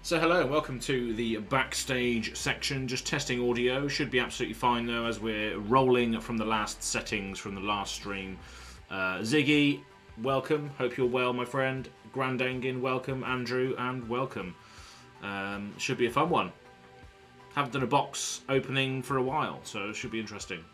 So hello, welcome to the backstage section. Just testing audio. Should be absolutely fine though, as we're rolling from the last settings from the last stream. Ziggy, welcome. Hope you're well, my friend. Grandangin, welcome. Andrew, and welcome. Should be a fun one. Haven't done a box opening for a while, so it should be interesting.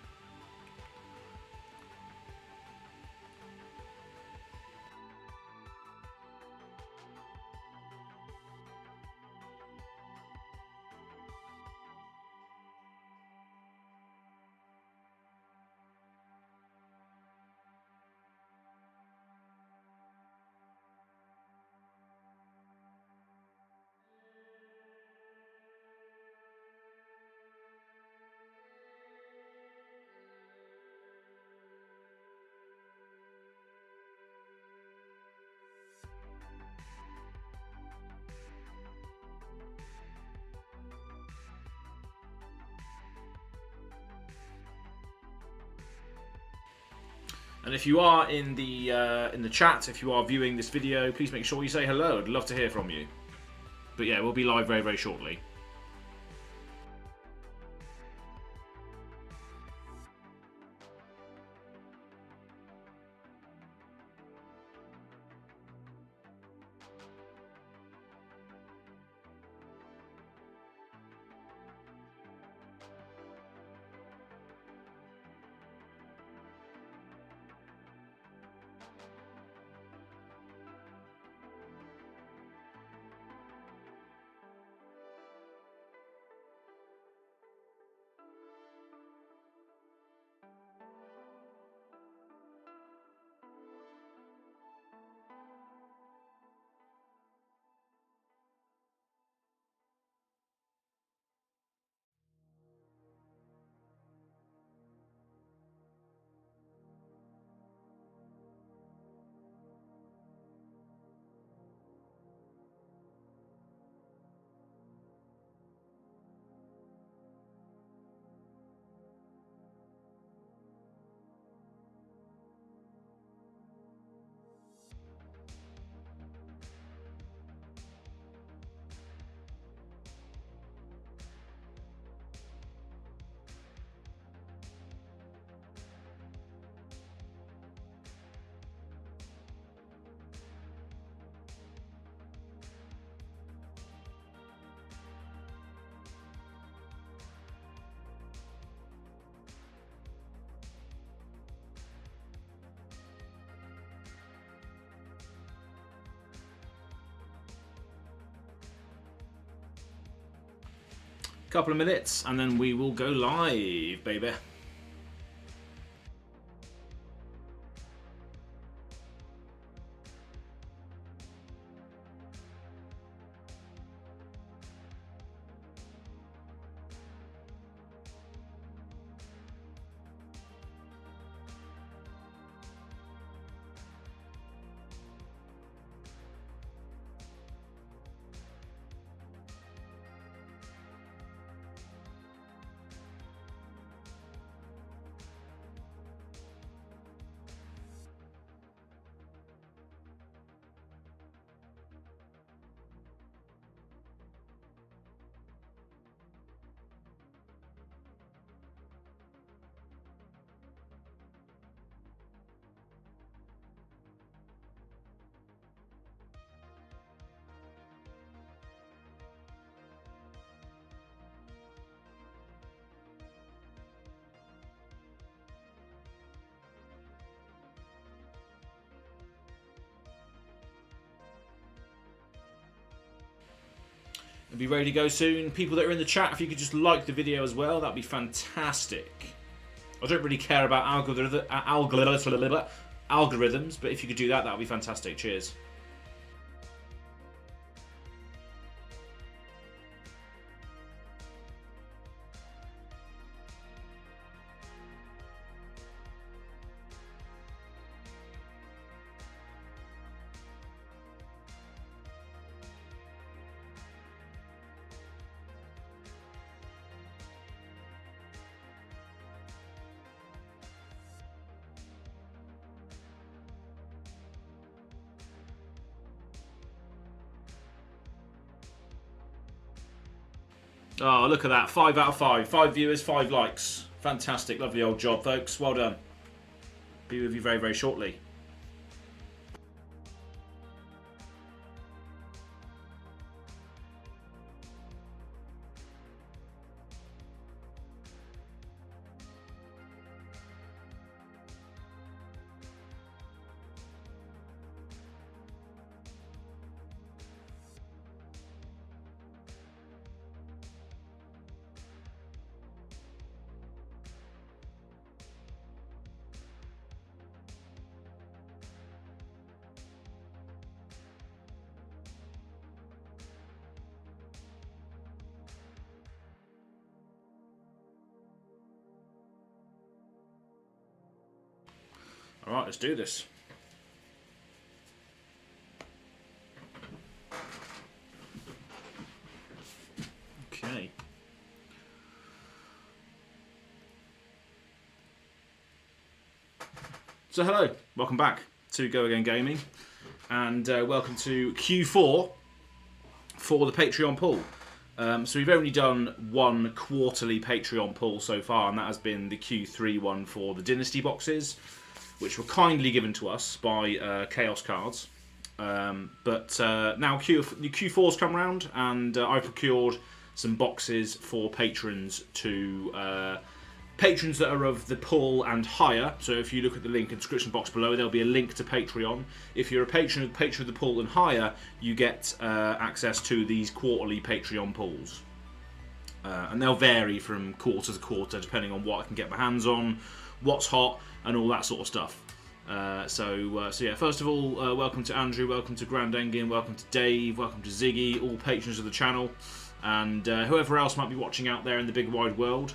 And if you are in the chat, if you are viewing this video, please make sure you say hello. I'd love to hear from you. But yeah, we'll be live very, very shortly. Couple of minutes and then we will go live, baby. It'll be ready to go soon. People that are in the chat, if you could just like the video as well, that'd be fantastic. I don't really care about algorithms, but if you could do that, that would be fantastic. Cheers. Oh, look at that. 5 out of 5. 5 viewers, 5 likes. Fantastic. Lovely old job, folks. Well done. Be with you very, very shortly. Alright, let's do this. Okay. So hello, welcome back to GoAgainGaming, and welcome to Q4 for the Patreon pool. So we've only done one quarterly Patreon pool so far, and that has been the Q3 one for the Dynasty boxes, which were kindly given to us by Chaos Cards. But now Q4's come around, and I've procured some boxes for patrons to patrons that are of the pool and higher. So if you look at the link in the description box below, there'll be a link to Patreon. If you're a patron of the pool and higher, you get access to these quarterly Patreon pools. And they'll vary from quarter to quarter depending on what I can get my hands on, what's hot, and all that sort of stuff. So yeah, first of all, welcome to Andrew, welcome to Grand Engin, welcome to Dave, welcome to Ziggy, all patrons of the channel, and whoever else might be watching out there in the big wide world,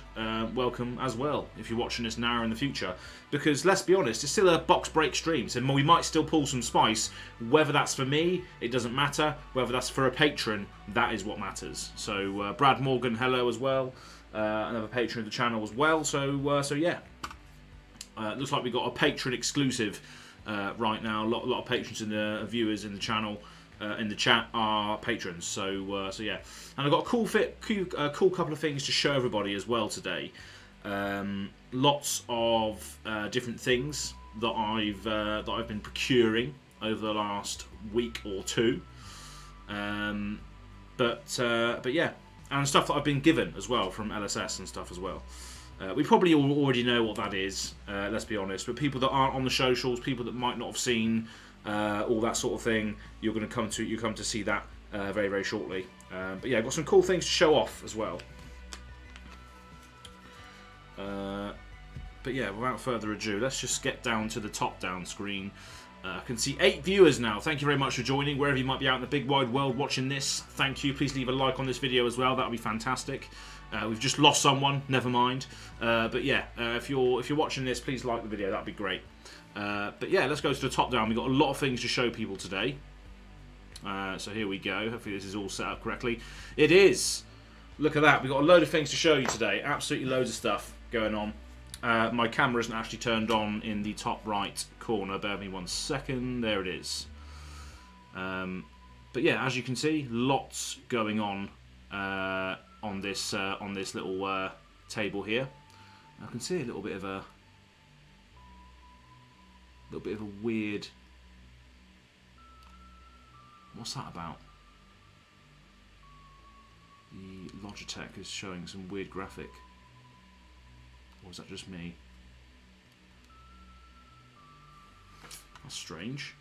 welcome as well, if you're watching this now or in the future. Because let's be honest, it's still a box break stream, so we might still pull some spice. Whether that's for me, it doesn't matter. Whether that's for a patron, that is what matters. So Brad Morgan, hello as well, another patron of the channel as well. So yeah. Looks like we've got a patron exclusive right now. A lot of patrons and viewers in the channel, in the chat, are patrons. So yeah, and I've got a cool couple of things to show everybody as well today. Lots of different things that I've been procuring over the last week or two. But yeah, and stuff that I've been given as well from LSS and stuff as well. We probably all already know what that is, let's be honest, but people that aren't on the socials, people that might not have seen all that sort of thing, you're going to come to see that very, very shortly. But yeah, I've got some cool things to show off as well. But yeah, without further ado, let's just get down to the top-down screen. I can see 8 viewers now. Thank you very much for joining. Wherever you might be out in the big wide world watching this, thank you. Please leave a like on this video as well. That would be fantastic. We've just lost someone. Never mind. But yeah, if you're watching this, please like the video. That'd be great. But yeah, let's go to the top down. We've got a lot of things to show people today. So here we go. Hopefully this is all set up correctly. It is. Look at that. We've got a load of things to show you today. Absolutely loads of stuff going on. My camera isn't actually turned on in the top right corner. Bear with me 1 second. There it is. But yeah, as you can see, lots going on this little table here. I can see a little bit of a weird. What's that about? The Logitech is showing some weird graphic. Or is that just me? That's strange.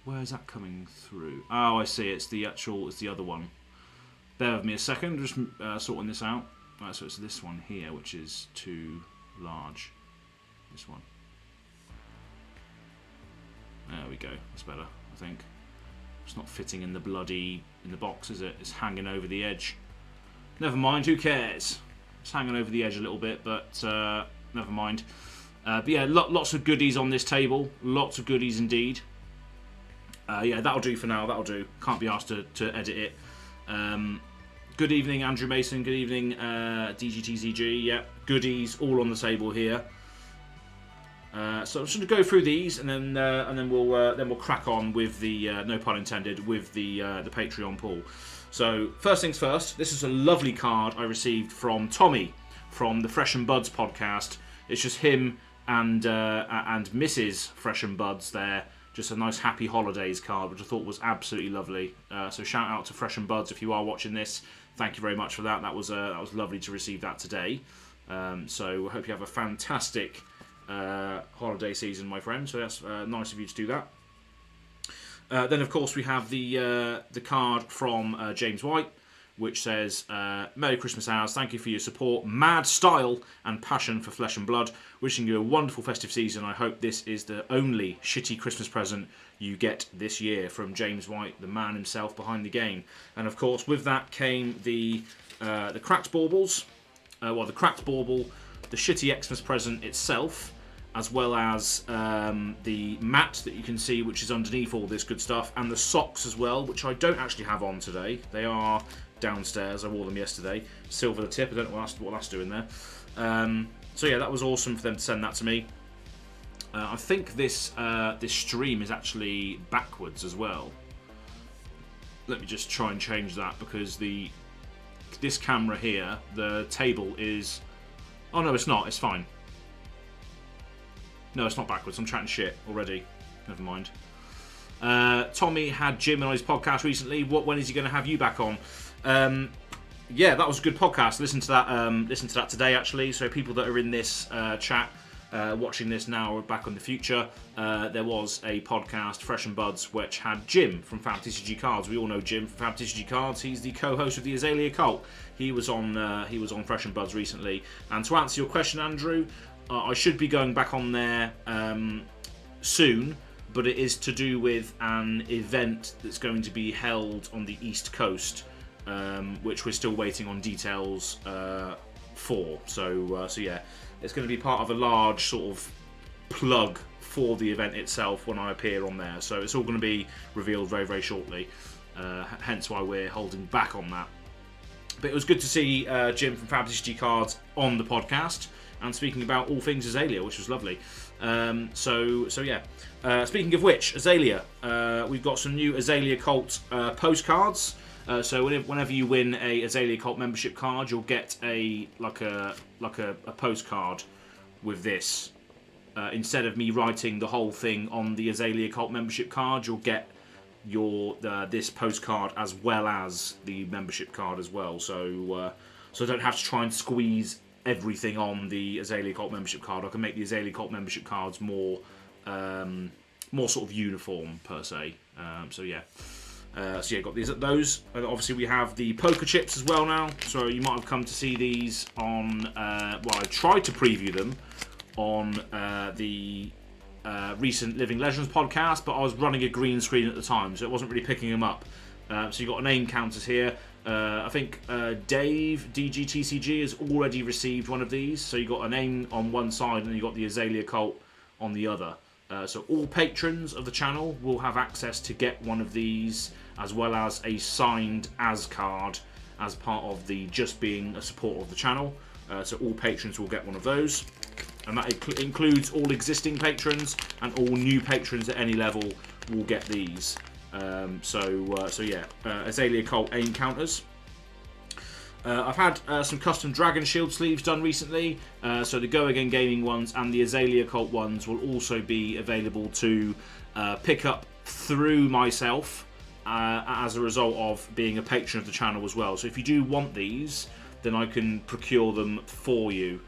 Where is that coming through? Oh, I see. It's the other one. Bear with me a second. Just sorting this out. Right, so it's this one here, which is too large. This one. There we go. That's better, I think. It's not fitting in the box, is it? It's hanging over the edge. Never mind. Who cares? It's hanging over the edge a little bit, but never mind. But yeah, lots of goodies on this table. Lots of goodies indeed. Yeah, that'll do for now. That'll do. Can't be asked to edit it. Good evening, Andrew Mason. Good evening, DGTZG. Yeah, goodies all on the table here. So I'm just going to go through these, and then we'll crack on with the no pun intended with the Patreon pool. So first things first, this is a lovely card I received from Tommy from the Fresh and Buds podcast. It's just him and Mrs. Fresh and Buds there. Just a nice Happy Holidays card, which I thought was absolutely lovely. So shout out to Fresh and Buds if you are watching this. Thank you very much for that. That was lovely to receive that today. So I hope you have a fantastic holiday season, my friend. So that's nice of you to do that. Then, of course, we have the card from James White, which says, Merry Christmas, Ours. Thank you for your support, mad style, and passion for Flesh and Blood. Wishing you a wonderful festive season. I hope this is the only shitty Christmas present you get this year, from James White, the man himself behind the game. And, of course, with that came the cracked baubles. The cracked bauble, the shitty Xmas present itself, as well as the mat that you can see, which is underneath all this good stuff, and the socks as well, which I don't actually have on today. They are downstairs. I wore them yesterday. Silver the tip. I don't know what that's doing there. So yeah, that was awesome for them to send that to me. I think this stream is actually backwards as well. Let me just try and change that, because this camera here, the table is... Oh no, it's not. It's fine. No, it's not backwards. I'm chatting shit already. Never mind. Tommy had Jim on his podcast recently. When is he going to have you back on? Yeah, that was a good podcast. Listen to that today, actually. So people that are in this chat, watching this now or back in the future, there was a podcast, Fresh and Buds, which had Jim from Fantasy Cards. We all know Jim from Fantasy Cards. He's the co-host of the Azalea Cult. He was on Fresh and Buds recently. And to answer your question, Andrew, I should be going back on there soon, but it is to do with an event that's going to be held on the East Coast, which we're still waiting on details for. So yeah, it's going to be part of a large sort of plug for the event itself when I appear on there. So it's all going to be revealed very, very shortly, hence why we're holding back on that. But it was good to see Jim from Fantasy Cards on the podcast, and speaking about all things Azalea, which was lovely. So yeah. Speaking of which, Azalea, we've got some new Azalea Cult postcards. So whenever you win a Azalea Cult membership card, you'll get a postcard with this. Instead of me writing the whole thing on the Azalea Cult membership card, you'll get this postcard as well as the membership card as well. So I don't have to try and squeeze everything on the Azalea Cult membership card. I can make the Azalea Cult membership cards more sort of uniform per se. So yeah, got those. And obviously we have the poker chips as well now. So you might have come to see these on. I tried to preview them on the recent Living Legends podcast, but I was running a green screen at the time, so it wasn't really picking them up. So you've got name counters here. I think Dave, DGTCG, has already received one of these. So you've got a name on one side and you've got the Azalea Cult on the other. So all patrons of the channel will have access to get one of these, as well as a signed as card as part of the just being a supporter of the channel. So all patrons will get one of those. And that includes all existing patrons, and all new patrons at any level will get these. So yeah, Azalea Cult aim counters. I've had some custom Dragon Shield sleeves done recently, so the GoAgainGaming ones and the Azalea Cult ones will also be available to pick up through myself as a result of being a patron of the channel as well. So if you do want these, then I can procure them for you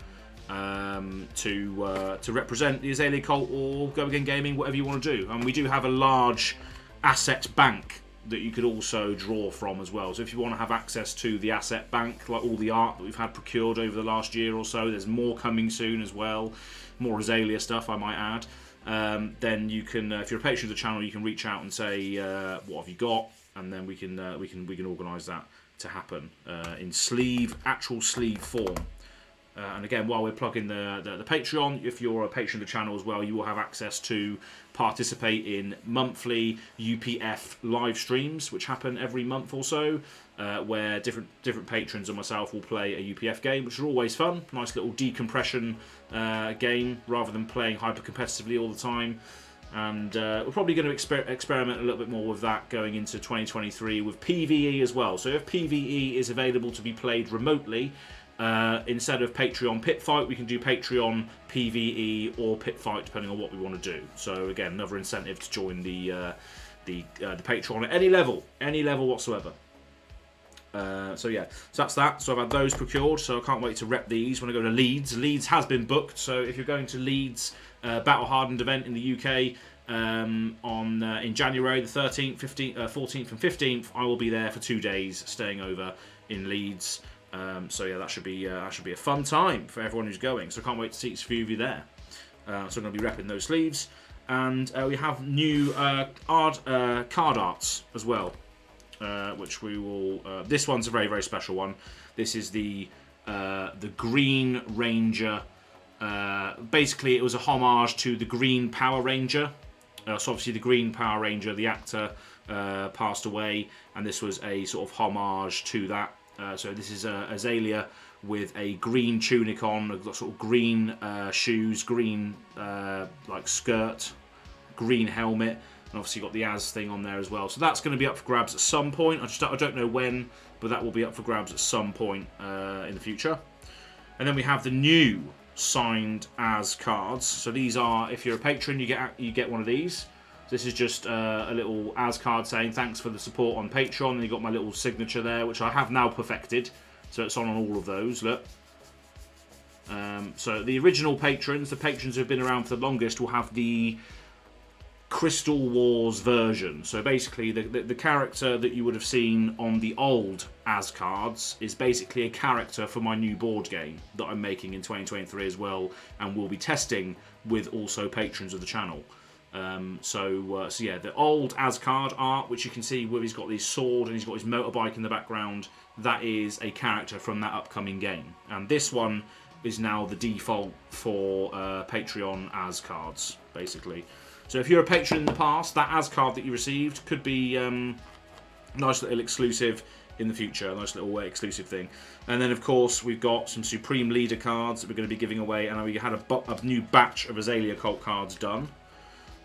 to represent the Azalea Cult or GoAgainGaming, whatever you want to do. And we do have a large asset bank that you could also draw from as well. So if you want to have access to the asset bank, like all the art that we've had procured over the last year or so, there's more coming soon as well, more Azalea stuff I might add, then you can, if you're a patron of the channel, you can reach out and say what have you got, and then we can organise that to happen in actual sleeve form. And again, while we're plugging the Patreon, if you're a patron of the channel as well, you will have access to participate in monthly UPF live streams, which happen every month or so, where different patrons and myself will play a UPF game, which are always fun. Nice little decompression game, rather than playing hyper competitively all the time. And we're probably going to experiment a little bit more with that going into 2023 with PvE as well. So if PvE is available to be played remotely, instead of Patreon pit fight, we can do Patreon PvE or pit fight, depending on what we want to do. So again, another incentive to join the Patreon at any level whatsoever. So yeah, so that's that. So I've had those procured, so I can't wait to rep these when I go to Leeds. Leeds has been booked, so if you're going to Leeds Battle Hardened event in the UK in January the 13th, 15th, 14th and 15th, I will be there for 2 days, staying over in Leeds. So yeah, that should be a fun time for everyone who's going. So I can't wait to see a few of you there. So I'm going to be repping those sleeves, and we have new card arts as well, which we will. This one's a very, very special one. This is the Green Ranger. Basically, it was a homage to the Green Power Ranger. So obviously, the Green Power Ranger, the actor, passed away, and this was a sort of homage to that. So this is Azalea with a green tunic on, sort of green shoes, green like skirt, green helmet, and obviously got the Az thing on there as well. So that's going to be up for grabs at some point. I don't know when, but that will be up for grabs at some point in the future. And then we have the new signed Az cards. So these are, if you're a patron, you get one of these. This is just a little Az card saying thanks for the support on Patreon, and you got my little signature there, which I have now perfected. So it's on all of those, look. So the original patrons, the patrons who've been around for the longest, will have the Crystal Wars version. So basically the character that you would have seen on the old Az cards is basically a character for my new board game that I'm making in 2023 as well, and will be testing with also patrons of the channel. So yeah, the old Az card art, which you can see where he's got his sword and he's got his motorbike in the background, that is a character from that upcoming game. And this one is now the default for Patreon Az cards, basically. So if you're a patron in the past, that Az card that you received could be nice little exclusive in the future, a nice little exclusive thing. And then of course we've got some Supreme Leader cards that we're going to be giving away, and we had a new batch of Azalea Cult cards done.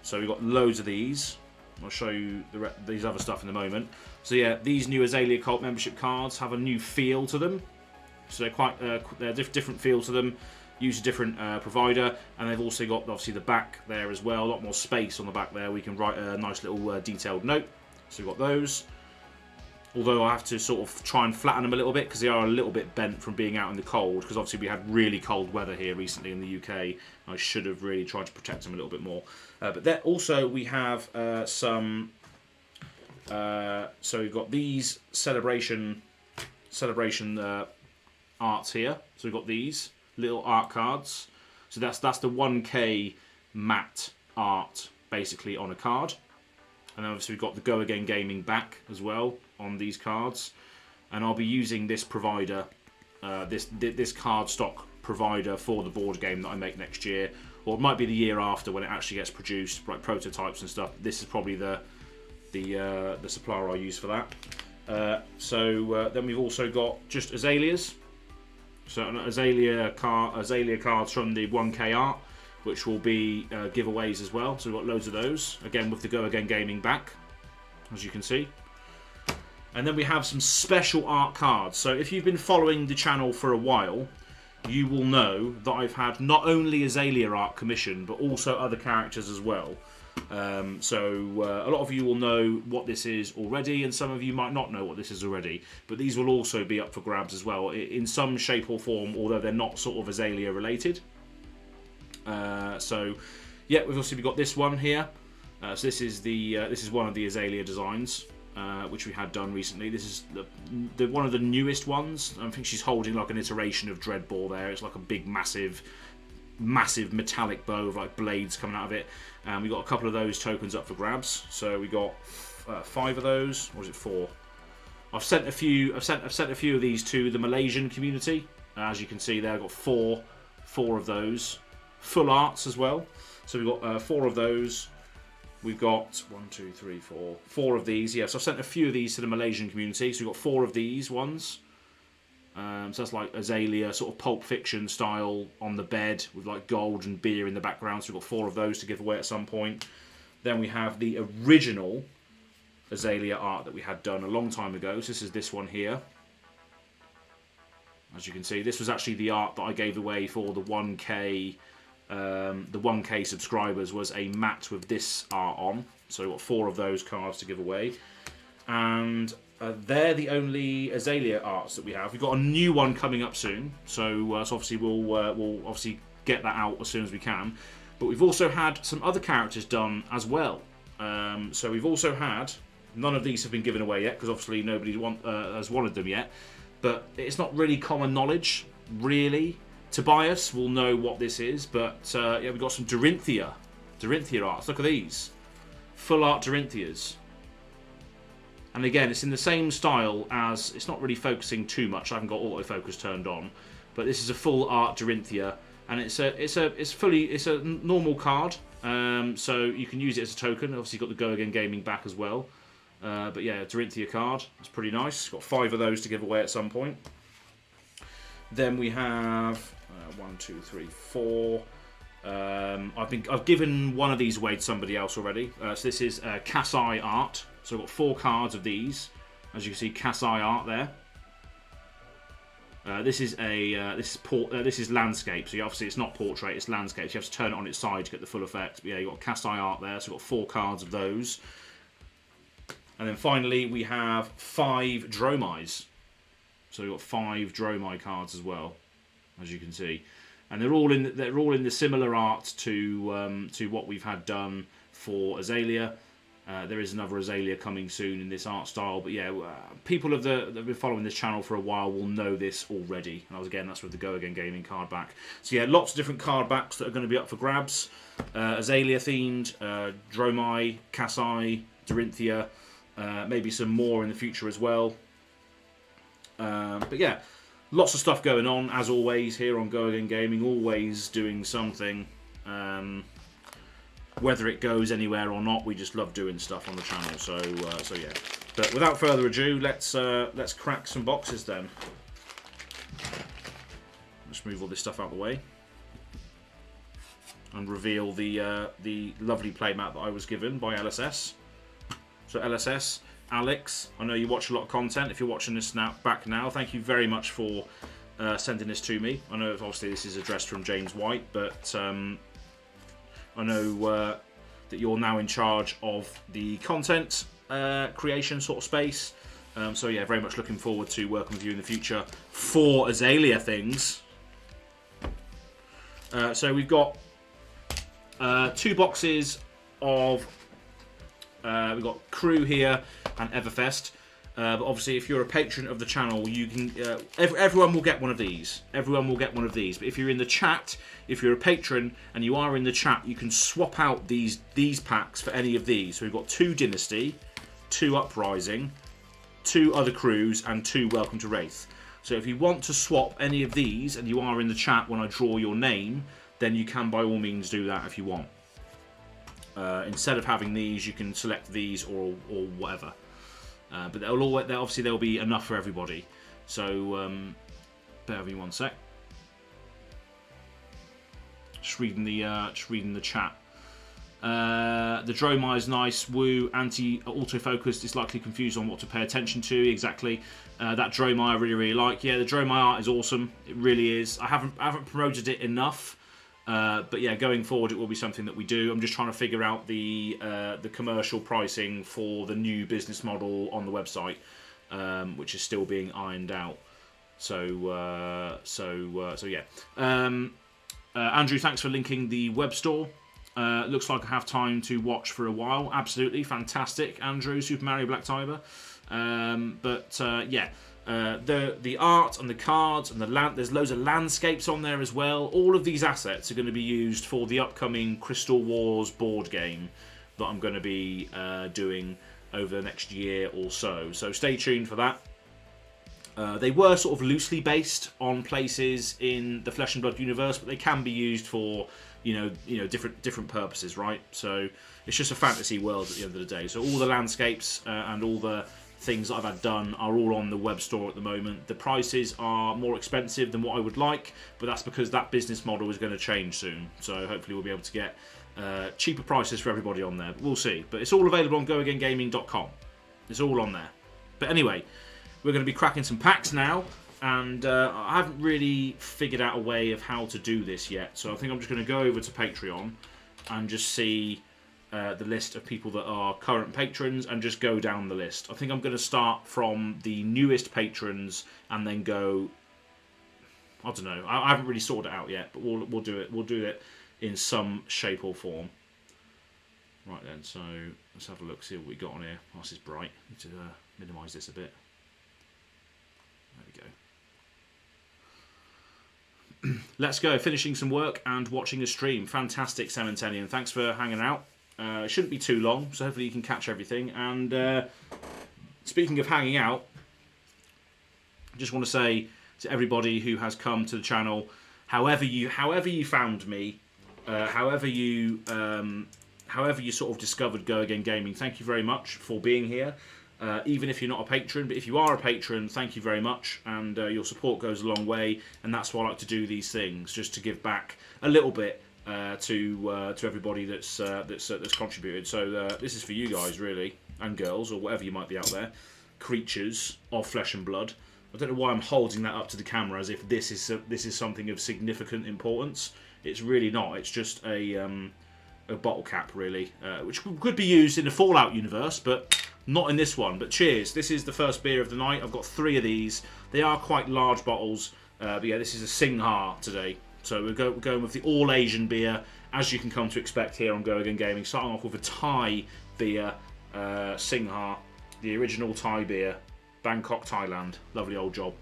So we've got loads of these. I'll show you these other stuff in a moment. So yeah, these new Azalea Cult membership cards have a new feel to them. So they're quite they're different feel to them. Use a different provider, and they've also got obviously the back there as well. A lot more space on the back there. We can write a nice little detailed note. So we've got those. Although I have to sort of try and flatten them a little bit because they are a little bit bent from being out in the cold, because obviously we had really cold weather here recently in the UK. I should have really tried to protect them a little bit more. But there also we have some. So we've got these celebration arts here. So we've got these little art cards. So that's the 1K matte art basically on a card. And then obviously we've got the GoAgainGaming back as well on these cards. And I'll be using this provider, this card stock provider for the board game that I make next year. Or it might be the year after when it actually gets produced, like prototypes and stuff. This is probably the supplier I use for that. Then we've also got just Azaleas. So Azalea cards from the 1K art, which will be giveaways as well. So we've got loads of those, again with the GoAgainGaming back, as you can see. And then we have some special art cards. So if you've been following the channel for a while, you will know that I've had not only Azalea art commissioned, but also other characters as well. A lot of you will know what this is already, and some of you might not know what this is already, but these will also be up for grabs as well in some shape or form, although they're not sort of Azalea related. So yeah, we've got this one here. So this is one of the Azalea designs, which we had done recently. This is the one of the newest ones. I think she's holding like an iteration of Dreadball there. It's like a big massive metallic bow with like blades coming out of it, and we got a couple of those tokens up for grabs. So we got 5 of those, or is it 4? I've sent a few of these to the Malaysian community, As you can see there, I've got four of those. Full arts as well. So we've got 4 of those. We've got 4 of these. Yes, I've sent a few of these to the Malaysian community. So we've got 4 of these ones. So that's like Azalea, sort of Pulp Fiction style on the bed with like gold and beer in the background. So we've got 4 of those to give away at some point. Then we have the original Azalea art that we had done a long time ago. So this is this one here. As you can see, this was actually the art that I gave away for the 1K. The 1K subscribers was a mat with this art on. So we've got 4 of those cards to give away. And they're the only Azalea arts that we have. We've got a new one coming up soon, so obviously we'll obviously get that out as soon as we can. But we've also had some other characters done as well. So we've also had, none of these have been given away yet because obviously nobody has wanted them yet. But it's not really common knowledge, really. Tobias will know what this is, but yeah, we've got some Dorinthia arts. Look at these, full art Dorinthias. And again, it's in the same style as, it's not really focusing too much. I haven't got autofocus turned on, but this is a full art Dorinthia, and it's a normal card. So you can use it as a token. Obviously, you've got the GoAgainGaming back as well. But yeah, Dorinthia card. It's pretty nice. Got 5 of those to give away at some point. Then we have 1, 2, 3, 4. I've given one of these away to somebody else already. So this is Kasai art. So I've got 4 cards of these. As you can see, Kasai art there. This is landscape. So obviously it's not portrait, it's landscape. So you have to turn it on its side to get the full effect. But yeah, you've got Kasai art there. So we've got 4 cards of those. And then finally we have 5 Dromais. So we've got 5 Dromai cards as well, as you can see, and they're all in the similar art to what we've had done for Azalea. There is another Azalea coming soon in this art style, but yeah, people that have been following this channel for a while will know this already. And that's with the GoAgainGaming card back. So yeah, lots of different card backs that are going to be up for grabs. Azalea themed, Dromai, Kasai, Dorinthia, maybe some more in the future as well. But yeah, lots of stuff going on as always here on GoAgainGaming, always doing something. Whether it goes anywhere or not, we just love doing stuff on the channel. So yeah. But without further ado, let's crack some boxes then. Let's move all this stuff out of the way and reveal the lovely playmat that I was given by LSS. So LSS, Alex, I know you watch a lot of content. If you're watching this back now, thank you very much for sending this to me. I know obviously this is addressed from James White, but I know that you're now in charge of the content creation sort of space. So yeah, very much looking forward to working with you in the future for Azalea things. So we've got 2 boxes of we've got CRU here and Everfest. But obviously, if you're a patron of the channel, you can. Everyone will get one of these. Everyone will get one of these. But if you're in the chat, if you're a patron and you are in the chat, you can swap out these packs for any of these. So we've got 2 Dynasty, 2 Uprising, 2 other CRUs, and 2 Welcome to Wraith. So if you want to swap any of these and you are in the chat when I draw your name, then you can by all means do that if you want. Instead of having these, you can select these or whatever. But obviously there'll be enough for everybody. So bear with me one sec. Just reading the chat. The Dromai is nice. Woo, anti-autofocused is likely confused on what to pay attention to. Exactly. That Dromai I really like. Yeah, the Dromai art is awesome. It really is. I haven't promoted it enough. But yeah, going forward, it will be something that we do. I'm just trying to figure out the commercial pricing for the new business model on the website, which is still being ironed out. So yeah. Andrew, thanks for linking the web store. Looks like I have time to watch for a while. Absolutely fantastic, Andrew. Super Mario Black Tiber. Yeah. The art and the cards and there's loads of landscapes on there as well. All of these assets are going to be used for the upcoming Crystal Wars board game that I'm going to be doing over the next year or so. So stay tuned for that. They were sort of loosely based on places in the Flesh and Blood universe, but they can be used for different purposes, right? So it's just a fantasy world at the end of the day. So all the landscapes and all the things that I've had done are all on the web store at the moment. The prices are more expensive than what I would like, but that's because that business model is going to change soon. So hopefully we'll be able to get cheaper prices for everybody on there. But we'll see. But it's all available on GoAgainGaming.com. It's all on there. But anyway, we're going to be cracking some packs now. And I haven't really figured out a way of how to do this yet. So I think I'm just going to go over to Patreon and just see the list of people that are current patrons and just go down the list. I think I'm going to start from the newest patrons and then go... I don't know. I haven't really sorted it out yet, but we'll do it. We'll do it in some shape or form. Right then, so let's have a look, see what we got on here. Oh, this is bright. Need to minimise this a bit. There we go. Let's go. Finishing some work and watching a stream. Fantastic, Cementenian. Thanks for hanging out. It shouldn't be too long, so hopefully you can catch everything. And speaking of hanging out, I just want to say to everybody who has come to the channel, however you found me, however you sort of discovered GoAgainGaming, thank you very much for being here. Even if you're not a patron, but if you are a patron, thank you very much, and your support goes a long way, and that's why I like to do these things, just to give back a little bit to everybody that's contributed. So this is for you guys, really, and girls, or whatever you might be out there, creatures of flesh and blood. I don't know why I'm holding that up to the camera as if this is something of significant importance. It's really not. It's just a bottle cap, really, which could be used in the Fallout universe, but not in this one. But cheers. This is the first beer of the night. I've got 3 of these. They are quite large bottles. But yeah, this is a Singha today. So we're going with the all-Asian beer, as you can come to expect here on GoAgainGaming. Starting off with a Thai beer, Singha, the original Thai beer, Bangkok, Thailand. Lovely old job.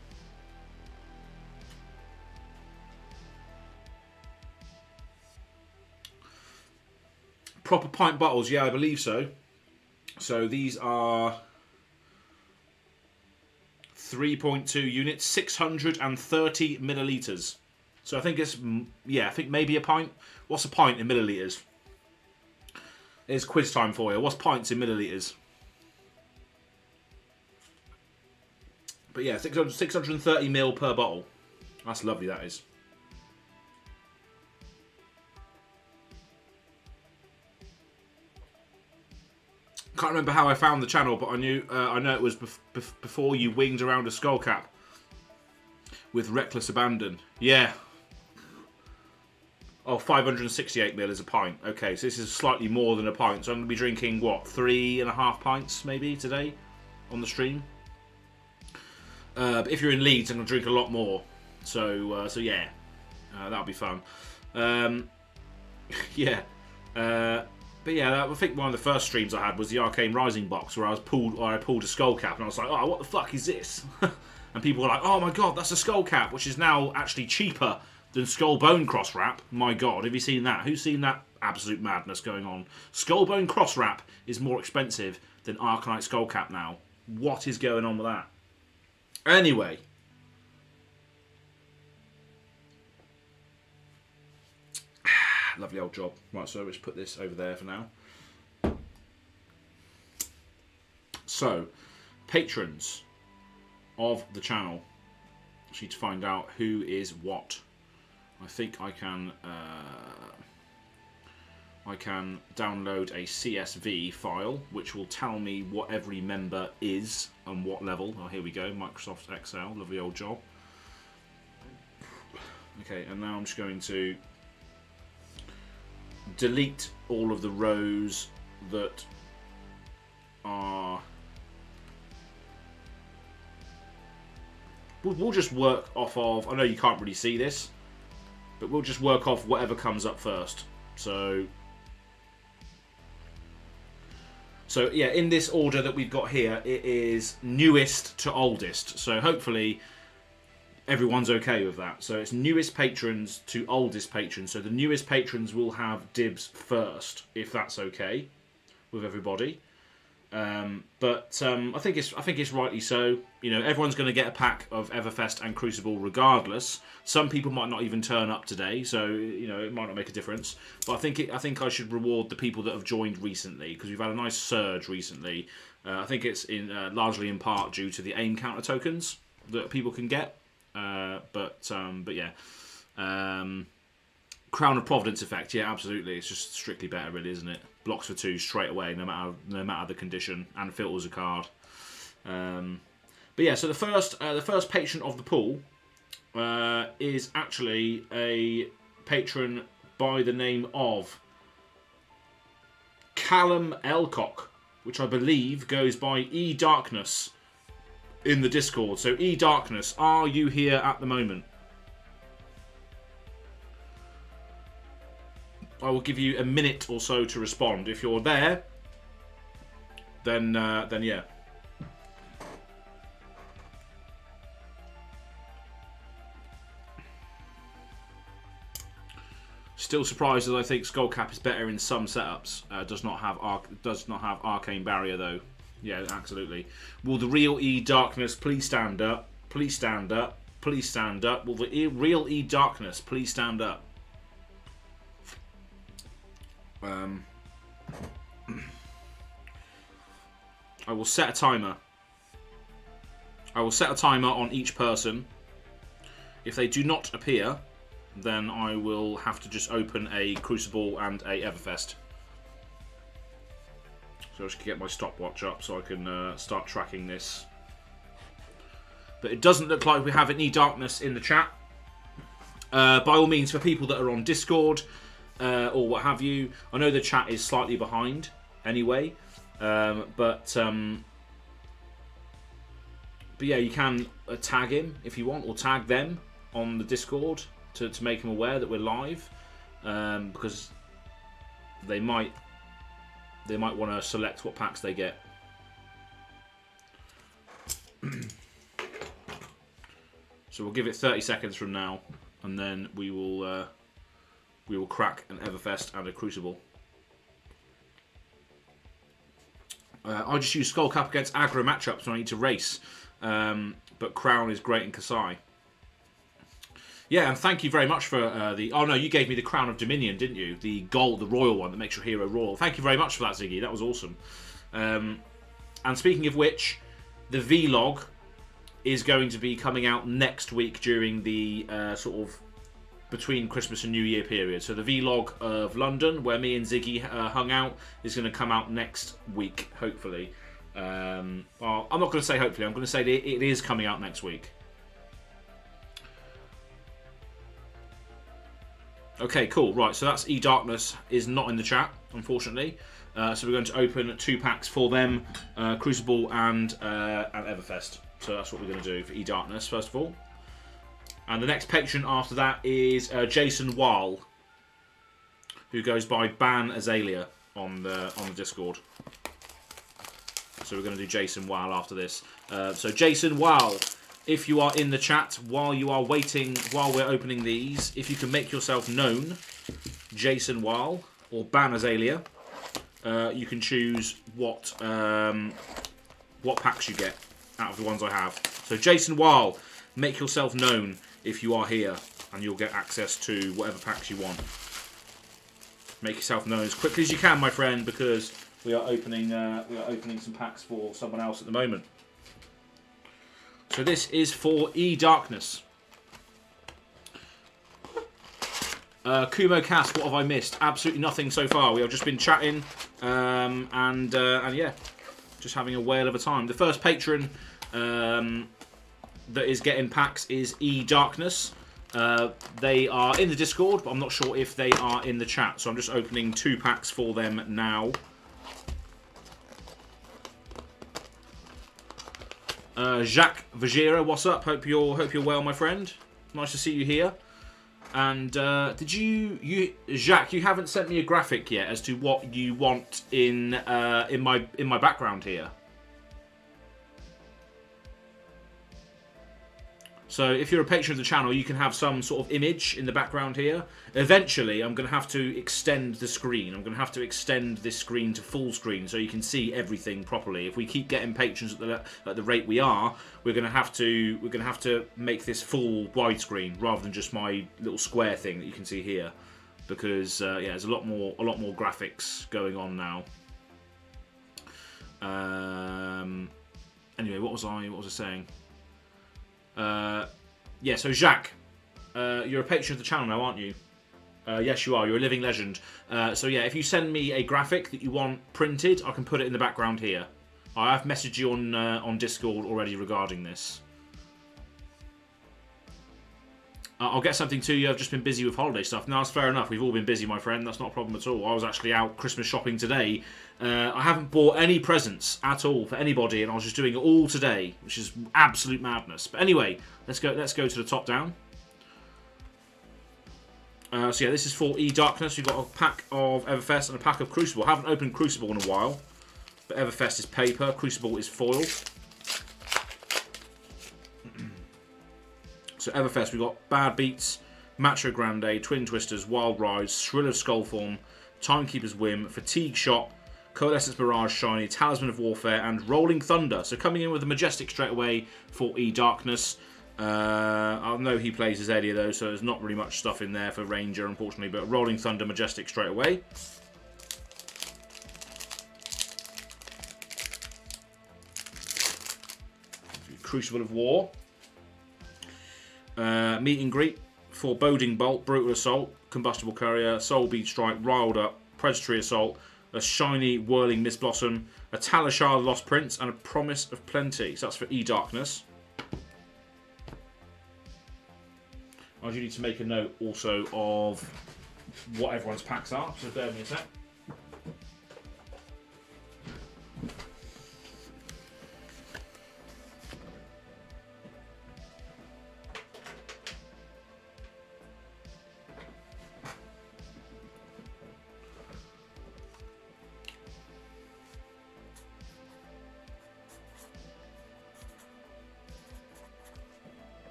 Proper pint bottles, yeah, I believe so. So these are 3.2 units, 630 millilitres. So I think it's, yeah, I think maybe a pint. What's a pint in millilitres? Here's quiz time for you. What's pints in millilitres? But yeah, 630 ml per bottle. That's lovely, that is. Can't remember how I found the channel, but I know it was before you winged around a skull cap with reckless abandon. Yeah. Oh, 568 ml is a pint. Okay, so this is slightly more than a pint. So I'm going to be drinking, what, 3.5 pints maybe today on the stream. But if you're in Leeds, I'm going to drink a lot more. So yeah, that'll be fun. Yeah. But yeah, I think one of the first streams I had was the Arcane Rising box, where I pulled a skull cap, and I was like, oh, what the fuck is this? And people were like, oh my god, that's a skull cap, which is now actually cheaper than Skull Bone Cross Wrap. My god, have you seen that? Who's seen that absolute madness going on? Skull Bone Cross Wrap is more expensive than Arcanite Skull Cap now. What is going on with that? Anyway. Lovely old job. Right, so let's put this over there for now. So, patrons of the channel. I need to find out who is what. I think I can download a CSV file, which will tell me what every member is and what level. Oh, here we go. Microsoft Excel. Lovely old job. Okay, and now I'm just going to delete all of the rows that are... We'll just work off of... I know you can't really see this, but we'll just work off whatever comes up first. So yeah, in this order that we've got here, it is newest to oldest. So hopefully everyone's okay with that. So it's newest patrons to oldest patrons. So the newest patrons will have dibs first, if that's okay with everybody. But I think it's rightly so. You know, everyone's going to get a pack of Everfest and Crucible regardless. Some people might not even turn up today, so you know it might not make a difference. But I think I should reward the people that have joined recently, because we've had a nice surge recently. I think it's largely in part due to the aim counter tokens that people can get. But yeah, Crown of Providence effect, yeah, absolutely. It's just strictly better, really, isn't it? Blocks for 2 straight away, no matter the condition, and filters a card. But yeah, so the first patron of the pool is actually a patron by the name of Callum Elcock, which I believe goes by E Darkness in the Discord. So E Darkness, are you here at the moment? I will give you a minute or so to respond. If you're there, then yeah. Still surprised that I think Skullcap is better in some setups. Does not have Arcane Barrier though. Yeah, absolutely. Will the real E Darkness please stand up? Please stand up. Please stand up. Will the real E Darkness please stand up? I will set a timer. I will set a timer on each person. If they do not appear, then I will have to just open a Crucible and a Everfest. So I just get my stopwatch up so I can start tracking this. But it doesn't look like we have any darkness in the chat. By all means, for people that are on Discord or what have you, I know the chat is slightly behind anyway. But yeah, you can tag him if you want, or tag them on the Discord to make them aware that we're live, because they might want to select what packs they get. So we'll give it 30 seconds from now, and then we will crack an Everfest and a Crucible. I just use Skullcap against aggro matchups when I need to race, but Crown is great in Kasai. Yeah, and thank you very much for the... Oh no, you gave me the Crown of Dominion, didn't you? The gold, the royal one that makes your hero royal. Thank you very much for that, Ziggy. That was awesome. And speaking of which, the vlog is going to be coming out next week during the sort of between Christmas and New Year period. So the vlog of London, where me and Ziggy hung out, is going to come out next week, hopefully. Well, I'm not going to say hopefully. I'm going to say that it is coming out next week. Okay, cool. Right, so that's E Darkness is not in the chat, unfortunately. So we're going to open 2 packs for them, Crucible and Everfest. So that's what we're going to do for E Darkness first of all. And the next patron after that is Jason Wall, who goes by Ban Azalea on the Discord. So we're going to do Jason Wall after this. So Jason Wall, if you are in the chat while you are waiting, while we're opening these, if you can make yourself known, Jason Wall or Ban Azalea, you can choose what packs you get out of the ones I have. So Jason Wall, make yourself known if you are here, and you'll get access to whatever packs you want. Make yourself known as quickly as you can, my friend, because we are opening some packs for someone else at the moment. So this is for E Darkness. Kumo Cast, what have I missed? Absolutely nothing so far. We have just been chatting, and yeah, just having a whale of a time. The first patron that is getting packs is E Darkness. They are in the Discord, but I'm not sure if they are in the chat. So I'm just opening 2 packs for them now. Jacques Vajira, what's up? Hope you're well, my friend. Nice to see you here. And did you Jacques? You haven't sent me a graphic yet as to what you want in my background here. So if you're a patron of the channel, you can have some sort of image in the background here. Eventually, I'm going to have to extend the screen. I'm going to have to extend this screen to full screen so you can see everything properly. If we keep getting patrons at the rate we are, we're going to have to make this full widescreen rather than just my little square thing that you can see here, because yeah, there's a lot more graphics going on now. Anyway, what was I saying? Yeah, so Jacques, you're a patron of the channel now, aren't you? Yes, you are. You're a living legend. So yeah, if you send me a graphic that you want printed, I can put it in the background here. I have messaged you on Discord already regarding this. I'll get something to you. I've just been busy with holiday stuff. No, that's fair enough. We've all been busy, my friend. That's not a problem at all. I was actually out Christmas shopping today. I haven't bought any presents at all for anybody, and I was just doing it all today, which is absolute madness. But anyway, let's go to the top down. So yeah, this is for E-Darkness. We've got a pack of Everfest and a pack of Crucible. I haven't opened Crucible in a while, but Everfest is paper, Crucible is foil. So Everfest, we've got Bad Beats, Macho Grande, Twin Twisters, Wild Rides, Shrill of Skullform, Timekeeper's Whim, Fatigue Shot, Coalescence Mirage Shiny, Talisman of Warfare, and Rolling Thunder. So coming in with a Majestic straight away for E-Darkness. I know he plays Azalea though, so there's not really much stuff in there for Ranger, unfortunately, but Rolling Thunder, Majestic straight away. Crucible of War. Meet and Greet, Foreboding Bolt, Brutal Assault, Combustible Courier, Soul Bead Strike, Riled Up, Predatory Assault, a Shiny Whirling Mist Blossom, a Talishar Lost Prince, and a Promise of Plenty. So that's for E-Darkness. I do need to make a note also of what everyone's packs are, so bear with me a sec.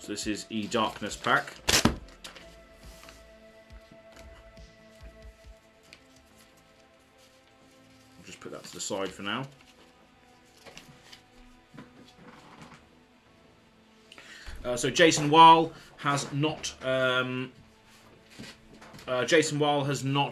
So this is E-Darkness pack. I'll just put that to the side for now. So Jason Weil has not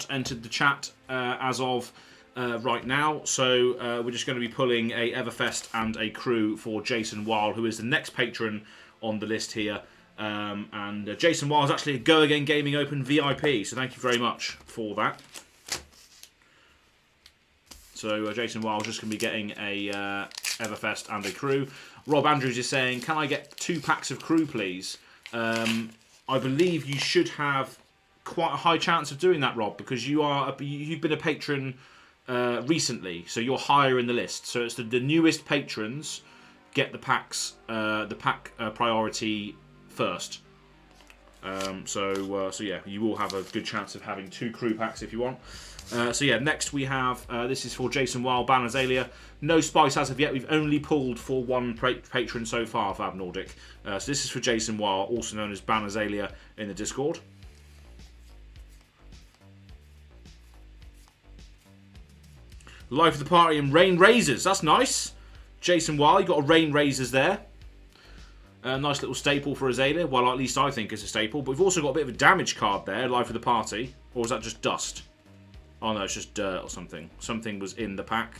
entered the chat as of right now, so we're just going to be pulling a Everfest and a crew for Jason Weil, who is the next patron on the list here. And Jason Weil is actually a GoAgainGaming Open VIP, so thank you very much for that. So Jason Weil is just going to be getting a Everfest and a crew. Rob Andrews is saying, can I get 2 packs of crew, please? I believe you should have quite a high chance of doing that, Rob, because you've been a patron recently, so you're higher in the list. So it's the newest patrons get the packs, the pack priority first. So yeah, you will have a good chance of having 2 crew packs if you want. So yeah, next we have, this is for Jason Weil, Ban Azalea. No spice as of yet, we've only pulled for 1 patron so far for Abnordic. So this is for Jason Weil, also known as Ban Azalea in the Discord. Life of the Party and Rain Razors, that's nice. Jason Weil, you got a Rain Razors there. A nice little staple for Azalea. Well, at least I think it's a staple. But we've also got a bit of a damage card there, Life of the Party. Or was that just dust? Oh no, it's just dirt or something. Something was in the pack.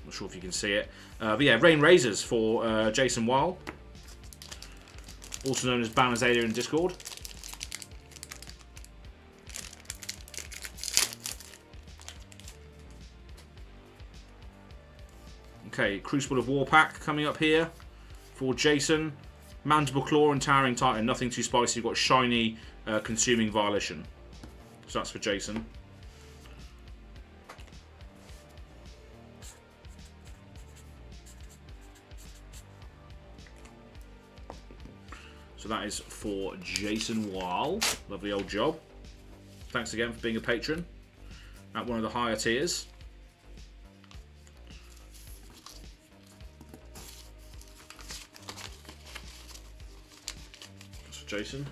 Not sure if you can see it. But yeah, Rain Razors for Jason Weil. Also known as Ban Azalea in Discord. Okay, Crucible of War pack coming up here for Jason. Mandible Claw and Towering Titan, nothing too spicy. You've got Shiny Consuming Violation. So that's for Jason. So that is for Jason Weil. Lovely old job. Thanks again for being a patron at one of the higher tiers. Jason.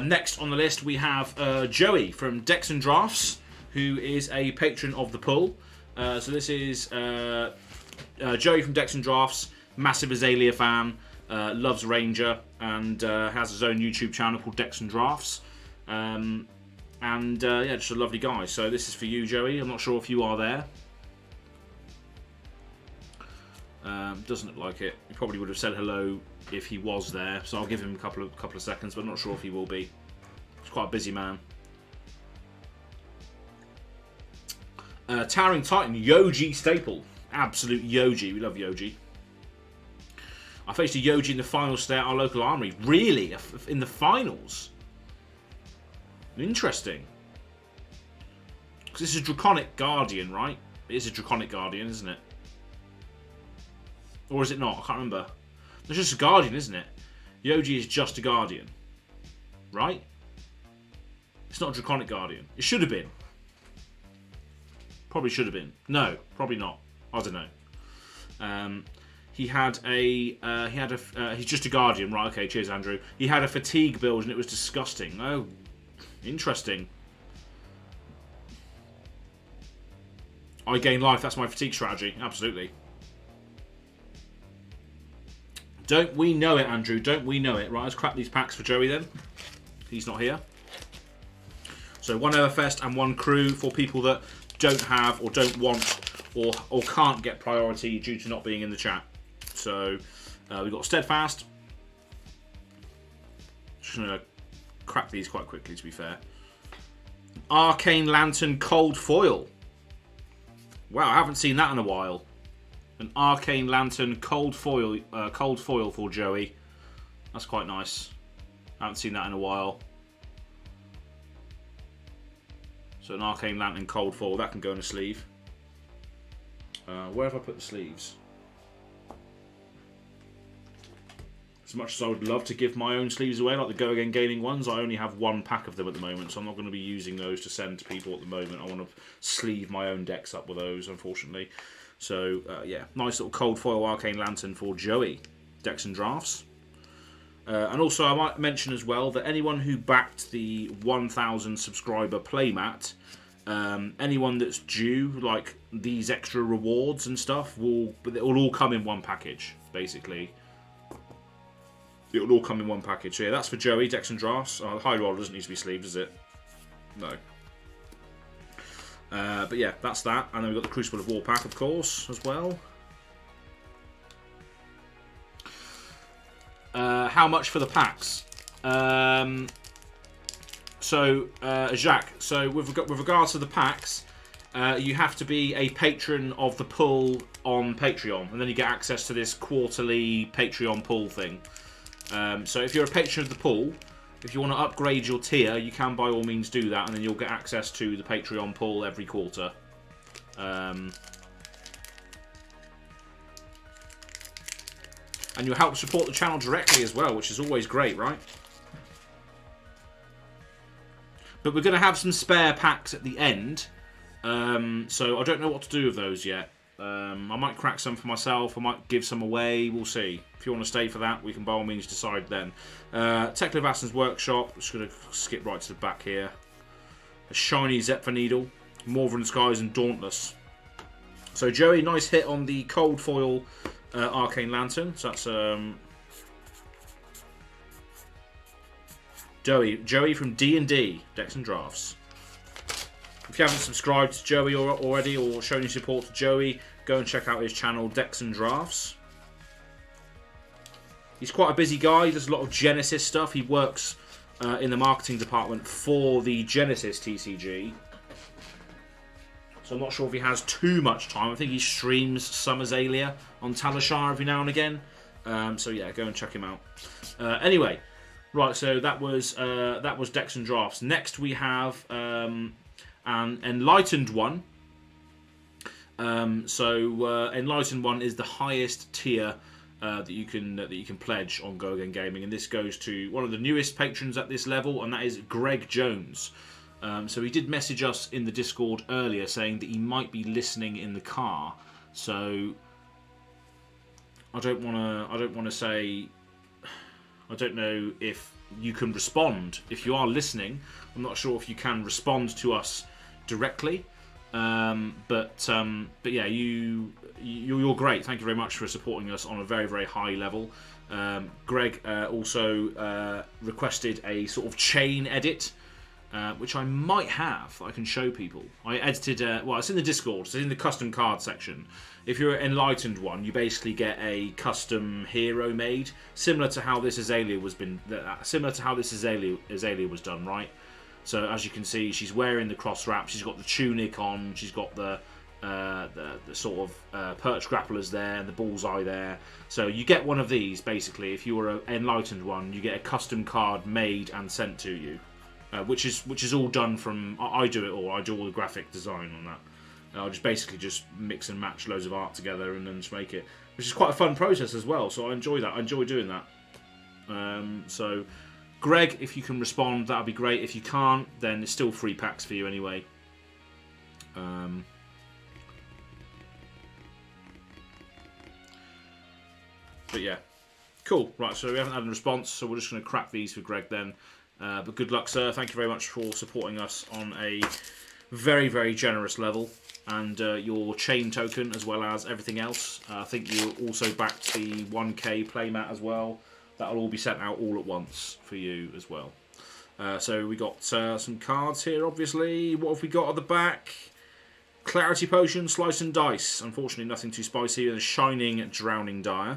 Next on the list we have Joey from Decks and Drafts, who is a patron of the pool. So this is Joey from Decks and Drafts, massive Azalea fan, loves Ranger, and has his own YouTube channel called Decks and Drafts. Yeah, just a lovely guy. So this is for you, Joey. I'm not sure if you are there. Doesn't look like it. He probably would have said hello if he was there. So I'll give him a couple of seconds, but I'm not sure if he will be. He's quite a busy man. Towering Titan, Yoji staple. Absolute Yoji. We love Yoji. I faced a Yoji in the finals today at our local armory. Really? In the finals? Interesting. Because this is Draconic Guardian, right? It is a Draconic Guardian, isn't it? Or is it not? I can't remember. It's just a Guardian, isn't it? Yoji is just a Guardian. Right? It's not a Draconic Guardian. It should have been. Probably should have been. No, probably not. I don't know. He's just a Guardian, right? Okay, cheers, Andrew. He had a fatigue build and it was disgusting. Oh, interesting. I gain life. That's my fatigue strategy. Absolutely. Don't we know it, Andrew? Don't we know it? Right, let's crack these packs for Joey then. He's not here. So one Everfest and one crew for people that don't have or don't want or can't get priority due to not being in the chat. So we've got Steadfast. Just going to crack these quite quickly, to be fair. Arcane Lantern Cold Foil. Wow, I haven't seen that in a while. An Arcane Lantern Cold Foil for Joey. That's quite nice. I haven't seen that in a while. So an Arcane Lantern Cold Foil, that can go in a sleeve. Where have I put the sleeves? As much as I would love to give my own sleeves away, like the GoAgainGaming ones, I only have one pack of them at the moment, so I'm not going to be using those to send to people at the moment. I want to sleeve my own decks up with those, unfortunately. So, yeah, nice little Cold Foil Arcane Lantern for Joey, Decks and Drafts. And also, I might mention as well that anyone who backed the 1,000 subscriber playmat, anyone that's due, like these extra rewards and stuff, it will all come in one package, basically. It will all come in one package. So yeah, that's for Joey, Decks and Drafts. The High Roller doesn't need to be sleeved, does it? No. But yeah, that's that. And then we've got the Crucible of War pack, of course, as well. How much for the packs? Jacques, so with regards to the packs, you have to be a patron of the pool on Patreon, and then you get access to this quarterly Patreon pool thing. So if you're a patron of the pool, if you want to upgrade your tier, you can by all means do that, and then you'll get access to the Patreon pool every quarter. And you'll help support the channel directly as well, which is always great, right? But we're going to have some spare packs at the end, so I don't know what to do with those yet. I might crack some for myself, I might give some away, we'll see. If you want to stay for that, we can by all means decide then. Tekla Vassen's Workshop, just going to skip right to the back here. A shiny Zephyr Needle, Morven Skies and Dauntless. So Joey, nice hit on the Cold Foil Arcane Lantern. So that's Joey from D&D, Decks and Drafts. If you haven't subscribed to Joey already or shown your support to Joey, go and check out his channel, Decks and Drafts. He's quite a busy guy. He does a lot of Genesis stuff. He works in the marketing department for the Genesis TCG. So I'm not sure if he has too much time. I think he streams some Azalea on Talishar every now and again. So yeah, go and check him out. Anyway, right. So that was Decks and Drafts. Next we have an Enlightened one. Enlightened one is the highest tier that you can pledge on GoAgainGaming, and this goes to one of the newest patrons at this level, and that is Greg Jones. So he did message us in the Discord earlier saying that he might be listening in the car. So I don't want to say I don't know if you can respond. If you are listening, I'm not sure if you can respond to us directly. But yeah, you're great. Thank you very much for supporting us on a very, very high level. Greg also requested a sort of chain edit, which I might have. I can show people. I edited. Well, it's in the Discord. It's in the custom card section. If you're an enlightened one, you basically get a custom hero made, similar to how this Azalea was done, right? So as you can see, she's wearing the cross wrap. She's got the tunic on. She's got the sort of perch grapplers there and the bullseye there. So you get one of these basically. If you were an enlightened one, you get a custom card made and sent to you, which is all done from. I do it all. I do all the graphic design on that. I'll just basically just mix and match loads of art together and then just make it, which is quite a fun process as well. So I enjoy that. I enjoy doing that. So, Greg, if you can respond, that'd be great. If you can't, then it's still free packs for you anyway. But yeah, cool. Right, so we haven't had a response, so we're just going to crack these for Greg then. But good luck, sir. Thank you very much for supporting us on a very, very generous level. And your chain token as well as everything else. I think you also backed the 1k playmat as well. That'll all be sent out all at once for you as well. So we got some cards here, obviously. What have we got at the back? Clarity Potion, Slice and Dice. Unfortunately, nothing too spicy. And a Shining Drowning Dire.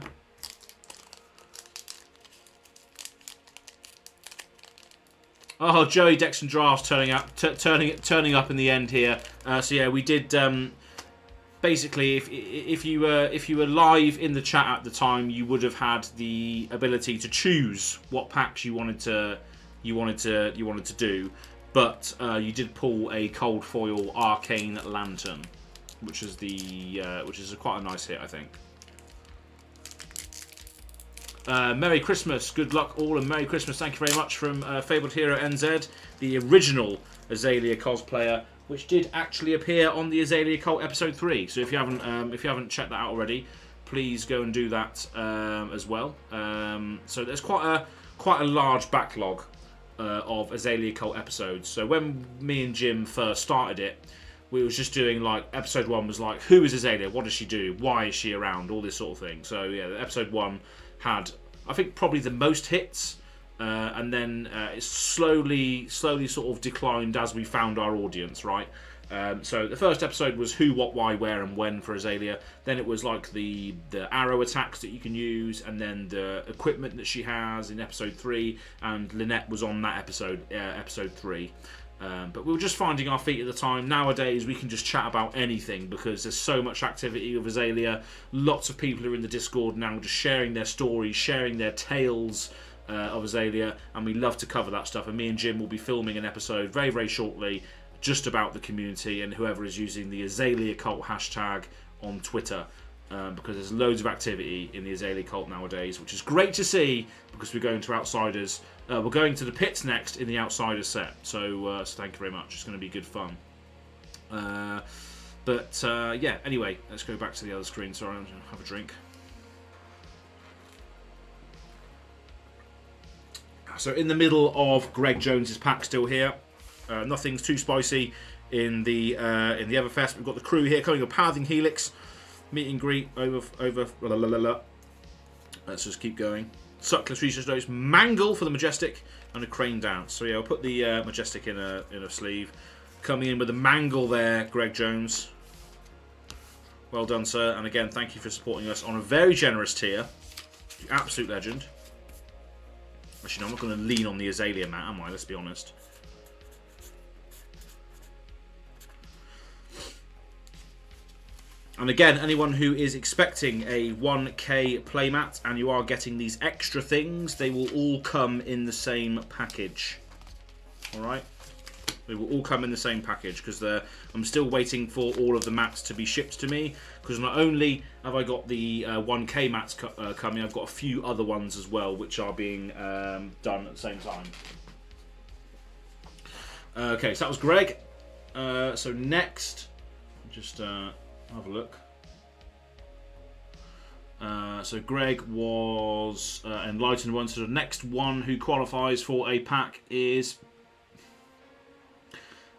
Oh, Joey Dexton Drafts turning up in the end here. So yeah, we did. Basically, if you were live in the chat at the time, you would have had the ability to choose what packs you wanted to do, but you did pull a cold foil Arcane Lantern, which is quite a nice hit, I think. Merry Christmas, good luck all, and Merry Christmas. Thank you very much from Fabled Hero NZ, the original Azalea cosplayer, which did actually appear on the Azalea Cult episode 3. So if you haven't checked that out already, please go and do that as well. So there's quite a large backlog of Azalea Cult episodes. So when me and Jim first started it, we was just doing like episode 1 was like, who is Azalea? What does she do? Why is she around? All this sort of thing. So yeah, episode 1 had, I think, probably the most hits, and then it slowly sort of declined as we found our audience, right? So the first episode was who, what, why, where, and when for Azalea. Then it was like the arrow attacks that you can use, and then the equipment that she has in episode 3. And Lynette was on that episode 3. But we were just finding our feet at the time. Nowadays, we can just chat about anything because there's so much activity with Azalea. Lots of people are in the Discord now just sharing their stories, sharing their tales of Azalea, and we love to cover that stuff. And me and Jim will be filming an episode very, very shortly just about the community and whoever is using the Azalea Cult hashtag on Twitter. Because there's loads of activity in the Azalea Cult nowadays, which is great to see because we're going to Outsiders. We're going to the pits next in the Outsiders set, so thank you very much. It's going to be good fun. Yeah, anyway, let's go back to the other screen. Sorry, I'm going to have a drink. So in the middle of Greg Jones's pack still here. Nothing's too spicy in the Everfest. We've got the crew here coming up, Pathing Helix. Meet and greet over. Let's just keep going. Suckless Research Notes, Mangle for the Majestic, and a Crane Dance. So yeah, I'll put the Majestic in a sleeve. Coming in with the Mangle there, Greg Jones. Well done, sir. And again, thank you for supporting us on a very generous tier. You absolute legend. Actually, no, I'm not going to lean on the Azalea mat, am I? Let's be honest. And again, anyone who is expecting a 1k playmat and you are getting these extra things, they will all come in the same package. Alright? They will all come in the same package because I'm still waiting for all of the mats to be shipped to me. Because not only have I got the 1k mats coming, I've got a few other ones as well which are being done at the same time. Okay, so that was Greg. So next, just... have a look. So Greg was enlightened one. So the next one who qualifies for a pack is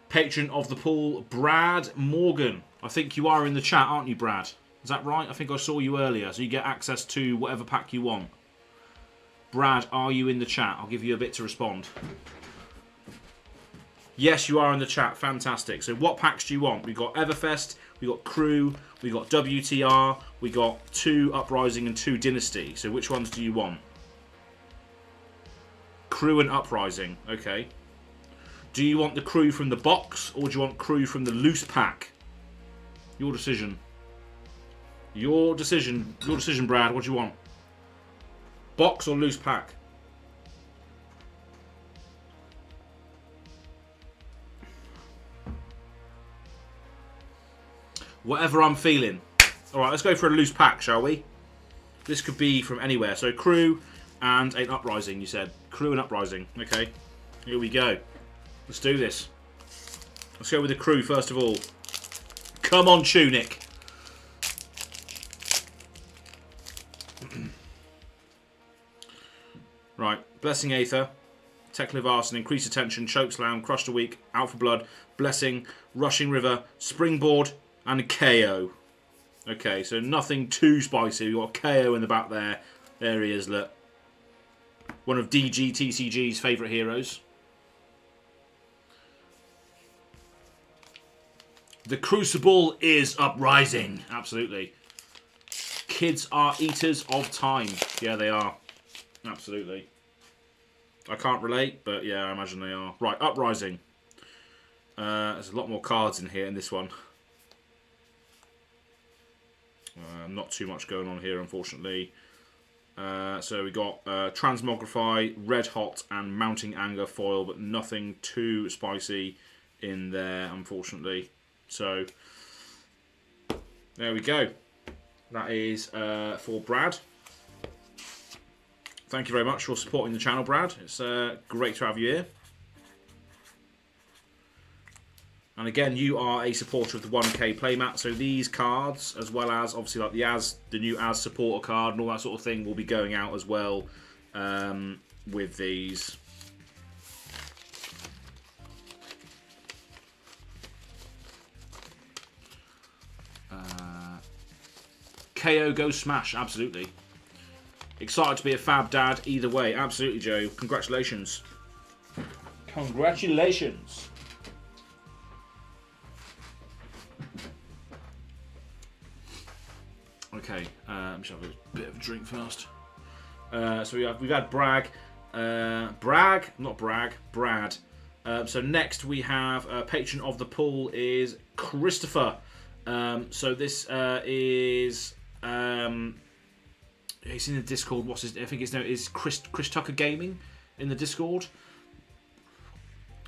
patron of the pool, Brad Morgan. I think you are in the chat, aren't you, Brad? Is that right? I think I saw you earlier. So you get access to whatever pack you want. Brad, are you in the chat? I'll give you a bit to respond. Yes, you are in the chat. Fantastic. So what packs do you want? We've got Everfest, we've got CRU, we've got WTR, we got 2 Uprising and 2 Dynasty. So which ones do you want? CRU and Uprising. Okay. Do you want the CRU from the box, or do you want CRU from the loose pack? Your decision. Your decision. Your decision, Brad. What do you want? Box or loose pack? Whatever I'm feeling. Alright, let's go for a loose pack, shall we? This could be from anywhere. So CRU and an Uprising, you said. CRU and Uprising. Okay. Here we go. Let's do this. Let's go with the CRU first of all. Come on, Tunic. Right. Blessing Aether. Tekliv Arson, Increase Attention, Chokeslam, Crush the Weak, Out for Blood, Blessing, Rushing River, Springboard, and KO. Okay, so nothing too spicy. We've got KO in the back there. There he is, look. One of DGTCG's favourite heroes. The Crucible is uprising. Absolutely. Kids are eaters of time. Yeah, they are. Absolutely. I can't relate, but yeah, I imagine they are. Right, Uprising. There's a lot more cards in here in this one. Not too much going on here, unfortunately. So we got Transmogrify, Red Hot, and Mounting Anger foil, but nothing too spicy in there, unfortunately. So there we go. That is for Brad. Thank you very much for supporting the channel, Brad. It's great to have you here. And again, you are a supporter of the 1K playmat, so these cards, as well as obviously like the new As supporter card and all that sort of thing, will be going out as well with these. KO go smash, absolutely. Excited to be a fab dad either way. Absolutely, Joe. Congratulations. Congratulations. Okay, let me just have a bit of a drink first. So we've had Brad. So next we have patron of the pool is Christopher. So this is he's in the Discord. What's his? I think his name is Chris Tucker Gaming in the Discord,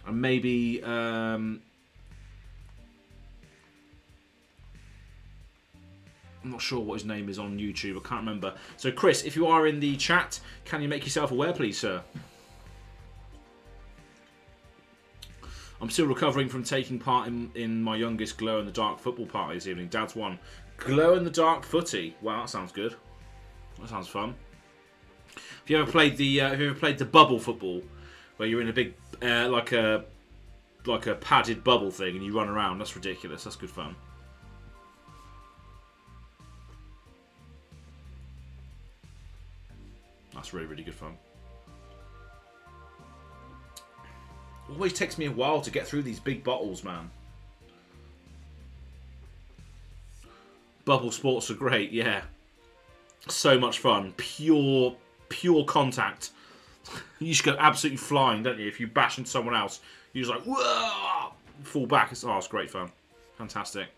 and maybe I'm not sure what his name is on YouTube. I can't remember. So Chris, if you are in the chat, can you make yourself aware, please, sir? I'm still recovering from taking part in my youngest glow-in-the-dark football party this evening. Dad's won. Glow-in-the-dark footy. Wow, that sounds good. That sounds fun. Have you ever played the bubble football, where you're in a big like a padded bubble thing and you run around? That's ridiculous. That's good fun. That's really, really good fun. Always takes me a while to get through these big bottles, man. Bubble sports are great, yeah. So much fun. Pure contact. You just go absolutely flying, don't you? If you bash into someone else, you're just like, whoa! Fall back. It's great fun. Fantastic.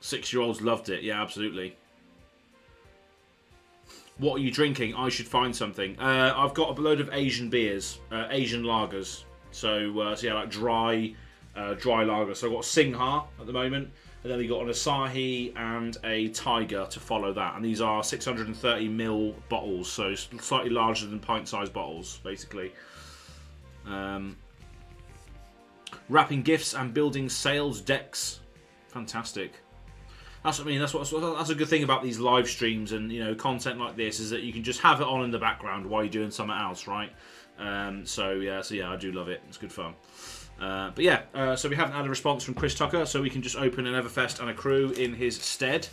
6-year-olds loved it. Yeah, absolutely. What are you drinking? I should find something. I've got a load of Asian beers, Asian lagers. So yeah, like dry lager. So I've got a Singha at the moment, and then we got an Asahi and a Tiger to follow that. And these are 630ml bottles, so slightly larger than pint-sized bottles, basically. Wrapping gifts and building sales decks. Fantastic. That's what I mean. That's a good thing about these live streams and content like this is that you can just have it on in the background while you're doing something else, right? So yeah, I do love it. It's good fun. But yeah, so we haven't had a response from Chris Tucker, so we can just open an Everfest and a CRU in his stead.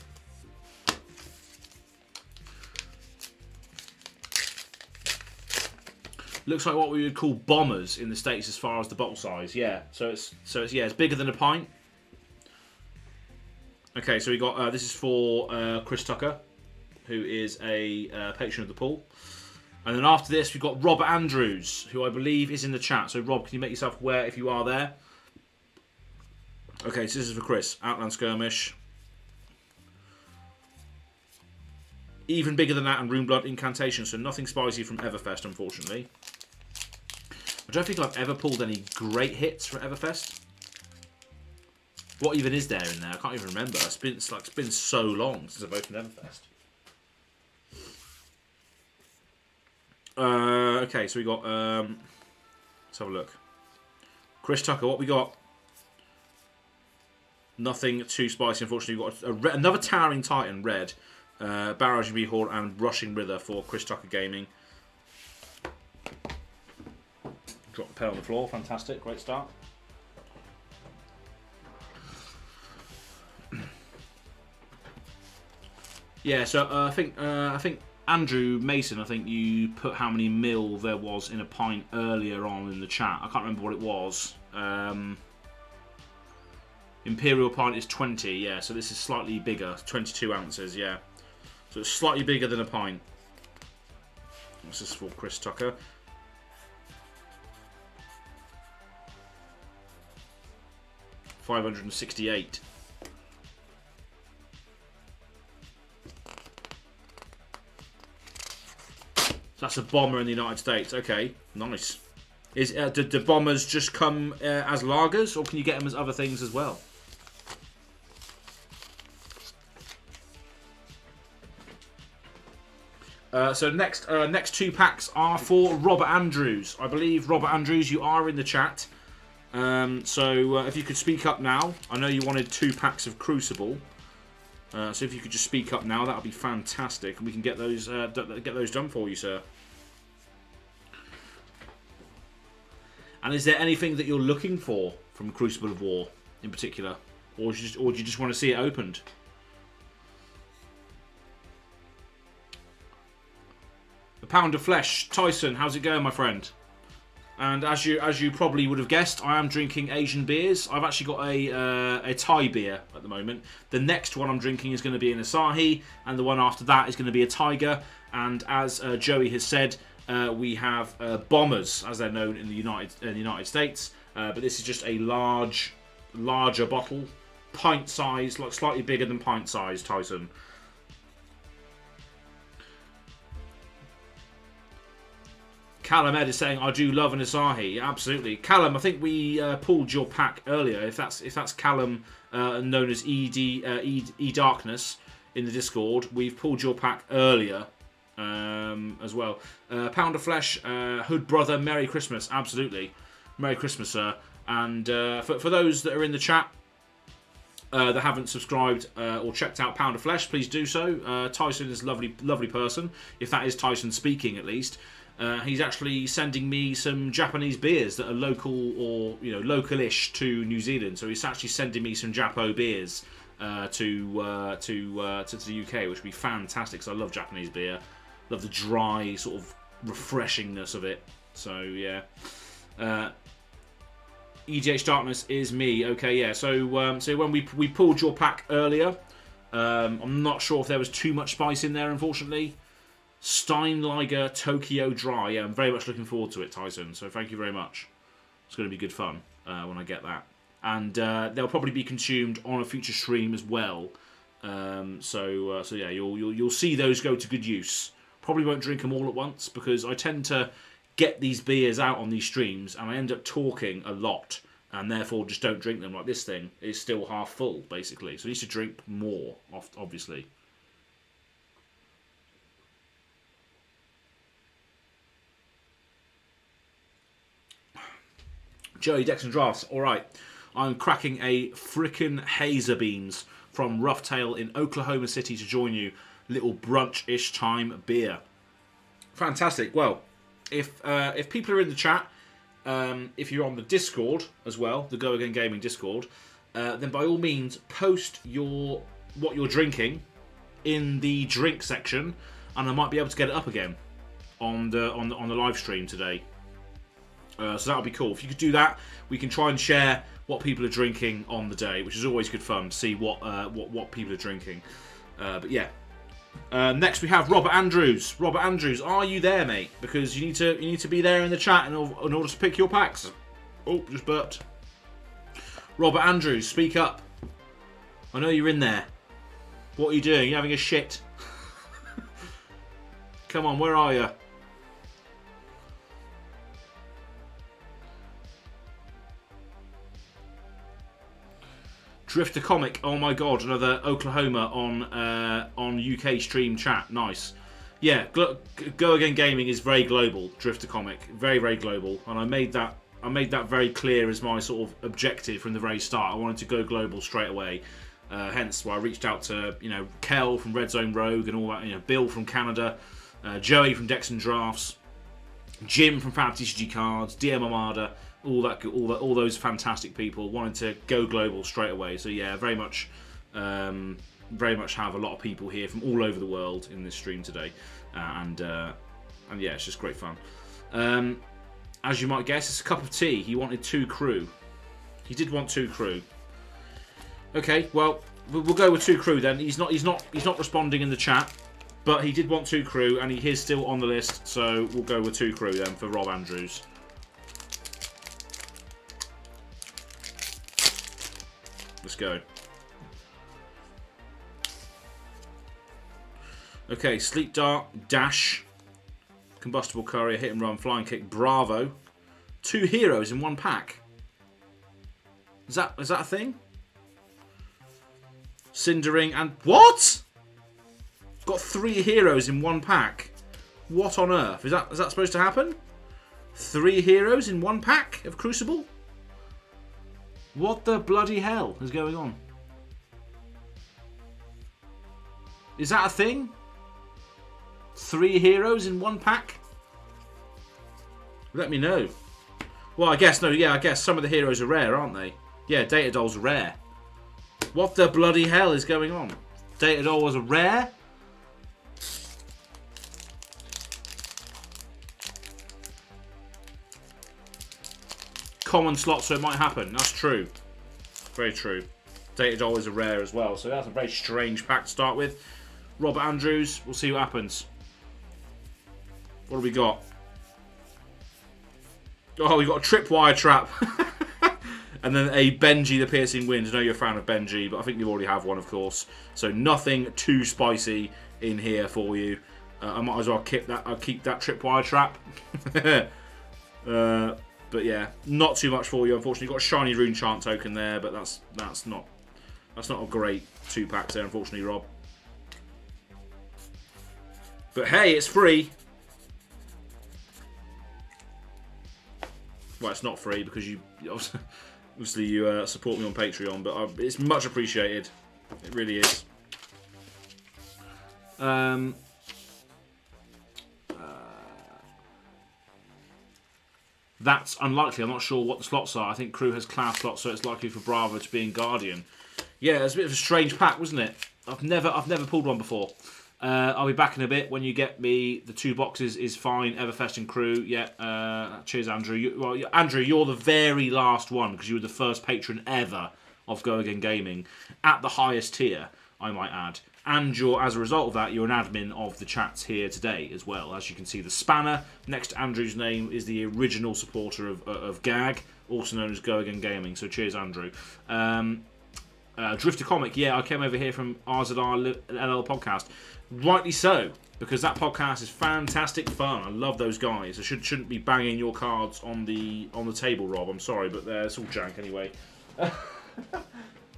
Looks like what we would call bombers in the States as far as the bottle size. Yeah, so it's bigger than a pint. Okay, so we got this is for Chris Tucker, who is a patron of the pool. And then after this, we've got Rob Andrews, who I believe is in the chat. So Rob, can you make yourself aware if you are there? Okay, so this is for Chris. Outland Skirmish. Even bigger than that and Rune Blood Incantation, so nothing spicy from Everfest, unfortunately. I don't think I've ever pulled any great hits for Everfest. What even is there in there? I can't even remember. It's been so long since I've opened Everfest. Okay, so we got. Let's have a look. Chris Tucker, what we got? Nothing too spicy, unfortunately. We've got another Towering Titan, red. Barraging Beehorn and Rushing River for Chris Tucker Gaming. Drop the pen on the floor. Fantastic. Great start. Yeah, so I think Andrew Mason, I think you put how many mil there was in a pint earlier on in the chat. I can't remember what it was. Imperial pint is 20, yeah, so this is slightly bigger, 22 ounces, yeah. So it's slightly bigger than a pint. This is for Chris Tucker. $568. So that's a bomber in the United States. Okay, nice. Do bombers just come as lagers, or can you get them as other things as well? So next two packs are for Robert Andrews. I believe, Robert Andrews, you are in the chat. So if you could speak up now. I know you wanted 2 packs of Crucible. So if you could just speak up now, that would be fantastic. And we can get those done for you, sir. And is there anything that you're looking for from Crucible of War in particular? Or do you just want to see it opened? A pound of flesh. Tyson, how's it going, my friend? And as you probably would have guessed, I am drinking Asian beers. I've actually got a Thai beer at the moment. The next one I'm drinking is going to be an Asahi, and the one after that is going to be a Tiger. And as Joey has said, we have bombers, as they're known in the United States. But this is just a larger bottle, pint size, like slightly bigger than pint size. Tyson. Callum Ed is saying, I do love an Asahi. Absolutely. Callum, I think we pulled your pack earlier. If that's Callum, known as E Darkness in the Discord, we've pulled your pack earlier as well. Pound of Flesh, Hood Brother, Merry Christmas. Absolutely. Merry Christmas, sir. And for those that are in the chat that haven't subscribed or checked out Pound of Flesh, please do so. Tyson is a lovely person, if that is Tyson speaking at least. He's actually sending me some Japanese beers that are local or local-ish to New Zealand. So he's actually sending me some Japo beers to the UK, which would be fantastic. So I love Japanese beer, love the dry sort of refreshingness of it. So yeah, EDH Darkness is me. Okay, yeah. So when we pulled your pack earlier, I'm not sure if there was too much spice in there, unfortunately. Steinlager Tokyo Dry. Yeah, I'm very much looking forward to it, Tyson. So thank you very much. It's going to be good fun when I get that. And they'll probably be consumed on a future stream as well. So yeah, you'll see those go to good use. Probably won't drink them all at once because I tend to get these beers out on these streams and I end up talking a lot and therefore just don't drink them. Like this thing is still half full basically. So I need to drink more, obviously. Joey Dexon Drafts. Alright, I'm cracking a frickin' Hazer Beams from Roughtail in Oklahoma City to join you. Little brunch-ish time beer. Fantastic. Well, if people are in the chat, if you're on the Discord as well, the GoAgainGaming Discord, then by all means post what you're drinking in the drink section, and I might be able to get it up again on the live stream today. So that'll be cool. If you could do that, we can try and share what people are drinking on the day, which is always good fun to see what people are drinking. But yeah. Next we have Robert Andrews. Robert Andrews, are you there, mate? Because you need to be there in the chat in order to pick your packs. Oh, just burped. Robert Andrews, speak up. I know you're in there. What are you doing? You're having a shit. Come on, where are you? Drifter Comic, oh my god, another Oklahoma on UK stream chat. Nice. Yeah, GoAgainGaming is very global. Drifter Comic, very, very global, and I made that very clear as my sort of objective from the very start. I wanted to go global straight away. Hence why I reached out to Kel from Red Zone Rogue and all that. Bill from Canada, Joey from Decks and Drafts, Jim from Fab TCG Cards, DM Armada. All those fantastic people wanted to go global straight away. So yeah, very much have a lot of people here from all over the world in this stream today, and yeah, it's just great fun. As you might guess, it's a cup of tea. He wanted 2 crew. He did want 2 crew. Okay, well we'll go with 2 crew then. He's not responding in the chat, but he did want 2 crew, and he is still on the list. So we'll go with 2 crew then for Rob Andrews. Let's go. Okay, Sleep Dart, Dash, Combustible Courier, Hit and Run, Flying Kick, Bravo. 2 heroes in 1 pack. Is that a thing? Cindering and what? Got 3 heroes in 1 pack. What on earth? Is that supposed to happen? 3 heroes in 1 pack of Crucible? What the bloody hell is going on? Is that a thing? 3 heroes in 1 pack? Let me know. Well, I guess some of the heroes are rare, aren't they? Yeah, Data Doll's rare. What the bloody hell is going on? Data Doll was a rare? Common slot, so it might happen. That's true. Very true. Data Doll is a rare as well, so that's a very strange pack to start with. Robert Andrews, we'll see what happens. What do we got? Oh, we got a Tripwire Trap. And then a Benji the Piercing Wind. I know you're a fan of Benji, but I think you already have one, of course. So nothing too spicy in here for you. I might as well keep that Tripwire Trap. But yeah, not too much for you, unfortunately. You've got a shiny Rune Chant token there, but that's not a great 2 packs there, unfortunately, Rob. But hey, it's free. Well, it's not free because you obviously you support me on Patreon, but it's much appreciated. It really is. That's unlikely. I'm not sure what the slots are. I think Crew has class slots, so it's likely for Bravo to be in Guardian. Yeah, it's a bit of a strange pack, wasn't it? I've never pulled one before. I'll be back in a bit when you get me the 2 boxes. Is fine. Everfest and Crew. Yeah. Cheers, Andrew. Andrew, you're the very last one because you were the first patron ever of GoAgainGaming at the highest tier, I might add. And as a result of that, you're an admin of the chats here today as well. As you can see, the spanner next to Andrew's name is the original supporter of GAG, also known as GoAgainGaming. So cheers, Andrew. Drifter Comic, yeah, I came over here from RZR LL podcast. Rightly so, because that podcast is fantastic fun. I love those guys. I shouldn't be banging your cards on the table, Rob. I'm sorry, but it's all jank anyway.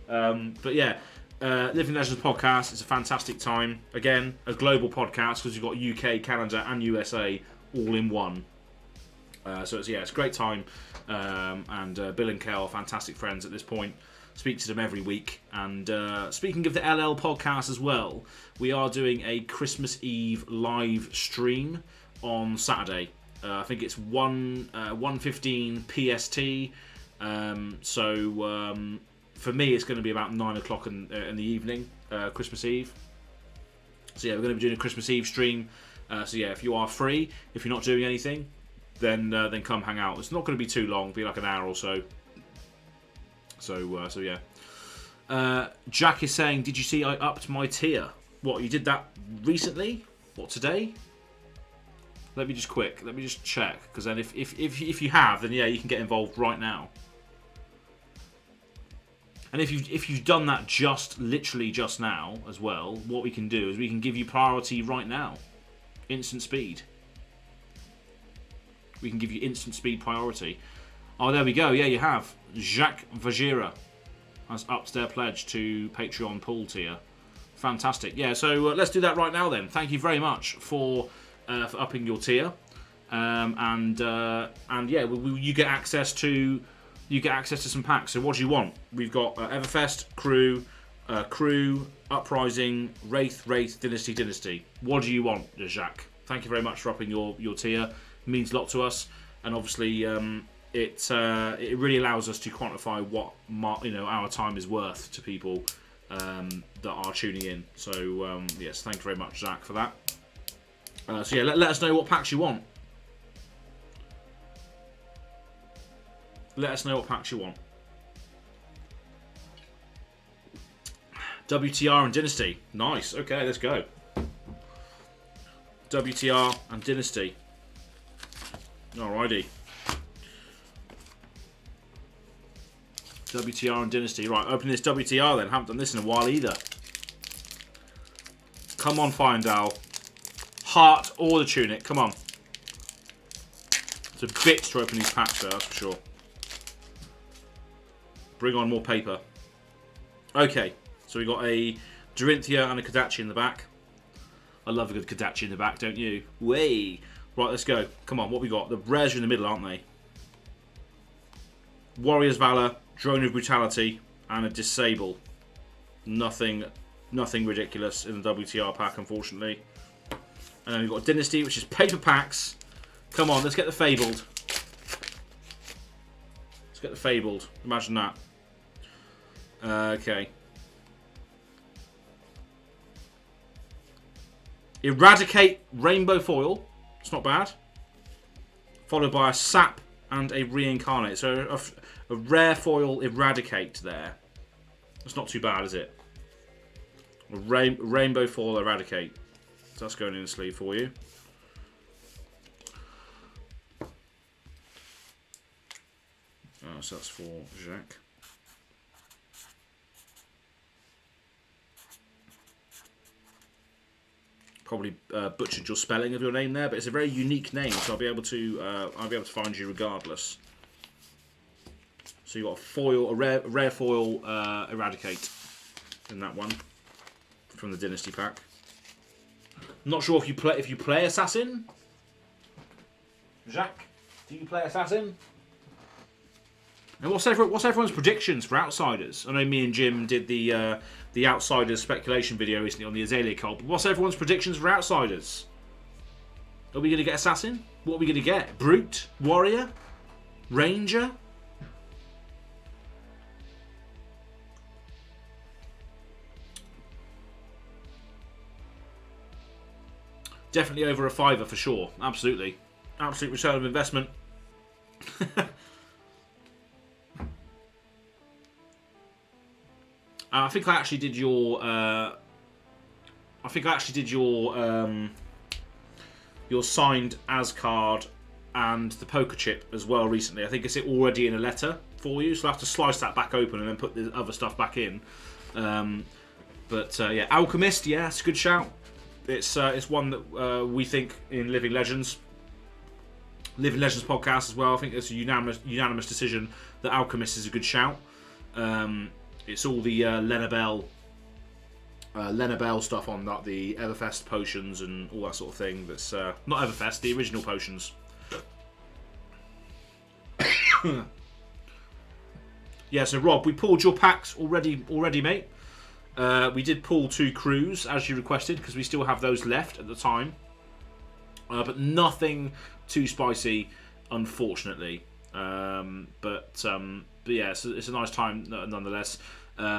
But yeah. Living Legends podcast is a fantastic time. Again, a global podcast because you've got UK, Canada, and USA all in one. So it's a great time. And Bill and Kel are fantastic friends at this point. speak to them every week. And speaking of the LL podcast as well, we are doing a Christmas Eve live stream on Saturday. I think it's 1:15 PST. For me, it's going to be about 9 o'clock in the evening, Christmas Eve. So yeah, we're going to be doing a Christmas Eve stream. So yeah, if you are free, if you're not doing anything, then come hang out. It's not going to be too long; it'll be like an hour or so. So yeah. Jack is saying, "Did you see I upped my tier? What, you did that recently? What, today?" Let me just check, because then if you have, then yeah, you can get involved right now. And if you've done that literally just now as well, what we can do is we can give you priority right now, instant speed. We can give you instant speed priority. Oh, there we go. Yeah, you have. Jacques Vajira has upped their pledge to Patreon pool tier. Fantastic. Yeah, so let's do that right now then. Thank you very much for upping your tier, and yeah, you get access to some packs. So what do you want? We've got Everfest, Crew, Uprising, Wraith, Dynasty. What do you want, Jacques? Thank you very much for upping your tier. It means a lot to us, and obviously it really allows us to quantify what our time is worth to people that are tuning in. So yes, thank you very much, Zach, for that. So yeah, let us know what packs you want. Let us know what packs you want. WTR and Dynasty. Nice. Okay, let's go. WTR and Dynasty. Alrighty. WTR and Dynasty. Right, open this WTR then. Haven't done this in a while either. Come on, Findal. Heart or the tunic. Come on. It's a bit to open these packs though, that's for sure. Bring on more paper. Okay, so we got a Dorinthia and a Kodachi in the back. I love a good Kodachi in the back, don't you? Way. Right, let's go. Come on, what we got? The rares are in the middle, aren't they? Warrior's Valor, Drone of Brutality, and a Disable. Nothing ridiculous in the WTR pack, unfortunately. And then we've got Dynasty, which is paper packs. Come on, let's get the Fabled. Let's get the Fabled. Imagine that. Okay. Eradicate Rainbow Foil. It's not bad. Followed by a Sap and a Reincarnate. So a rare foil Eradicate there. That's not too bad, is it? A Rainbow Foil Eradicate. So that's going in the sleeve for you. Oh, so that's for Jacques. Probably butchered your spelling of your name there, but it's a very unique name, so I'll be able to find you regardless. So you got a rare foil Eradicate in that one from the Dynasty pack. Not sure if you play Assassin. Jacques, do you play Assassin? And what's everyone's predictions for Outsiders? I know me and Jim did the Outsiders speculation video recently on the Azalea cult, but what's everyone's predictions for Outsiders? Are we going to get Assassin? What are we going to get? Brute? Warrior? Ranger? Definitely over a $5 for sure. Absolutely. Absolute return of investment. I think I actually did your. Your signed as card and the poker chip as well recently. I think it's already in a letter for you, so I'll have to slice that back open and then put the other stuff back in. Yeah, Alchemist. Yeah, it's a good shout. It's one that we think in Living Legends podcast as well. I think it's a unanimous decision that Alchemist is a good shout. It's all the Lena Bell stuff on that, the Everfest potions and all that sort of thing. That's not Everfest, the original potions. Yeah, so Rob, we pulled your packs already, mate. We did pull 2 CRUs, as you requested, because we still have those left at the time. But nothing too spicy, unfortunately. But yeah, it's a nice time nonetheless.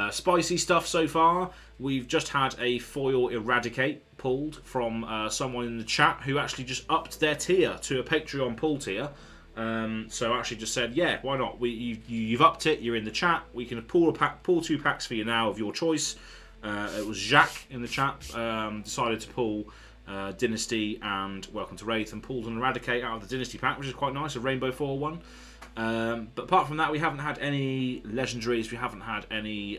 Spicy stuff so far. We've just had a foil Eradicate pulled from someone in the chat who actually just upped their tier to a Patreon pull tier. So actually just said, yeah, why not? You've upped it. You're in the chat. We can pull 2 packs for you now of your choice. It was Jacques in the chat. Decided to pull Dynasty and Welcome to Wraith, and pulled an Eradicate out of the Dynasty pack, which is quite nice, a Rainbow Foil one. But apart from that, we haven't had any legendaries. We haven't had any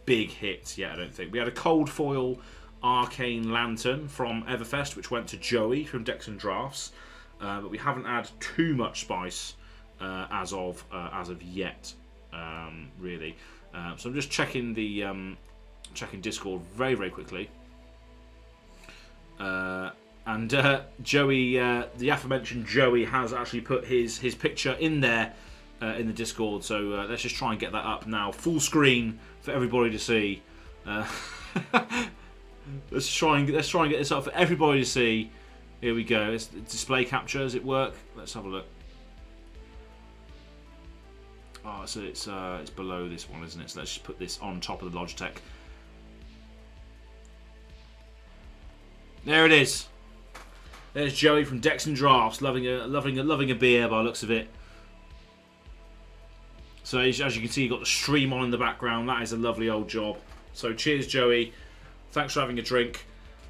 big hits yet, I don't think. We had a cold foil Arcane Lantern from Everfest, which went to Joey from Decks and Drafts. But we haven't had too much spice as of yet, really. So I'm just checking checking Discord very, very quickly. And Joey, the aforementioned Joey, has actually put his picture in there in the Discord. So let's just try and get that up now, full screen for everybody to see. Let's try and get this up for everybody to see. Here we go. It's display capture. Does it work? Let's have a look. Oh, so it's below this one, isn't it? So let's just put this on top of the Logitech. There it is. There's Joey from Decks and Drafts, loving a beer by the looks of it. So as you can see, you've got the stream on in the background. That is a lovely old job. So cheers, Joey. Thanks for having a drink.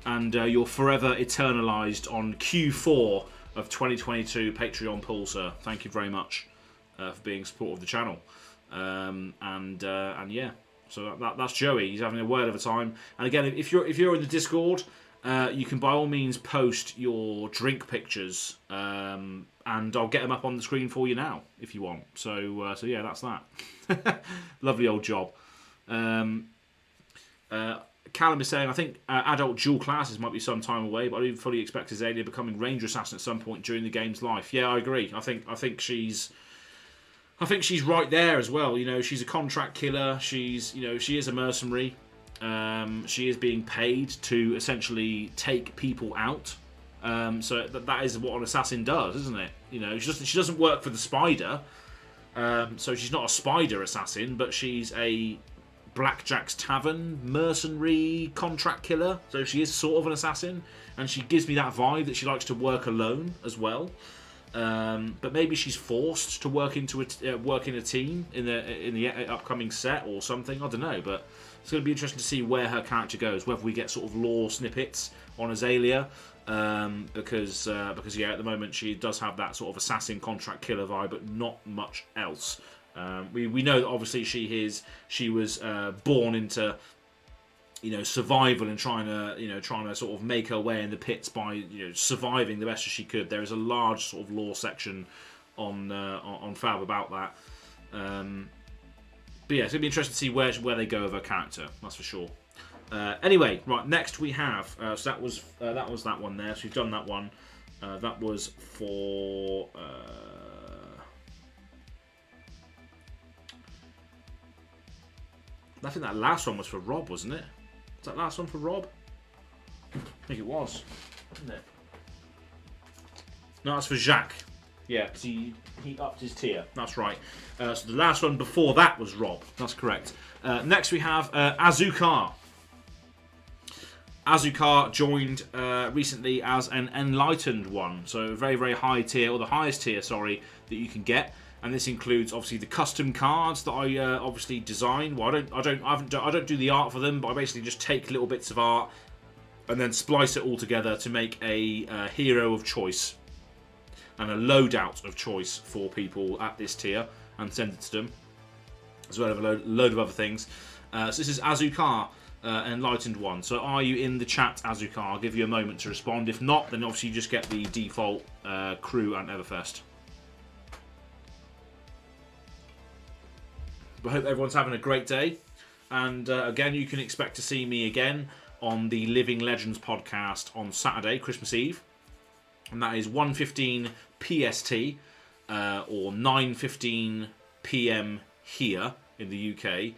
And you're forever eternalised on Q4 of 2022 Patreon pull, sir. Thank you very much for being a supporter of the channel. And yeah, so that's Joey. He's having a word of a time. And again, if you're in the Discord, you can by all means post your drink pictures, and I'll get them up on the screen for you now if you want. So yeah, that's that. Lovely old job. Callum is saying, I think adult dual classes might be some time away, but I do fully expect Azalea becoming Ranger Assassin at some point during the game's life. Yeah, I agree. I think she's right there as well. You know, she's a contract killer. She is a mercenary. She is being paid to essentially take people out. So that is what an assassin does, isn't it? You know, she doesn't work for the Spider. So she's not a Spider assassin, but she's a Blackjack's Tavern mercenary contract killer. So she is sort of an assassin, and she gives me that vibe that she likes to work alone as well. But maybe she's forced to work in a team in the upcoming set or something. I don't know, but it's going to be interesting to see where her character goes. Whether we get sort of lore snippets on Azalea, because yeah, at the moment she does have that sort of assassin contract killer vibe, but not much else. We know that obviously she was born into, you know, survival and trying to sort of make her way in the pits by, you know, surviving the best as she could. There is a large sort of lore section on Fab about that. But yeah, it's gonna be interesting to see where they go with her character. That's for sure. Anyway, right, next we have so that was that one there. So we've done that one. That was for. I think that last one was for Rob, wasn't it? Was that last one for Rob? I think it was, wasn't it? No, that's for Jacques. Yeah, because he upped his tier. That's right. So the last one before that was Rob. That's correct. Next we have Azukar. Azukar joined recently as an Enlightened one, so a very, very high tier, or the highest tier, sorry, that you can get. And this includes obviously the custom cards that I obviously design. Well, I don't do the art for them, but I basically just take little bits of art and then splice it all together to make a hero of choice and a loadout of choice for people at this tier, and send it to them, as well as a load of other things. So this is Azukar, Enlightened one. So are you in the chat, Azukar? I'll give you a moment to respond. If not, then obviously you just get the default CRU and Everfest. I hope everyone's having a great day, and again, you can expect to see me again on the Living Legends podcast on Saturday, Christmas Eve, and that is 1:15 PST or 9:15 p.m. here in the UK.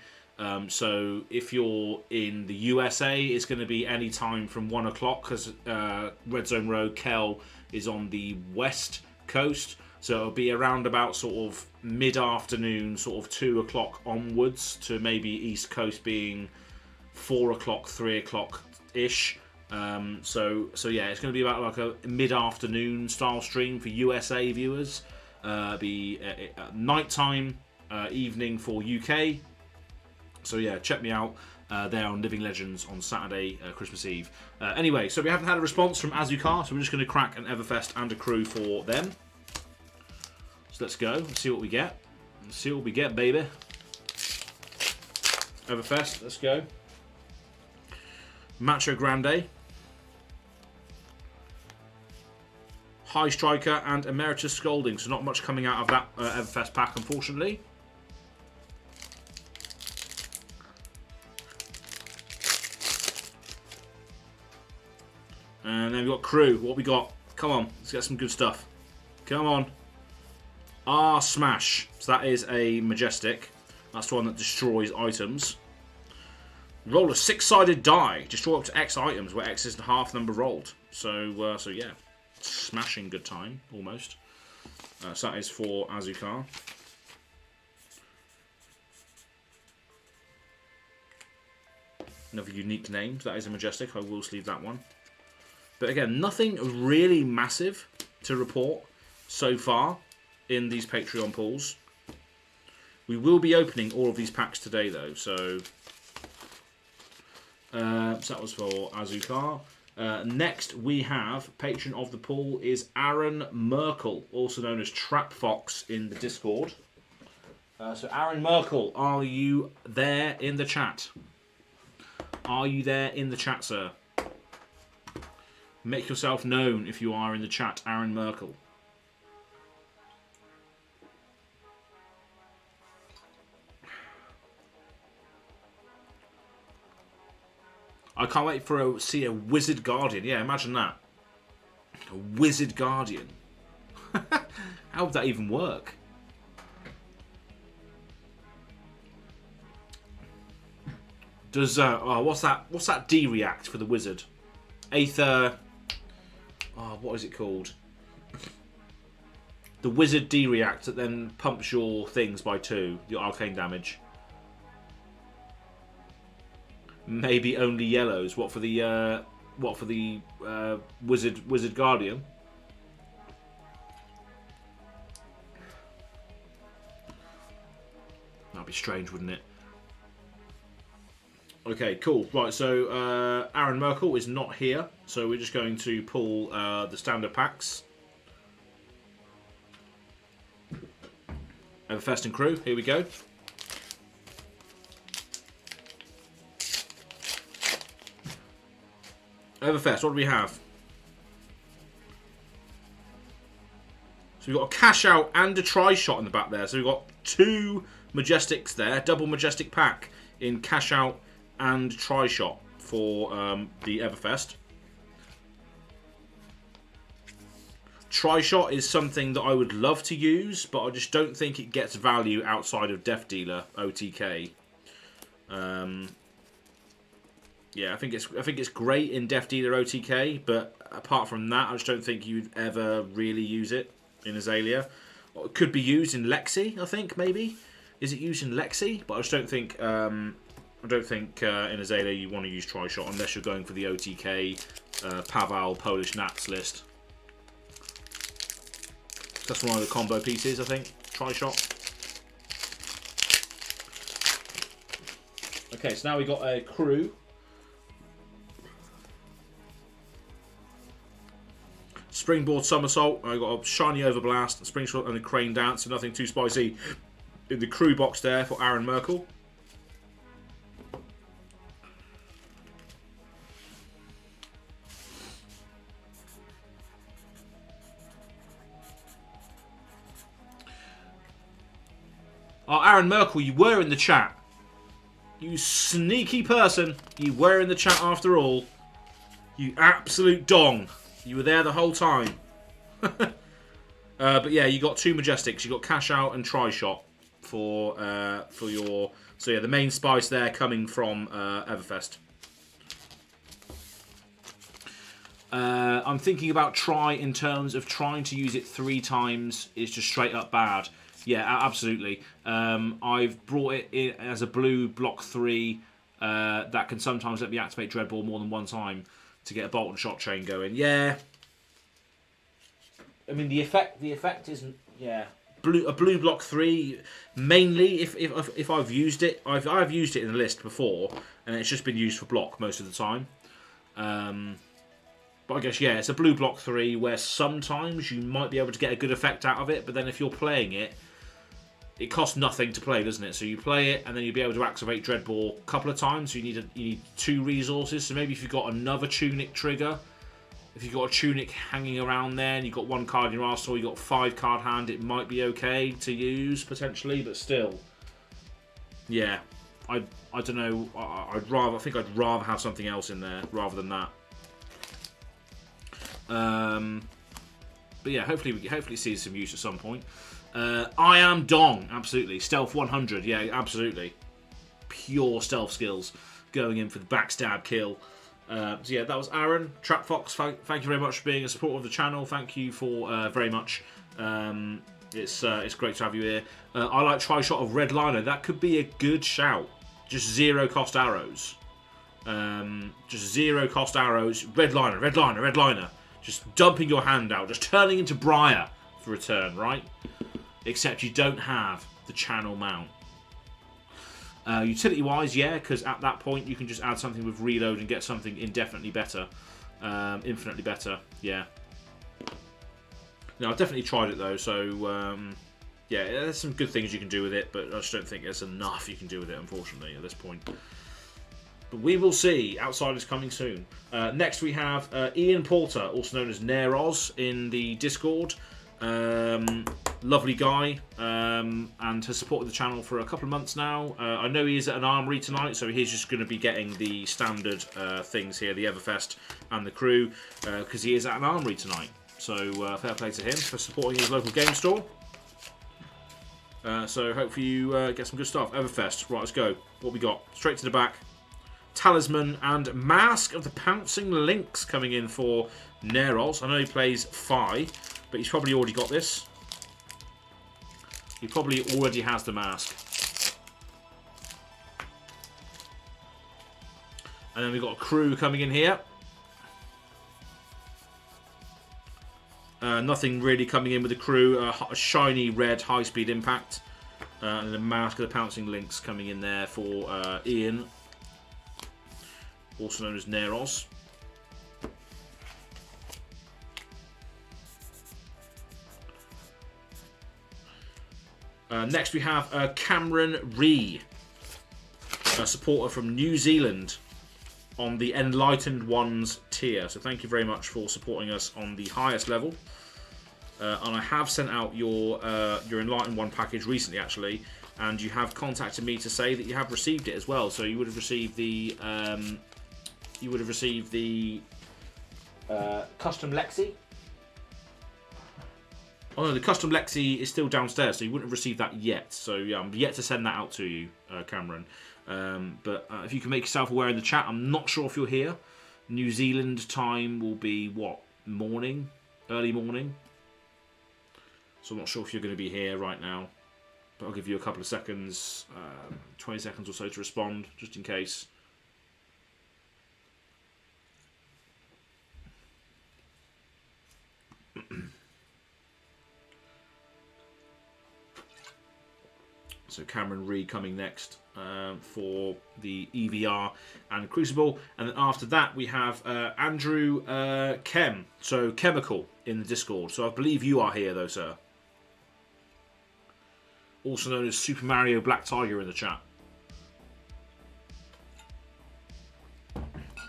So if you're in the USA, it's going to be any time from 1 o'clock, because Red Zone Road, Kel, is on the west coast. So it'll be around about sort of mid-afternoon, sort of 2 o'clock onwards, to maybe East Coast being 4 o'clock, 3 o'clock-ish. So yeah, it's going to be about like a mid-afternoon style stream for USA viewers. Be nighttime, evening for UK. So yeah, check me out there on Living Legends on Saturday, Christmas Eve. Anyway, so we haven't had a response from Azucar, so we're just going to crack an Everfest and a crew for them. So let's go and see what we get. Let's see what we get, baby. Everfest, let's go. Macho Grande. High Striker and Emeritus Scolding, so not much coming out of that Everfest pack, unfortunately. And then we've got crew. What we got? Come on, let's get some good stuff. Come on. Smash. So that is a Majestic. That's the one that destroys items. Roll a 6-sided die. Destroy up to X items, where X is the half number rolled. So yeah. Smashing good time, almost. So that is for Azucar. Another unique name. So that is a Majestic. I will sleeve that one. But again, nothing really massive to report so far in these Patreon pulls. We will be opening all of these packs today, though. So that was for Azucar. Next, we have patron of the pool is Aaron Merkel, also known as Trap Fox in the Discord. So Aaron Merkel, are you there in the chat? Are you there in the chat, sir? Make yourself known if you are in the chat, Aaron Merkel. I can't wait for see a Wizard Guardian. Yeah, imagine that. A Wizard Guardian. How would that even work? Does what's that D react for the Wizard? Aether. What is it called? The Wizard D react that then pumps your things by 2, your arcane damage. Maybe only yellows. What for the Wizard Guardian? That'd be strange, wouldn't it? Okay, cool. Right, so Aaron Merkel is not here, so we're just going to pull the standard packs. Everfest and crew, here we go. Everfest, what do we have? So we've got a cash out and a try shot in the back there. So we've got 2 Majestics there, double Majestic pack in cash out and try shot for the Everfest. Try shot is something that I would love to use, but I just don't think it gets value outside of Death Dealer OTK. Yeah, I think it's great in Death Dealer OTK, but apart from that, I just don't think you'd ever really use it in Azalea. It could be used in Lexi, I think, maybe. Is it used in Lexi? But I just don't think in Azalea you want to use Tri-Shot unless you're going for the OTK Paval Polish Nats list. That's one of the combo pieces, I think. Tri-Shot. Okay, so now we got a crew. Springboard Somersault. I got a Shiny Overblast, a Springboard and a Crane Dance, so nothing too spicy in the crew box there for Aaron Merkel. Oh, Aaron Merkel, you were in the chat. You sneaky person. You were in the chat after all. You absolute dong. You were there the whole time. But yeah, you got 2 Majestics. You got Cash Out and Tri-Shot for your. So yeah, the main spice there coming from Everfest. I'm thinking about try in terms of trying to use it 3 times is just straight up bad. Yeah, absolutely. I've brought it in as a blue block 3 that can sometimes let me activate Dreadball more than 1 time to get a bolt and shot chain going. Yeah. I mean the effect isn't a blue block 3 mainly if I've used it. I've used it in the list before and it's just been used for block most of the time. But I guess, yeah, it's a blue block 3 where sometimes you might be able to get a good effect out of it, but then if you're playing it, it costs nothing to play, doesn't it? So you play it, and then you'll be able to activate Dreadball a couple of times. So you need 2 resources. So maybe if you've got another Tunic trigger, if you've got a Tunic hanging around there, and you've got 1 card in your arsenal, you've got 5 card hand, it might be okay to use, potentially, but still. Yeah, I don't know. I think I'd rather have something else in there, rather than that. But yeah, hopefully see some use at some point. I am Dong, absolutely. Stealth 100, yeah, absolutely. Pure stealth skills going in for the backstab kill. So yeah, that was Aaron. Trap Fox, thank you very much for being a supporter of the channel. Thank you for very much. It's great to have you here. I like try shot of Red Liner. That could be a good shout. Just 0 cost arrows. Just 0 cost arrows. Red Liner, Red Liner, Red Liner. Just dumping your hand out, just turning into Briar for a turn, right? Except you don't have the channel mount. Utility-wise, yeah, because at that point you can just add something with reload and get something indefinitely better. Infinitely better, yeah. No, I've definitely tried it though, so yeah, there's some good things you can do with it, but I just don't think there's enough you can do with it, unfortunately, at this point. But we will see. Outsiders coming soon. Next we have Ian Porter, also known as Neros, in the Discord. Lovely guy, and has supported the channel for a couple of months now. I know he is at an armory tonight, so he's just going to be getting the standard things here, the Everfest and the crew, because he is at an armory tonight. So fair play to him for supporting his local game store. So hopefully you get some good stuff. Everfest, right, let's go. What we got? Straight to the back. Talisman and Mask of the Pouncing Lynx coming in for Neros. I know he plays Phi, but he's probably already got this. He probably already has the mask. And then we've got a crew coming in here. Nothing really coming in with the crew. A shiny red high-speed impact. And a Mask of the Pouncing Lynx coming in there for Ian. Also known as Neros. Next we have Cameron Ree, a supporter from New Zealand on the Enlightened Ones tier. So thank you very much for supporting us on the highest level. And I have sent out your Enlightened One package recently, actually, and you have contacted me to say that you have received it as well. So you would have received the custom Lexi. Oh no, the custom Lexi is still downstairs, so you wouldn't have received that yet. So yeah, I'm yet to send that out to you, Cameron. But if you can make yourself aware in the chat, I'm not sure if you're here. New Zealand time will be what? Morning? Early morning? So I'm not sure if you're going to be here right now. But I'll give you a couple of seconds, 20 seconds or so to respond, just in case. So Cameron Ree coming next for the EVR and Crucible. And then after that we have Andrew Chem, so Chemical, in the Discord. So I believe you are here though, sir. Also known as Super Mario Black Tiger in the chat.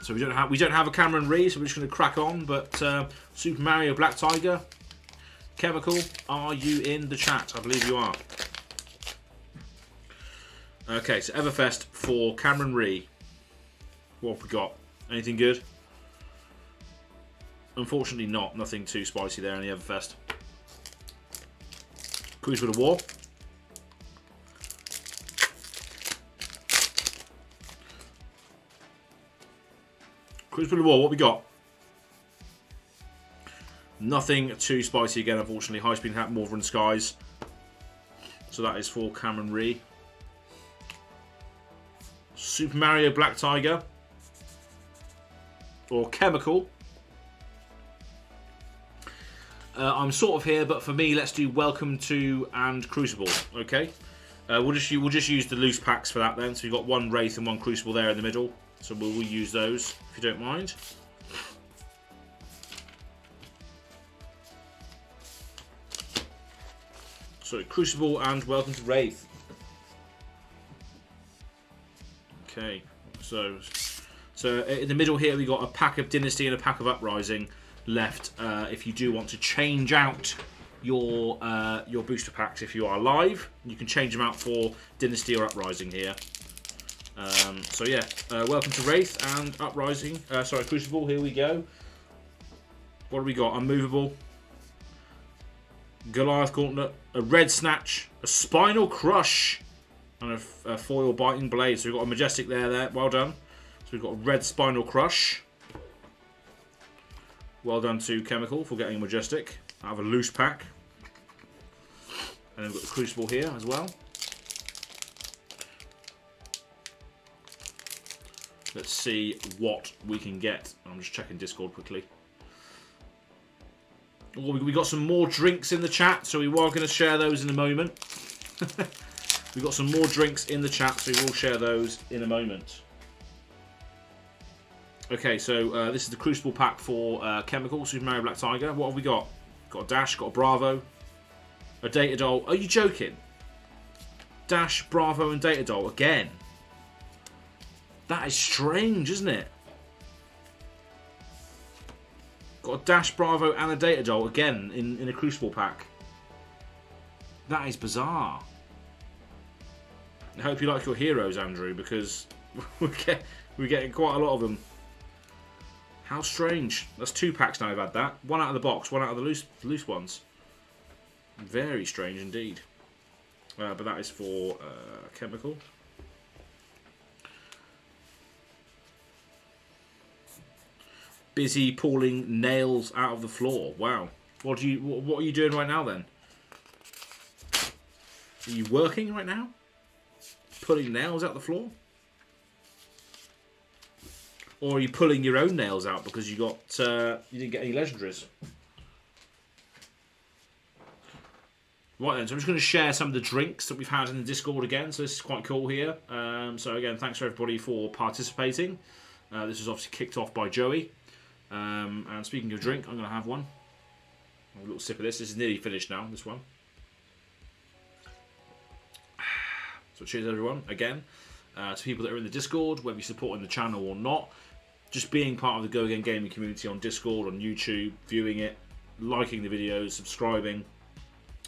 So we don't have a Cameron Ree, so we're just going to crack on. But Super Mario Black Tiger, Chemical, are you in the chat? I believe you are. Okay, so Everfest for Cameron Ree. What have we got? Anything good? Unfortunately not. Nothing too spicy there in the Everfest. Cruise with a War. Crucible War, what we got? Nothing too spicy again, unfortunately. High Speed Hat, Northern Skies. So that is for Cameron Ree. Super Mario Black Tiger. Or Chemical. I'm sort of here, but for me, let's do Welcome to and Crucible. Okay. We'll just use the loose packs for that then. So we've got one Wraith and one Crucible there in the middle. So we'll use those if you don't mind. So Crucible and Welcome to Wraith. Okay, so in the middle here we got a pack of Dynasty and a pack of Uprising left. If you do want to change out your booster packs, if you are live, you can change them out for Dynasty or Uprising here. So yeah, Welcome to Wraith and Uprising. Sorry, Crucible. Here we go. What do we got? Unmovable. Goliath Gauntlet, a Red Snatch, a Spinal Crush, and a Foil Biting Blade. So we've got a Majestic there. Well done. So we've got a Red Spinal Crush. Well done to Chemical for getting a Majestic out of a loose pack. And then we've got the Crucible here as well. Let's see what we can get. I'm just checking Discord quickly. Oh, we got some more drinks in the chat, so we are going to share those in a moment. We've got some more drinks in the chat, so we will share those in a moment. Okay, so this is the Crucible pack for Chemical, Super Mario Black Tiger. What have we got? Got a Dash, got a Bravo, a Data Doll. Are you joking? Dash, Bravo, and Data Doll again. That is strange, isn't it? Got a Dash, Bravo, and a Data Doll again in a Crucible pack. That is bizarre. I hope you like your heroes, Andrew, because we're getting quite a lot of them. How strange. That's 2 packs now I've had that. One out of the box, one out of the loose ones. Very strange indeed. But that is for Chemical. Busy pulling nails out of the floor. Wow. What are you doing right now then? Are you working right now? Pulling nails out the floor? Or are you pulling your own nails out because you didn't get any legendaries? Right then, so I'm just going to share some of the drinks that we've had in the Discord again. So this is quite cool here. So again, thanks for everybody for participating. This was obviously kicked off by Joey. And speaking of drink, I'm going to have one. A little sip of this. This is nearly finished now, this one. So cheers everyone, again. To people that are in the Discord, whether you're supporting the channel or not. Just being part of the GoAgainGaming community on Discord, on YouTube, viewing it, liking the videos, subscribing,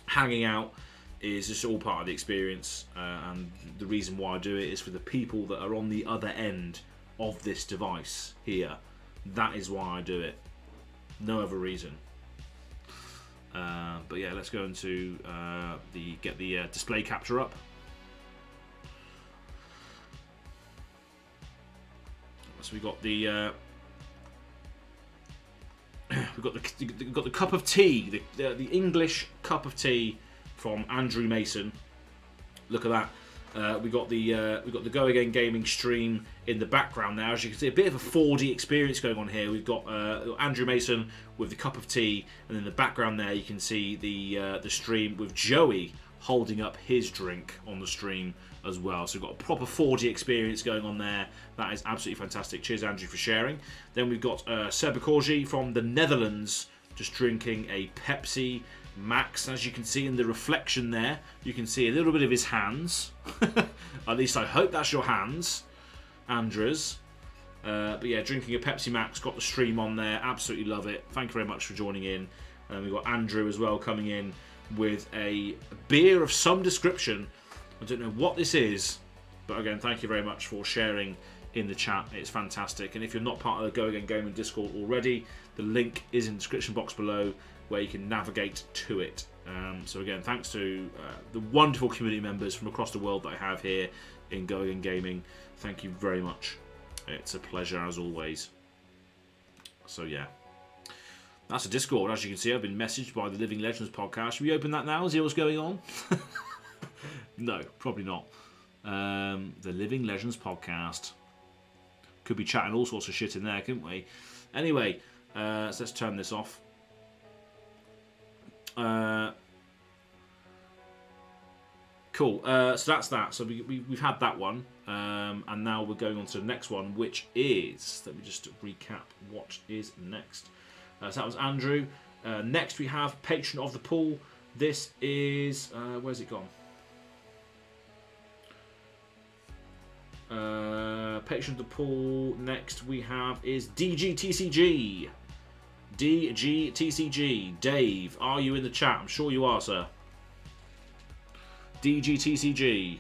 hanging out is just all part of the experience. And the reason why I do it is for the people that are on the other end of this device here. That is why I do it. No other reason. But yeah, let's go into get the display capture up. So we got the we've got the cup of tea, the English cup of tea from Andrew Mason. Look at that. We got the GoAgainGaming stream in the background now. As you can see, a bit of a 4D experience going on here. We've got Andrew Mason with the cup of tea, and in the background there you can see the stream with Joey holding up his drink on the stream as well. So we've got a proper 4D experience going on there. That is absolutely fantastic. Cheers, Andrew, for sharing. Then we've got Sebakorji from the Netherlands just drinking a Pepsi Max. As you can see in the reflection there, you can see a little bit of his hands. At least I hope that's your hands, Andrews. But yeah, drinking a Pepsi Max, got the stream on there. Absolutely love it. Thank you very much for joining in. We've got Andrew as well coming in with a beer of some description. I don't know what this is, but again, thank you very much for sharing in the chat. It's fantastic. And if you're not part of the GoAgainGaming Discord already, the link is in the description box below where you can navigate to it. So again, thanks to the wonderful community members from across the world that I have here in GoAgainGaming. Thank you very much. It's a pleasure as always. So yeah. That's a Discord. As you can see, I've been messaged by the Living Legends podcast. Should we open that now? See what's going on? No, probably not. The Living Legends podcast. Could be chatting all sorts of shit in there, couldn't we? Anyway, so let's turn this off. Cool. So that's that. So we've had that one. And now we're going on to the next one, which is... Let me just recap what is next. So that was Andrew. Next we have Patron of the Pool. This is... where's it gone? Patron of the Pool. Next we have is DGTCG. DGTCG. Dave, are you in the chat? I'm sure you are, sir. DGTCG.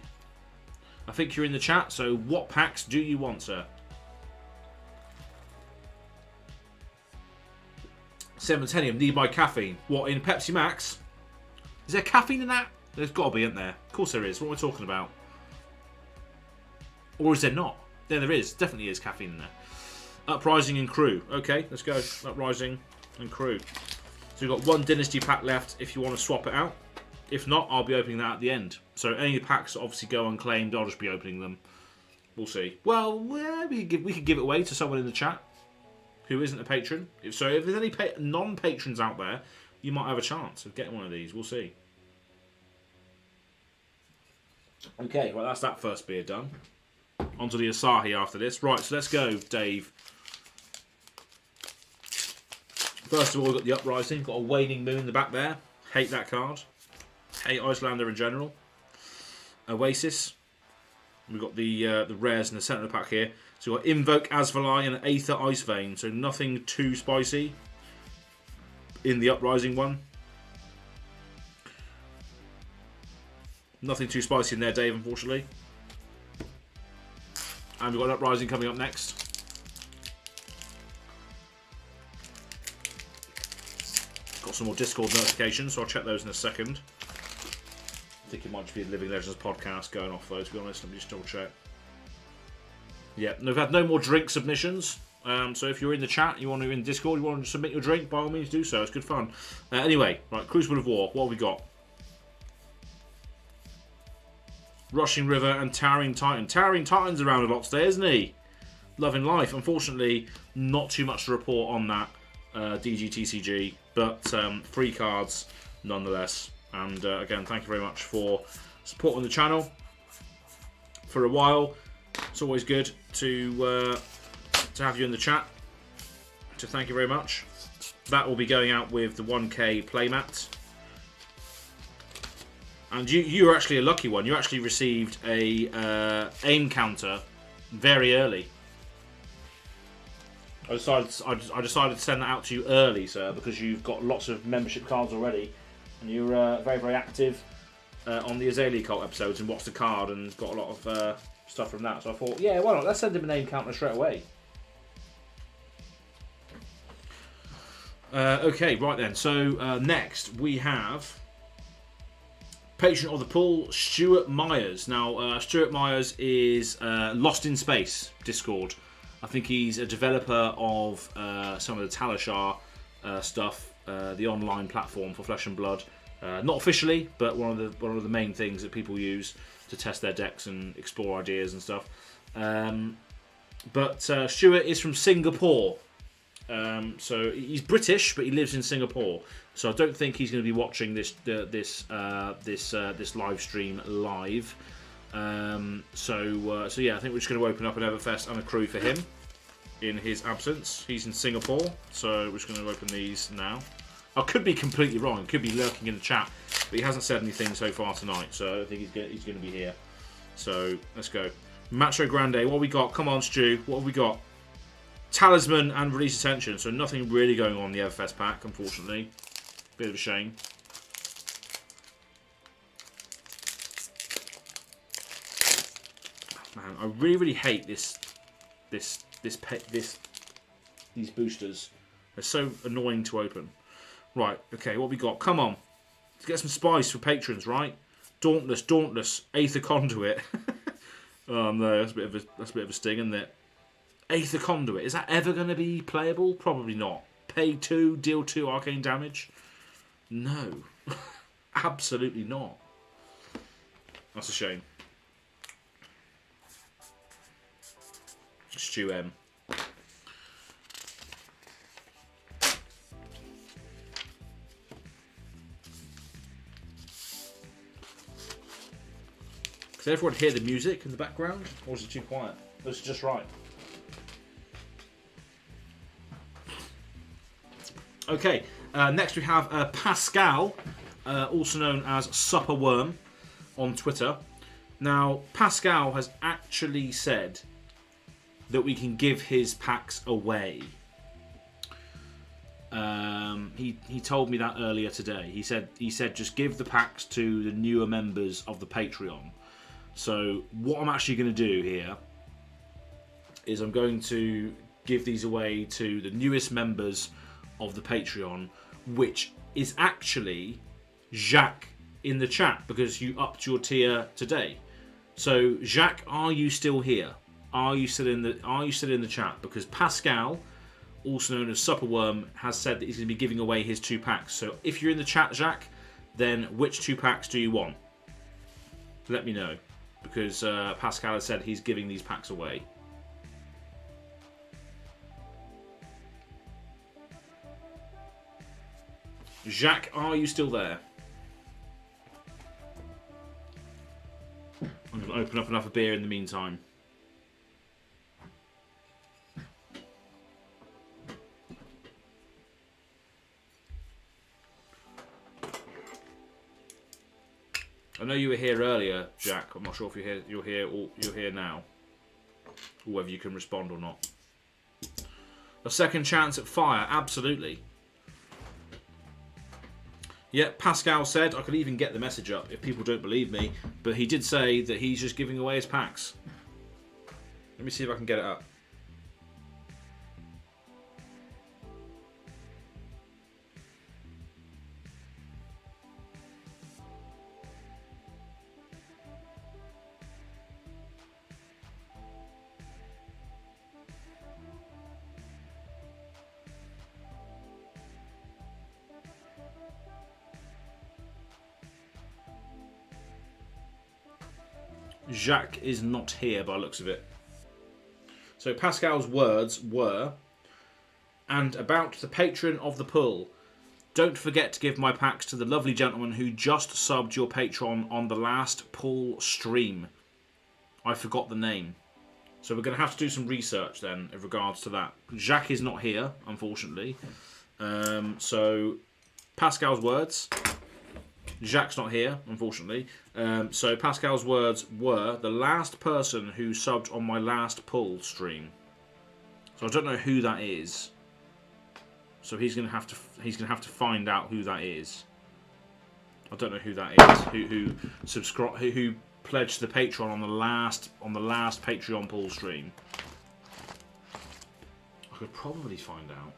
I think you're in the chat, so what packs do you want, sir? 7-Tenium, need by caffeine. What, in Pepsi Max? Is there caffeine in that? There's got to be, isn't there? Of course there is. What am I talking about? Or is there not? There is. Definitely is caffeine in there. Uprising and Crew. Okay, let's go. Uprising and Crew. So we've got one Dynasty pack left if you want to swap it out. If not, I'll be opening that at the end. So any packs that obviously go unclaimed, I'll just be opening them. We'll see. Well, we could give it away to someone in the chat who isn't a patron. If there's any non-patrons out there, you might have a chance of getting one of these. We'll see. Okay, well, that's that first beer done. Onto the Asahi after this. Right, so let's go, Dave. First of all, we've got the Uprising. Got a Waning Moon in the back there. Hate that card. Hate Icelander in general. Oasis. We've got the rares in the centre of the pack here. So we've got Invoke Asvalai and Aether Ice Vein. So nothing too spicy in the Uprising one. Nothing too spicy in there, Dave, unfortunately. And we've got an Uprising coming up next. Got some more Discord notifications, so I'll check those in a second. I think it might just be the Living Legends podcast going off, though, to be honest. Let me just double check. Yeah, we've had no more drink submissions. So if you're in the chat, you want to in Discord, you want to submit your drink, by all means do so. It's good fun. Anyway, right, Crucible of War. What have we got? Rushing River and Towering Titan. Towering Titan's around a lot today, isn't he? Loving life. Unfortunately, not too much to report on that DGTCG, but free cards nonetheless. And again, thank you very much for supporting the channel for a while. It's always good to have you in the chat. So thank you very much. That will be going out with the 1K playmat. And you were actually a lucky one. You actually received a aim counter very early. I decided to send that out to you early, sir, because you've got lots of membership cards already, and you're very, very active on the Azalea Cult episodes and watched the card and got a lot of stuff from that. So I thought, yeah, why not? Let's send him an aim counter straight away. Okay, right then. So next we have Patron of the Pool, Stuart Myers. Now, Stuart Myers is Lost in Space Discord. I think he's a developer of some of the Talishar stuff, the online platform for Flesh and Blood. Not officially, but one of the main things that people use to test their decks and explore ideas and stuff. But Stuart is from Singapore. So he's British, but he lives in Singapore. So I don't think he's going to be watching this live stream live. So yeah, I think we're just going to open up an Everfest and a Crew for him in his absence. He's in Singapore, so we're just going to open these now. I could be completely wrong. He could be lurking in the chat, but he hasn't said anything so far tonight. So I don't think he's going to be here. So let's go. Macho Grande. What have we got? Come on, Stu. What have we got? Talisman and Release Attention. So nothing really going on in the Everfest pack, unfortunately. Bit of a shame. Man, I really hate these boosters. They're so annoying to open. Right, okay, what we got? Come on, let's get some spice for patrons, right? Dauntless, Aether Conduit. Oh no, that's a bit of a sting, isn't it? Aether Conduit. Is that ever going to be playable? Probably not. Pay 2, deal 2 arcane damage? No. Absolutely not. That's a shame. Stu M. Can everyone hear the music in the background? Or is it too quiet? Or is it just right? Okay, next we have Pascal, also known as Supper Worm on Twitter. Now, Pascal has actually said that we can give his packs away. He told me that earlier today. He said just give the packs to the newer members of the Patreon. So what I'm actually going to do here is I'm going to give these away to the newest members of the Patreon, which is actually Jacques in the chat because you upped your tier today. So Jacques, are you still here? Are you still in the chat? Because Pascal, also known as Supperworm, has said that he's going to be giving away his 2 packs. So if you're in the chat, Jacques, then which 2 packs do you want? Let me know. Because Pascal has said he's giving these packs away. Jacques, are you still there? I'm going to open up another beer in the meantime. I know you were here earlier, Jack. I'm not sure if you're here now, or whether you can respond or not. A second chance at fire, absolutely. Yeah, Pascal said I could even get the message up if people don't believe me, but he did say that he's just giving away his packs. Let me see if I can get it up. Jacques is not here by the looks of it. So Pascal's words were, and about the patron of the pool, don't forget to give my packs to the lovely gentleman who just subbed your Patreon on the last pool stream. I forgot the name. So we're going to have to do some research then in regards to that. Jacques is not here, unfortunately. So Pascal's words. Jacques not here, unfortunately. So Pascal's words were the last person who subbed on my last pull stream. So I don't know who that is. So he's gonna have to find out who that is. I don't know who that is. Who pledged the Patreon on the last Patreon pull stream. I could probably find out.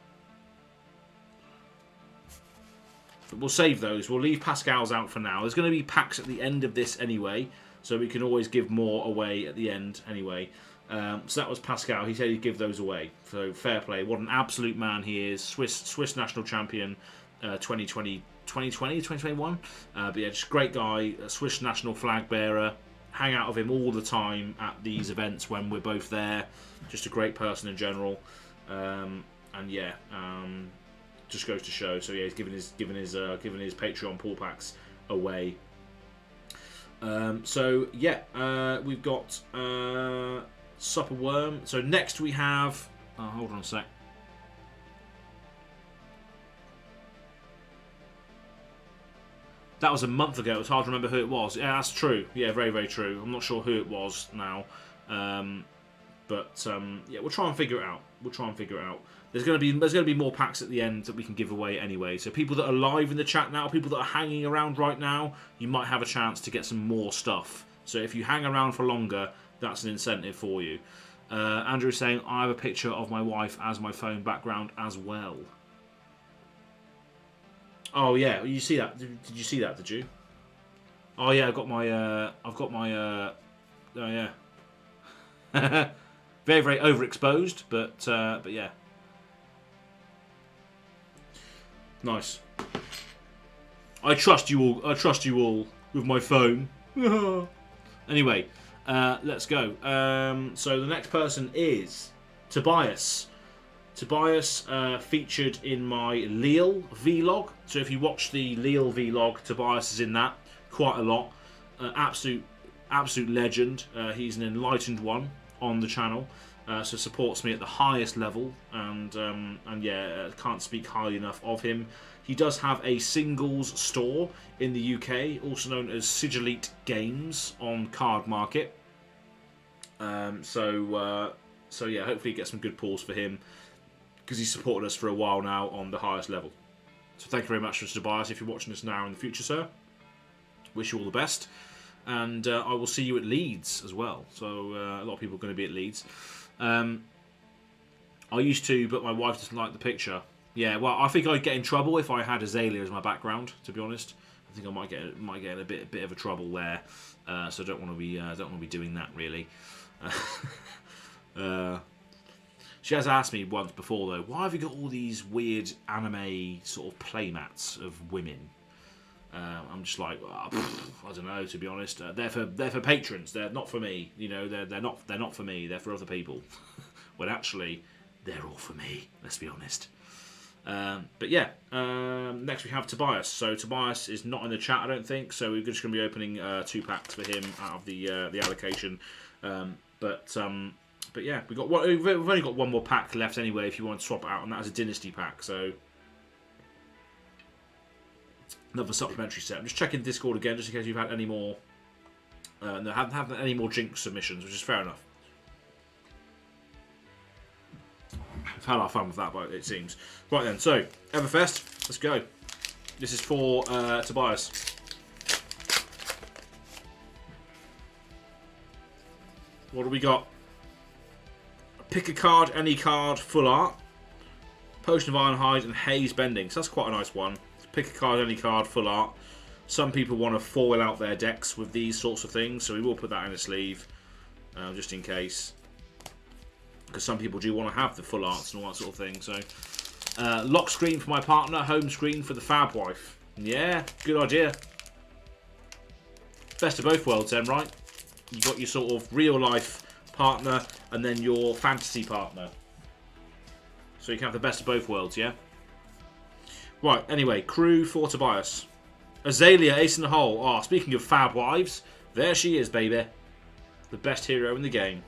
But we'll save those. We'll leave Pascal's out for now. There's going to be packs at the end of this anyway, so we can always give more away at the end anyway. So that was Pascal. He said he'd give those away. So fair play. What an absolute man he is. Swiss national champion 2021. But yeah, just great guy. A Swiss national flag bearer. Hang out with him all the time at these events when we're both there. Just a great person in general. And yeah. Just goes to show. So yeah, he's given his Patreon pool packs away. So yeah, we've got Supper Worm. So next we have. Hold on a sec. That was a month ago. It's hard to remember who it was. Yeah, that's true. Yeah, very very true. I'm not sure who it was now. But yeah, we'll try and figure it out. There's going to be more packs at the end that we can give away anyway. So people that are live in the chat now, people that are hanging around right now, you might have a chance to get some more stuff. So if you hang around for longer, that's an incentive for you. Andrew is saying, I have a picture of my wife as my phone background as well. Oh yeah, you see that? Did you see that? Did you? Oh yeah, I've got my. Oh yeah. Very, very overexposed, but yeah. Nice. I trust you all. I trust you all with my phone. Anyway, let's go. So the next person is Tobias. Tobias featured in my Lille vlog. So if you watch the Lille vlog, Tobias is in that quite a lot. Absolute legend. He's an enlightened one on the channel. So supports me at the highest level, and yeah, can't speak highly enough of him. He does have a singles store in the UK, also known as Sigilite Games on Card Market. So yeah, hopefully get some good pulls for him, because he's supported us for a while now on the highest level. So thank you very much, Mr. Tobias, if you're watching this now or in the future, sir. Wish you all the best. And I will see you at Leeds as well. So a lot of people are going to be at Leeds. I used to, but my wife doesn't like the picture. Yeah, well, I think I'd get in trouble if I had Azalea as my background. To be honest, I think I might get in a bit of a trouble there. So I don't want to be doing that really. She has asked me once before though, why have you got all these weird anime sort of playmats of women? I'm just like, I don't know. To be honest, they're for patrons. They're not for me. You know, they're not for me. They're for other people. Well, actually, they're all for me. Let's be honest. But yeah, next we have Tobias. So Tobias is not in the chat, I don't think. So we're just going to be opening 2 packs for him out of the allocation. But yeah, we've only got 1 more pack left anyway. If you want to swap it out, and that is a Dynasty pack. So. Another supplementary set. I'm just checking Discord again, just in case you've had any more. No, haven't any more Jinx submissions, which is fair enough. We've had our fun with that, but it seems. Right then, so Everfest, let's go. This is for Tobias. What do we got? Pick a card, any card, full art. Potion of Ironhide and Haze Bending. So that's quite a nice one. Pick a card, any card, full art. Some people want to foil out their decks with these sorts of things, so we will put that in a sleeve, just in case. Because some people do want to have the full arts and all that sort of thing. So, lock screen for my partner, home screen for the Fab Wife. Yeah, good idea. Best of both worlds then, right? You've got your sort of real life partner and then your fantasy partner. So you can have the best of both worlds, yeah? Right, anyway, crew for Tobias. Azalea, ace in the hole. Ah, speaking of Fab Wives, there she is, baby. The best hero in the game.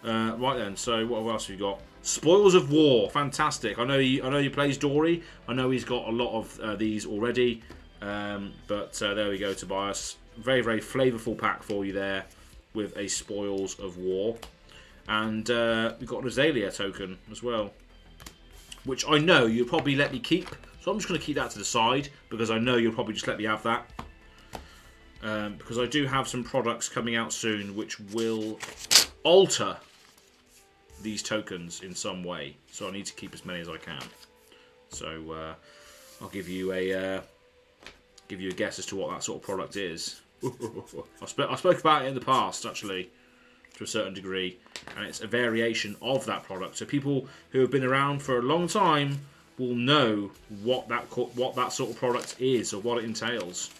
Right then, so what else have we got? Spoils of War, fantastic. I know he plays Dory. I know he's got a lot of these already. But there we go, Tobias. Very, very flavourful pack for you there with a Spoils of War. And we've got an Azalea token as well, which I know you'll probably let me keep. So I'm just going to keep that to the side, because I know you'll probably just let me have that. Because I do have some products coming out soon which will alter these tokens in some way. So I need to keep as many as I can. So I'll give you a guess as to what that sort of product is. I spoke about it in the past, actually, to a certain degree, and it's a variation of that product. So people who have been around for a long time will know what that sort of product is or what it entails.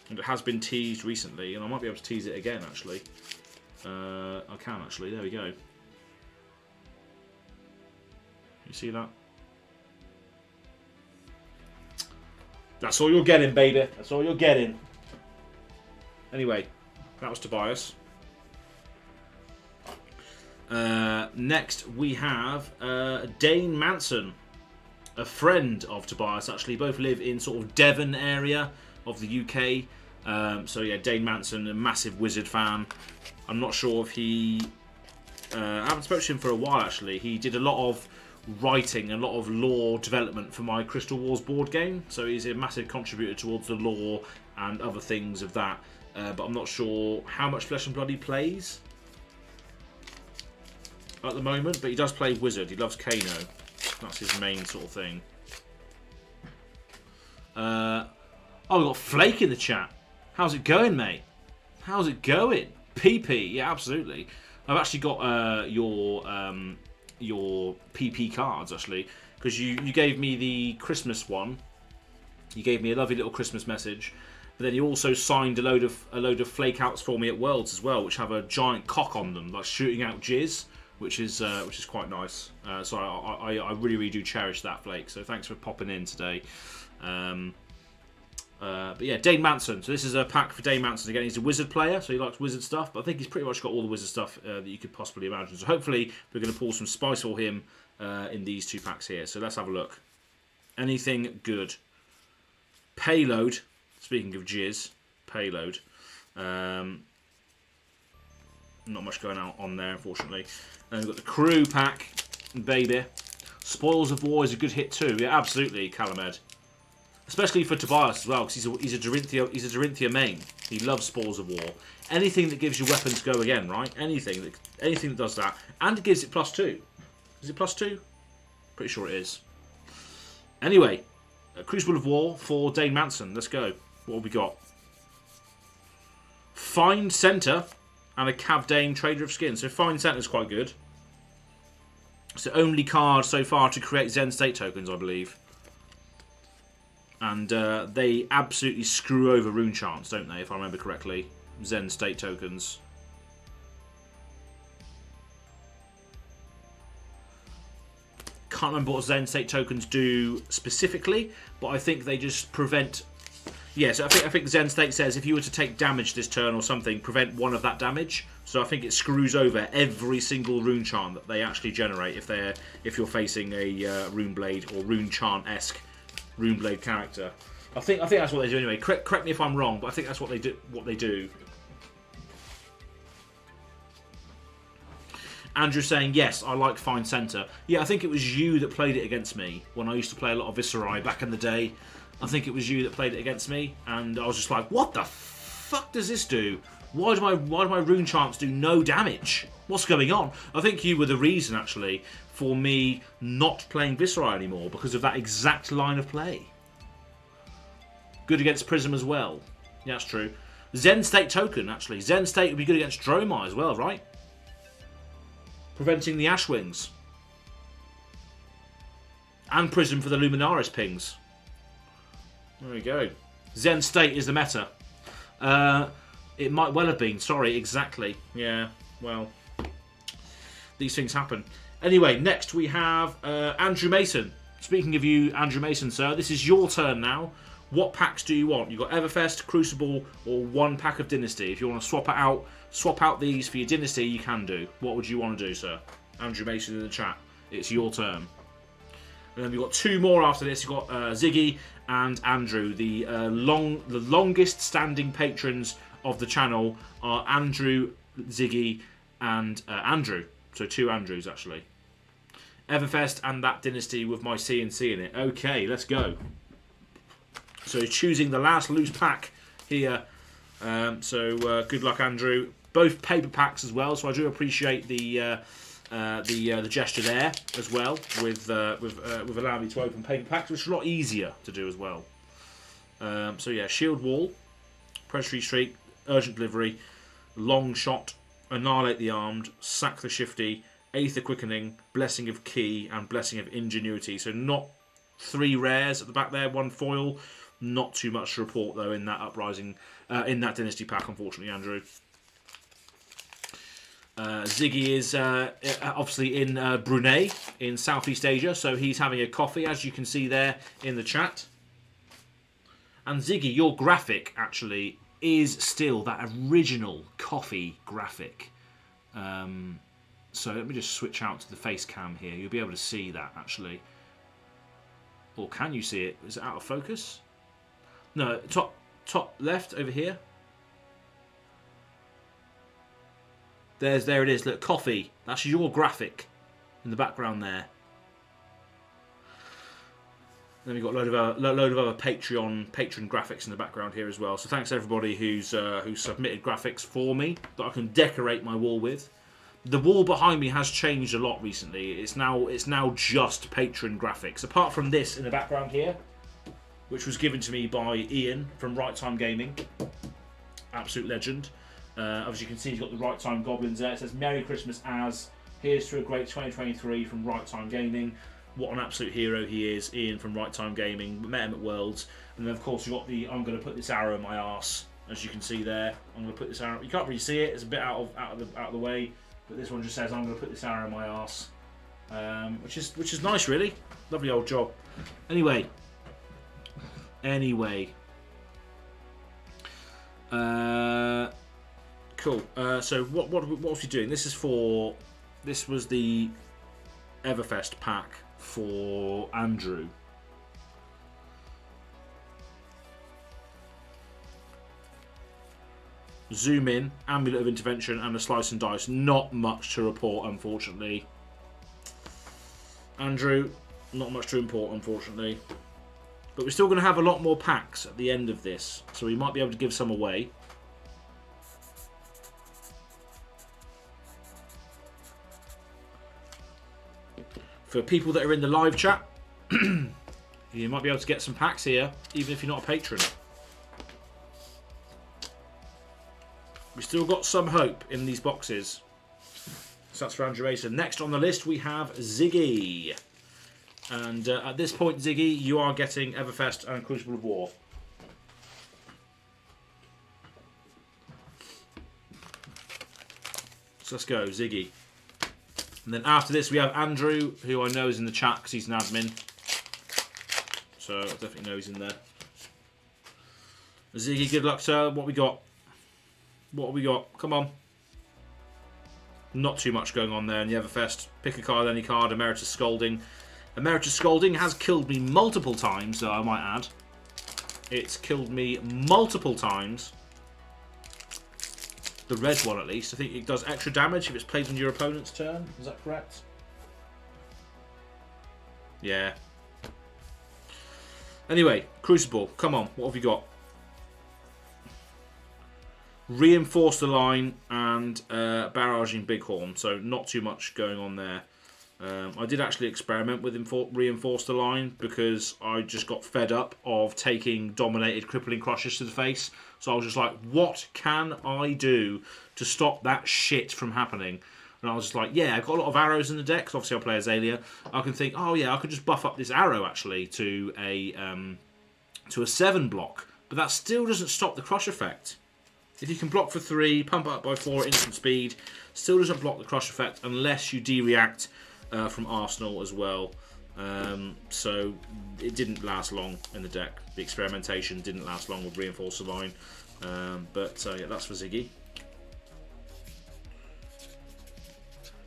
And it has been teased recently, and I might be able to tease it again, actually. I can, actually. There we go. You see that? That's all you're getting, baby. That's all you're getting. Anyway, that was Tobias. Next, we have Dane Manson, a friend of Tobias, actually. Both live in sort of Devon area of the UK. So yeah, Dane Manson, a massive Wizard fan. I'm not sure if he... I haven't spoken to him for a while, actually. He did a lot of writing, a lot of lore development for my Crystal Wars board game. So he's a massive contributor towards the lore and other things of that. But I'm not sure how much Flesh and Blood he plays at the moment, but he does play Wizard. He loves Kano. That's his main sort of thing. Oh, we've got Flake in the chat. How's it going, mate? How's it going? PP, yeah, absolutely. I've actually got your PP cards actually, because you gave me the Christmas one. You gave me a lovely little Christmas message, but then you also signed a load of flake outs for me at Worlds as well, which have a giant cock on them, like shooting out jizz, which is quite nice. So I really do cherish that, Flake. So thanks for popping in today. But yeah, Dane Manson. So this is a pack for Dane Manson. Again, he's a wizard player, so he likes wizard stuff. But I think he's pretty much got all the wizard stuff that you could possibly imagine. So hopefully we're going to pull some spice for him in these 2 packs here. So let's have a look. Anything good? Payload. Speaking of jizz, payload. Not much going out on there, unfortunately. And we've got the CRU pack, baby. Spoils of War is a good hit too. Yeah, absolutely, Calamed. Especially for Tobias as well, because he's a Dorinthia main. He loves Spoils of War. Anything that gives you weapons go again, right? Anything that does that, and it gives it +2. Is it +2? Pretty sure it is. Anyway, Crucible of War for Dane Manson. Let's go. What have we got? Find Centre and a Cavdane Trader of Skin. So Find Centre is quite good. It's the only card so far to create Zen State tokens, I believe. And they absolutely screw over rune chants, don't they, if I remember correctly? Zen State tokens. Can't remember what Zen State tokens do specifically, but I think they just prevent... Yeah, so I think Zen State says if you were to take damage this turn or something, prevent 1 of that damage. So I think it screws over every single rune chant that they actually generate if you're facing a rune blade or rune chant-esque rune blade character. I think that's what they do anyway. Correct me if I'm wrong, but I think that's what they do. Andrew saying, yes, I like Find Centre. Yeah, I think it was you that played it against me when I used to play a lot of Viscerai back in the day. I think it was you that played it against me, and I was just like, what the fuck does this do? Why do my rune chants do no damage? What's going on? I think you were the reason, actually, for me not playing Viscerai anymore, because of that exact line of play. Good against Prism as well. Yeah, that's true. Zen State token, actually. Zen State would be good against Dromai as well, right? Preventing the Ashwings. And Prism for the Luminaris pings. There we go. Zen State is the meta. It might well have been. Sorry, exactly. Yeah, well, these things happen. Anyway, next we have Andrew Mason. Speaking of you, Andrew Mason, sir, this is your turn now. What packs do you want? You've got Everfest, Crucible, or 1 pack of Dynasty. If you want to swap out these for your Dynasty, you can do. What would you want to do, sir? Andrew Mason in the chat. It's your turn. And then we've got 2 more after this. You've got Ziggy and Andrew. The longest standing patrons of the channel are Andrew, Ziggy, and Andrew. So 2 Andrews, actually. Everfest and that Dynasty with my CNC in it. Okay, let's go. So choosing the last loose pack here. Good luck, Andrew. Both paper packs as well, so I do appreciate the gesture there as well with allowing me to open paper packs, which is a lot easier to do as well. So yeah, Shield Wall, Predatory Streak, Urgent Delivery, Long Shot, Annihilate the Armed, Sack the Shifty, Aether Quickening, Blessing of Key, and Blessing of Ingenuity. So not 3 rares at the back there, 1 foil. Not too much to report though in that Uprising, in that Dynasty pack, unfortunately, Andrew. Ziggy is obviously in Brunei, in Southeast Asia, so he's having a coffee, as you can see there in the chat. And Ziggy, your graphic actually is still that original coffee graphic. So let me just switch out to the face cam here. You'll be able to see that actually. Or can you see it? Is it out of focus? No, top left over here. There it is. Look, coffee. That's your graphic in the background there. Then we've got a load of other patron graphics in the background here as well. So thanks to everybody who's submitted graphics for me that I can decorate my wall with. The wall behind me has changed a lot recently. It's now just patron graphics. Apart from this in the background here, which was given to me by Ian from Right Time Gaming, absolute legend. As you can see, he's got the Right Time Goblins there. It says Merry Christmas as. Here's to a great 2023 from Right Time Gaming. What an absolute hero he is, Ian from Right Time Gaming. We met him at Worlds. And then, of course, you've got the I'm going to put this arrow in my arse, as you can see there. I'm going to put this arrow. You can't really see it. It's a bit out of the way. But this one just says I'm going to put this arrow in my arse. Which is nice, really. Lovely old job. Anyway. Cool. So what was he doing? This was the Everfest pack for Andrew. Zoom in, Amulet of Intervention, and a Slice and Dice. Not much to report, unfortunately. Andrew, not much to report, unfortunately. But we're still going to have a lot more packs at the end of this, so we might be able to give some away. For people that are in the live chat, you might be able to get some packs here, even if you're not a patron. We've still got some hope in these boxes. So that's for Andrew Mason. Next on the list we have Ziggy. And at this point, Ziggy, you are getting Everfest and Crucible of War. So let's go, Ziggy. And then after this we have Andrew, who I know is in the chat because he's an admin. So I definitely know he's in there. Ziggy, good luck, sir. What we got? What have we got? Come on. Not too much going on there in the Everfest. Pick a card, any card. Emeritus Scolding. Emeritus Scolding has killed me multiple times, though, I might add. It's killed me multiple times. The red one, at least. I think it does extra damage if it's played on your opponent's turn. Is that correct? Yeah. Anyway, Crucible. Come on. What have you got? Reinforce the line and barraging Bighorn, so not too much going on there. I did actually experiment with reinforce the line because I just got fed up of taking dominated crippling crushes to the face. So I was just like, what can I do to stop that shit from happening? And I was just like, yeah, I've got a lot of arrows in the deck, because obviously I play Azalea. I can think, oh yeah, I could just buff up this arrow actually to a 7 block, but that still doesn't stop the crush effect. If you can block for 3, pump up by 4 instant speed, still doesn't block the crush effect unless you de-react from Arsenal as well. So it didn't last long in the deck. The experimentation didn't last long with Reinforce the Line. But yeah, that's for Ziggy.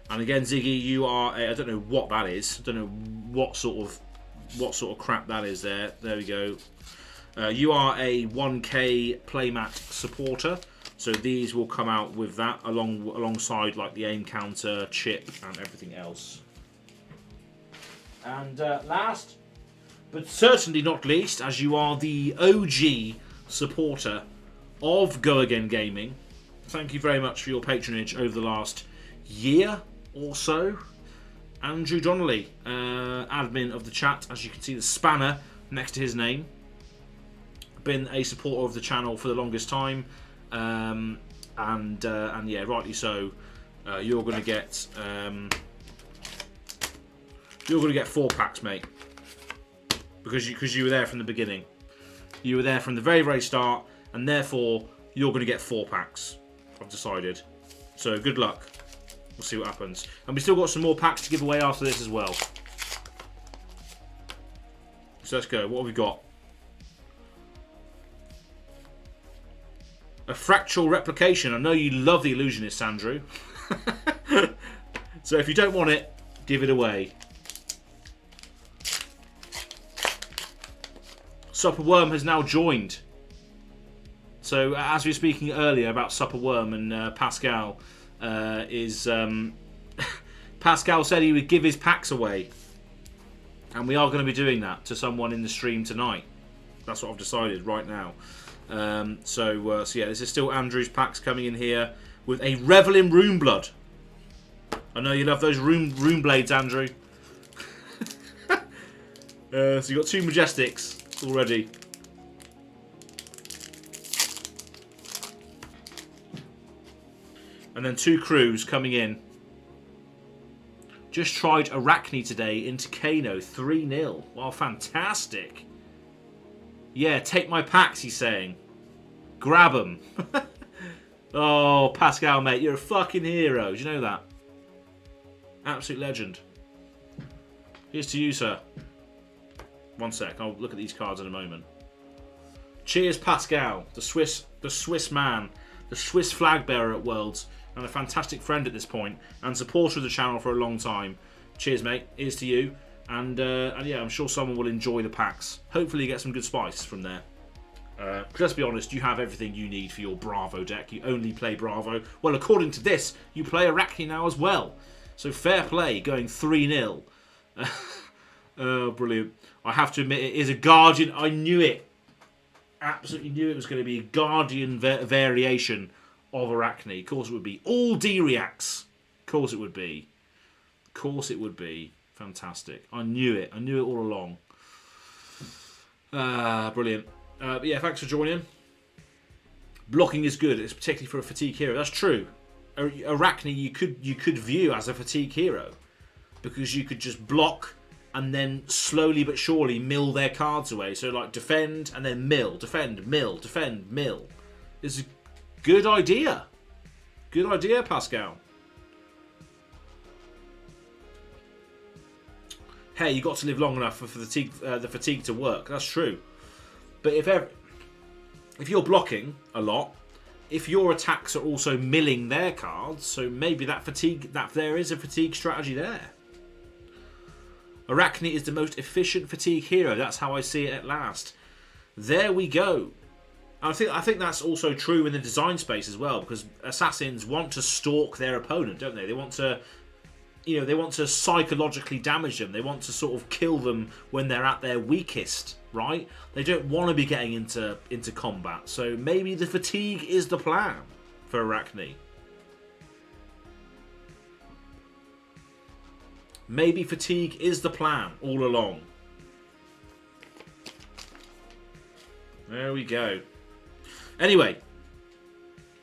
And again, Ziggy, you are I don't know what that is. I don't know what sort of crap that is there. There we go. You are a 1k playmat supporter, so these will come out with that alongside like the aim counter, chip, and everything else. And last, but certainly not least, as you are the OG supporter of GoAgainGaming, thank you very much for your patronage over the last year or so. Andrew Donnelly, admin of the chat, as you can see the spanner next to his name. Been a supporter of the channel for the longest time, and yeah, rightly so. You're going to get 4 packs, mate, because you were there from the beginning. You were there from the very start, and therefore you're going to get 4 packs. I've decided. So good luck. We'll see what happens. And we still got some more packs to give away after this as well. So let's go. What have we got? A fractal replication. I know you love the Illusionist, Andrew. So if you don't want it, give it away. Supper Worm has now joined. So as we were speaking earlier about Supper Worm and Pascal, Pascal said he would give his packs away. And we are going to be doing that to someone in the stream tonight. That's what I've decided right now. So yeah, this is still Andrew's packs coming in here with a Revel in Rune Blood. I know you love those rune blades, Andrew. So you got 2 Majestics already. And then 2 crews coming in. Just tried Arachne today into Kano, 3-0. Well, fantastic. Yeah, take my packs, he's saying. Grab them. Oh, Pascal, mate, you're a fucking hero. Do you know that? Absolute legend. Here's to you, sir. One sec, I'll look at these cards in a moment. Cheers, Pascal, the Swiss man, the Swiss flag bearer at Worlds, and a fantastic friend at this point, and supporter of the channel for a long time. Cheers, mate. Here's to you. And yeah, I'm sure someone will enjoy the packs. Hopefully you get some good spice from there. Let's be honest, you have everything you need for your Bravo deck. You only play Bravo. Well, according to this, you play Arachne now as well. So fair play, going 3-0. Oh, brilliant. I have to admit, it is a Guardian. I knew it. Absolutely knew it was going to be a Guardian variation of Arachne. Of course it would be. All D-reacts. Of course it would be. Of course it would be. Fantastic. I knew it. I knew it all along. Brilliant. But yeah, thanks for joining. Blocking is good. It's particularly for a fatigue hero. That's true. Arachne you could view as a fatigue hero, because you could just block and then slowly but surely mill their cards away. So like defend and then mill, defend, mill, defend, mill. It's a good idea. Good idea, Pascal. Hey, you got to live long enough for the fatigue to work. That's true. But if you're blocking a lot, if your attacks are also milling their cards, so maybe that there is a fatigue strategy there. Arachne is the most efficient fatigue hero. That's how I see it at last. There we go. I think that's also true in the design space as well, because assassins want to stalk their opponent, don't they? They want to, they want to psychologically damage them. They want to sort of kill them when they're at their weakest, right? They don't want to be getting into combat. So maybe the fatigue is the plan for Arachne. Maybe fatigue is the plan all along. There we go. Anyway,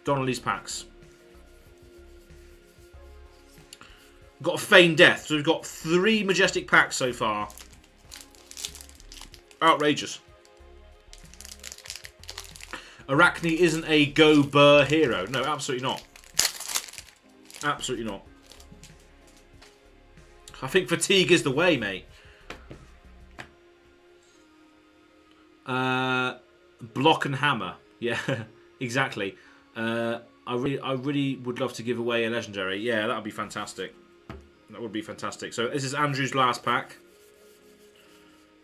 Donnelly's packs. We've got a Feigned Death. So we've got 3 Majestic packs so far. Outrageous. Arachne isn't a go burr hero. No, absolutely not. Absolutely not. I think fatigue is the way, mate. Block and hammer. Yeah, exactly. I really would love to give away a legendary. Yeah, that would be fantastic. That would be fantastic. So this is Andrew's last pack.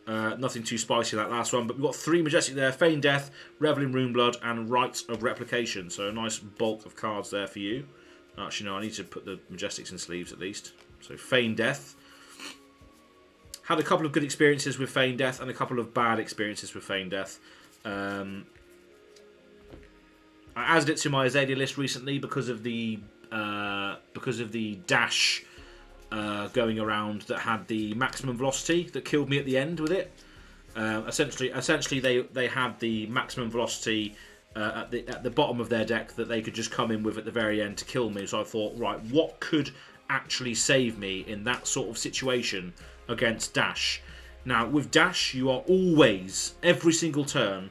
Nothing too spicy that last one, but we've got 3 Majestic there. Feigned Death, Reveling Runeblood, and Rites of Replication. So a nice bulk of cards there for you. Actually, no, I need to put the Majestics in sleeves at least. So Feigned Death. Had a couple of good experiences with Feigned Death and a couple of bad experiences with Feigned Death. I added it to my Azalea list recently because of the dash going around that had the maximum velocity that killed me at the end with it. Essentially, they had the maximum velocity at the bottom of their deck that they could just come in with at the very end to kill me. So I thought, right, what could actually save me in that sort of situation against dash? Now, with dash, you are always, every single turn,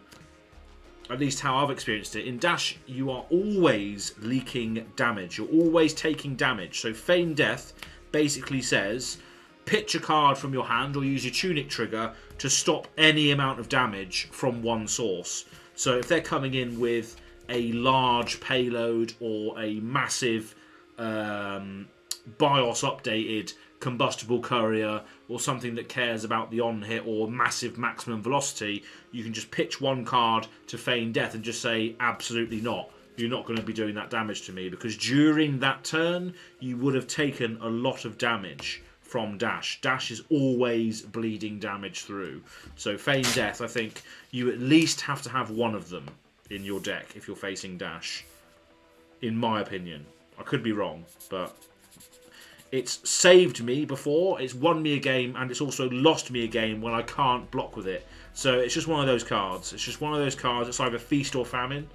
at least how I've experienced it, in dash, you are always leaking damage. You're always taking damage. So Feigned Death basically says, pitch a card from your hand or use your Tunic trigger to stop any amount of damage from one source. So if they're coming in with a large payload or a massive BIOS updated combustible courier or something that cares about the on hit or massive maximum velocity, you can just pitch one card to Feigned Death and just say, absolutely not. You're not going to be doing that damage to me, because during that turn you would have taken a lot of damage from dash. Dash is always bleeding damage through. So Feigned Death, I think you at least have to have one of them in your deck if you're facing dash, in my opinion. I could be wrong, but it's saved me before, it's won me a game, and it's also lost me a game when I can't block with it. So it's just one of those cards. It's just one of those cards. It's either feast or famine.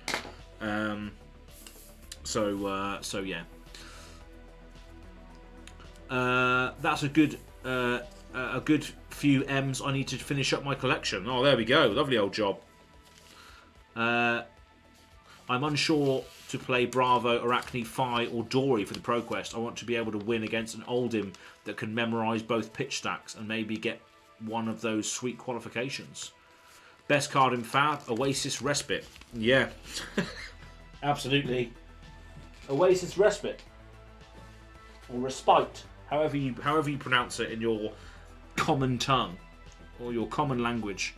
So yeah, that's a good few M's. I need to finish up my collection. Oh, there we go. Lovely old job. I'm unsure to play Bravo, Arachne, Phi or Dory for the ProQuest. I want to be able to win against an Oldhim that can memorise both pitch stacks and maybe get one of those sweet qualifications. Best card in Fab, Oasis Respite. Yeah, absolutely. Oasis Respite. Or Respite. However you pronounce it in your common tongue. Or your common language.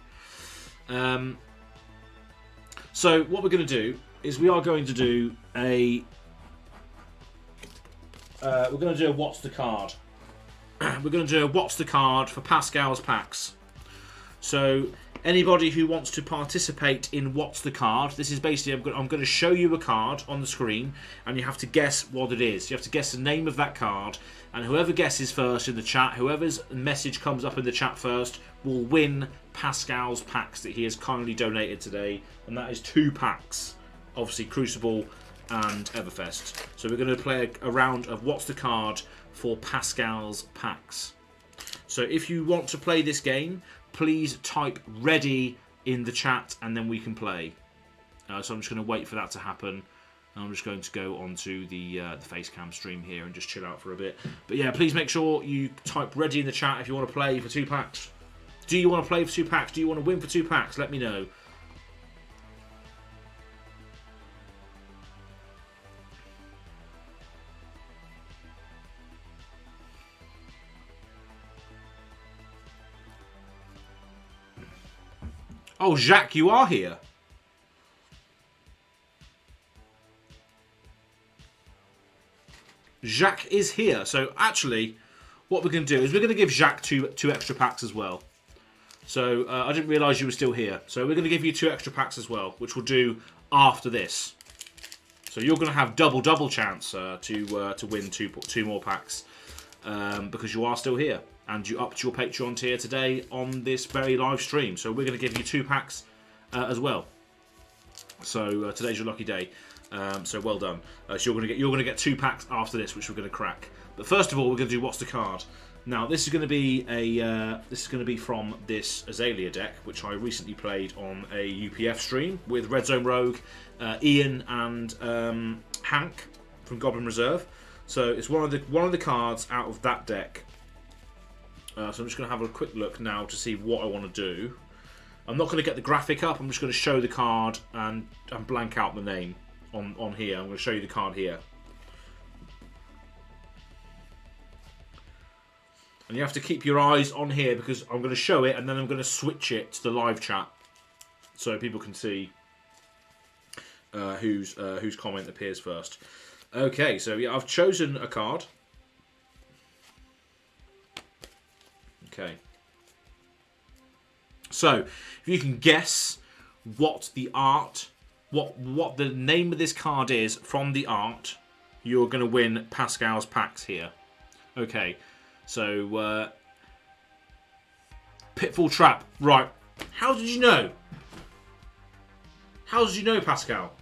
So what we're going to do is we are going to do a what's the card. We're going to do a what's the card for Pascal's packs. So anybody who wants to participate in what's the card, this is basically I'm going to show you a card on the screen and you have to guess what it is. You have to guess the name of that card, and whoever guesses first in the chat, whoever's message comes up in the chat first, will win Pascal's packs that he has kindly donated today, and that is 2 packs. Obviously Crucible and Everfest. So we're going to play a round of what's the card for Pascal's packs. So if you want to play this game, please type ready in the chat and then we can play. So I'm just going to wait for that to happen. I'm just going to go onto the Facecam stream here and just chill out for a bit. But yeah, please make sure you type ready in the chat if you want to play for 2 packs. Do you want to play for 2 packs? Do you want to win for 2 packs? Let me know. Oh, Jacques, you are here. Jacques is here. So actually, what we're going to do is we're going to give Jacques two extra packs as well. So I didn't realise you were still here. So we're going to give you 2 extra packs as well, which we'll do after this. So you're going to have double chance to win two more packs because you are still here. And you upped your Patreon tier today on this very live stream. So we're going to give you 2 packs as well. So today's your lucky day. So well done. So you're going to get 2 packs after this, which we're going to crack. But first of all, we're going to do what's the card. Now this is going to be from this Azalea deck, which I recently played on a UPF stream with Red Zone Rogue, Ian, and Hank from Goblin Reserve. So it's one of the cards out of that deck. So I'm just going to have a quick look now to see what I want to do. I'm not going to get the graphic up. I'm just going to show the card and blank out the name on here. I'm going to show you the card here. And you have to keep your eyes on here because I'm going to show it and then I'm going to switch it to the live chat so people can see whose comment appears first. Okay, so yeah, I've chosen a card. Okay. So, if you can guess what the art, what the name of this card is from the art, you're going to win Pascal's packs here. Okay. So, Pitfall Trap. Right. How did you know? How did you know, Pascal?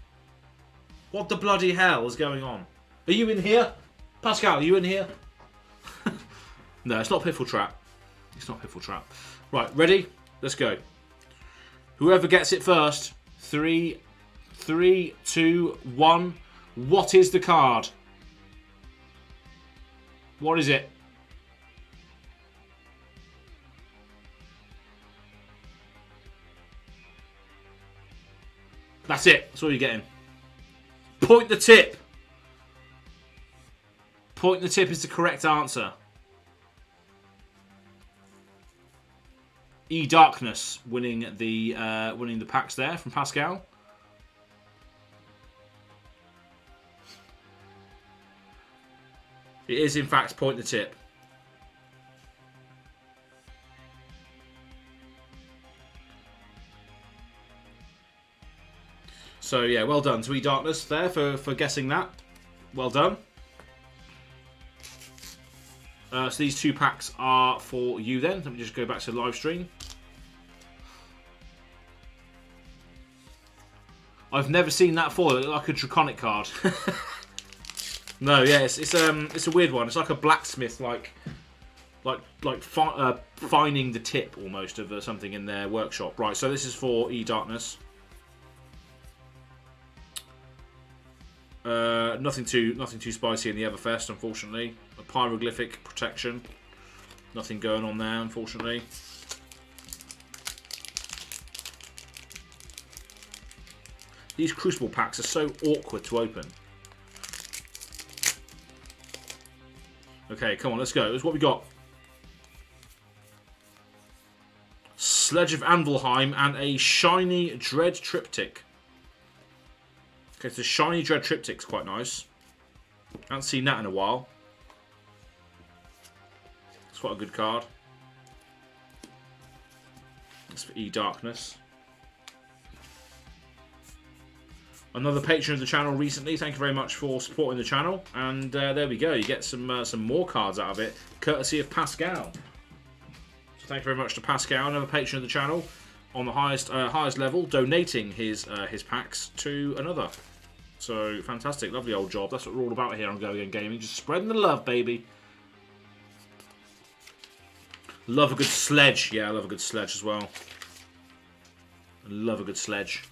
What the bloody hell is going on? Are you in here? Pascal, are you in here? No, it's not Pitfall Trap. It's not Pitfall Trap. Right, ready? Let's go. Whoever gets it first. 3, 2, 1. What is the card? What is it? That's it. That's all you're getting. Point the Tip. Point the Tip is the correct answer. Darkness winning the packs there from Pascal. It is in fact Point the Tip. So yeah, well done to Darkness there for guessing that. Well done. So these 2 packs are for you then. Let me just go back to the live stream. I've never seen that foil. It looked like a Draconic card. No, yeah, it's a weird one. It's like a blacksmith, finding the tip almost of something in their workshop. Right, so this is for E-Darkness. Nothing too spicy in the Everfest, unfortunately. A pyroglyphic protection. Nothing going on there, unfortunately. These Crucible packs are so awkward to open. Okay, come on, let's go. That's what we got. Sledge of Anvilheim and a shiny Dread Triptych. Okay, so the shiny Dread Triptych's quite nice. I haven't seen that in a while. It's quite a good card. That's for E-Darkness. Another patron of the channel recently. Thank you very much for supporting the channel. And there we go. You get some more cards out of it, courtesy of Pascal. So thank you very much to Pascal, another patron of the channel, on the highest level, donating his packs to another. So fantastic, lovely old job. That's what we're all about here on GoAgainGaming. Just spreading the love, baby. Love a good sledge. Yeah, I love a good sledge as well. I love a good sledge.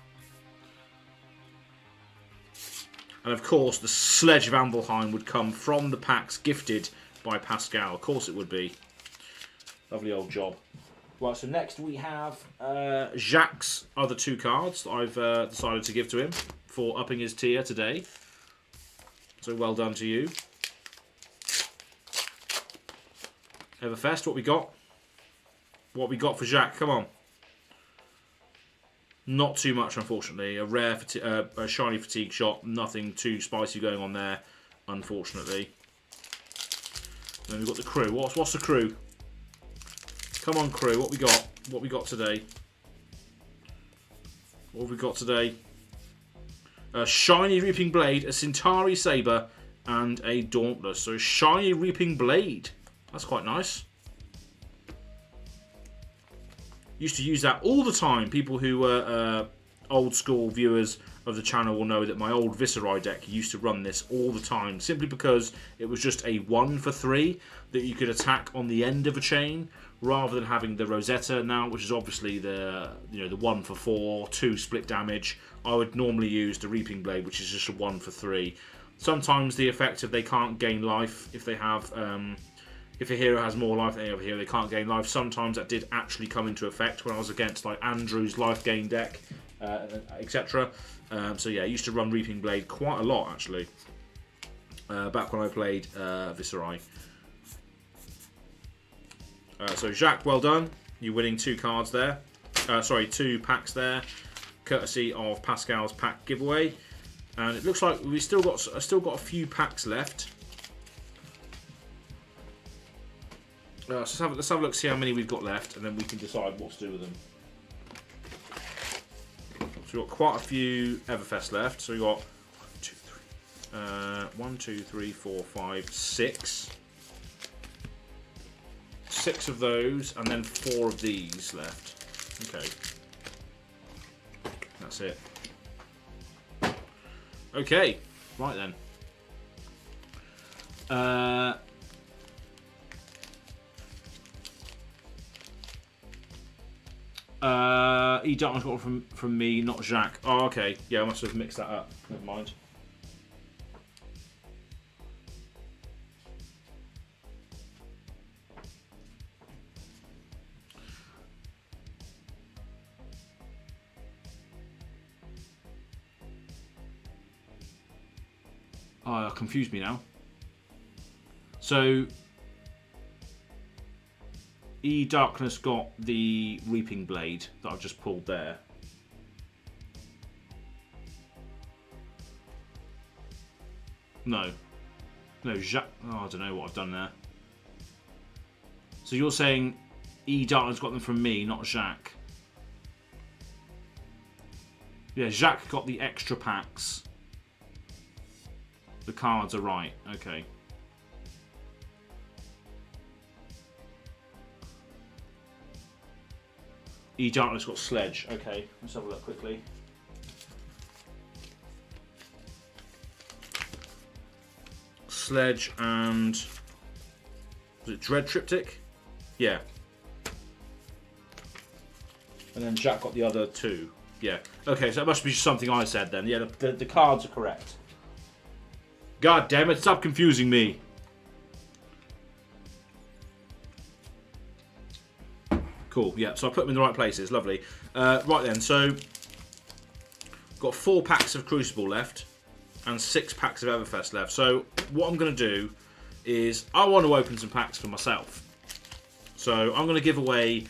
And of course, the Sledge of Anvilheim would come from the packs gifted by Pascal. Of course it would be. Lovely old job. Right, so next we have Jacques' other two cards that I've decided to give to him for upping his tier today. So well done to you. Everfest, what we got? What we got for Jacques? Come on. Not too much, unfortunately. A rare, a shiny fatigue shot. Nothing too spicy going on there, unfortunately. Then we've got the crew. What's the crew? Come on, crew. What we got? What we got today? What have we got today? A shiny Reaping Blade, a Centauri Saber, and a Dauntless. So a shiny Reaping Blade. That's quite nice. Used to use that all the time. People who were old school viewers of the channel will know that my old Viserai deck used to run this all the time, simply because it was just a 1 for 3 that you could attack on the end of a chain, rather than having the Rosetta now, which is obviously the the 1 for 4, 2 split damage. I would normally use the Reaping Blade, which is just a 1 for 3. Sometimes the effect of they can't gain life if they have. If a hero has more life than any other hero, they can't gain life. Sometimes that did actually come into effect when I was against like Andrew's life gain deck, etc. So yeah, I used to run Reaping Blade quite a lot actually. Back when I played Viserai. So Jacques, well done. You're winning 2 cards there. Sorry, 2 packs there, courtesy of Pascal's pack giveaway. And it looks like we've still got a few packs left. Let's have a look, see how many we've got left, and then we can decide what to do with them. So we've got quite a few Everfest left. So we've got 1, 2, 3, 4, 5, 6. 6 of those, and then 4 of these left. Okay. That's it. Okay. Right then. E-Darkness got one from me, not Jacques. Oh, okay. Yeah, I must have mixed that up. Never mind. Oh, confused me now. So E-Darkness got the Reaping Blade that I've just pulled there. No, Jacques. Oh, I don't know what I've done there. So you're saying E-Darkness got them from me, not Jacques? Yeah, Jacques got the extra packs. The cards are right. Okay. E-Darkness got Sledge. Okay, let's have a look quickly. Sledge and... was it Dread Triptych? Yeah. And then Jack got the other 2. Yeah. Okay, so that must be something I said then. Yeah, the cards are correct. God damn it, stop confusing me. Cool, yeah, so I put them in the right places. Lovely. Right then, so... got 4 packs of Crucible left. And 6 packs of Everfest left. So, what I'm going to do is... I want to open some packs for myself. So, I'm going to give away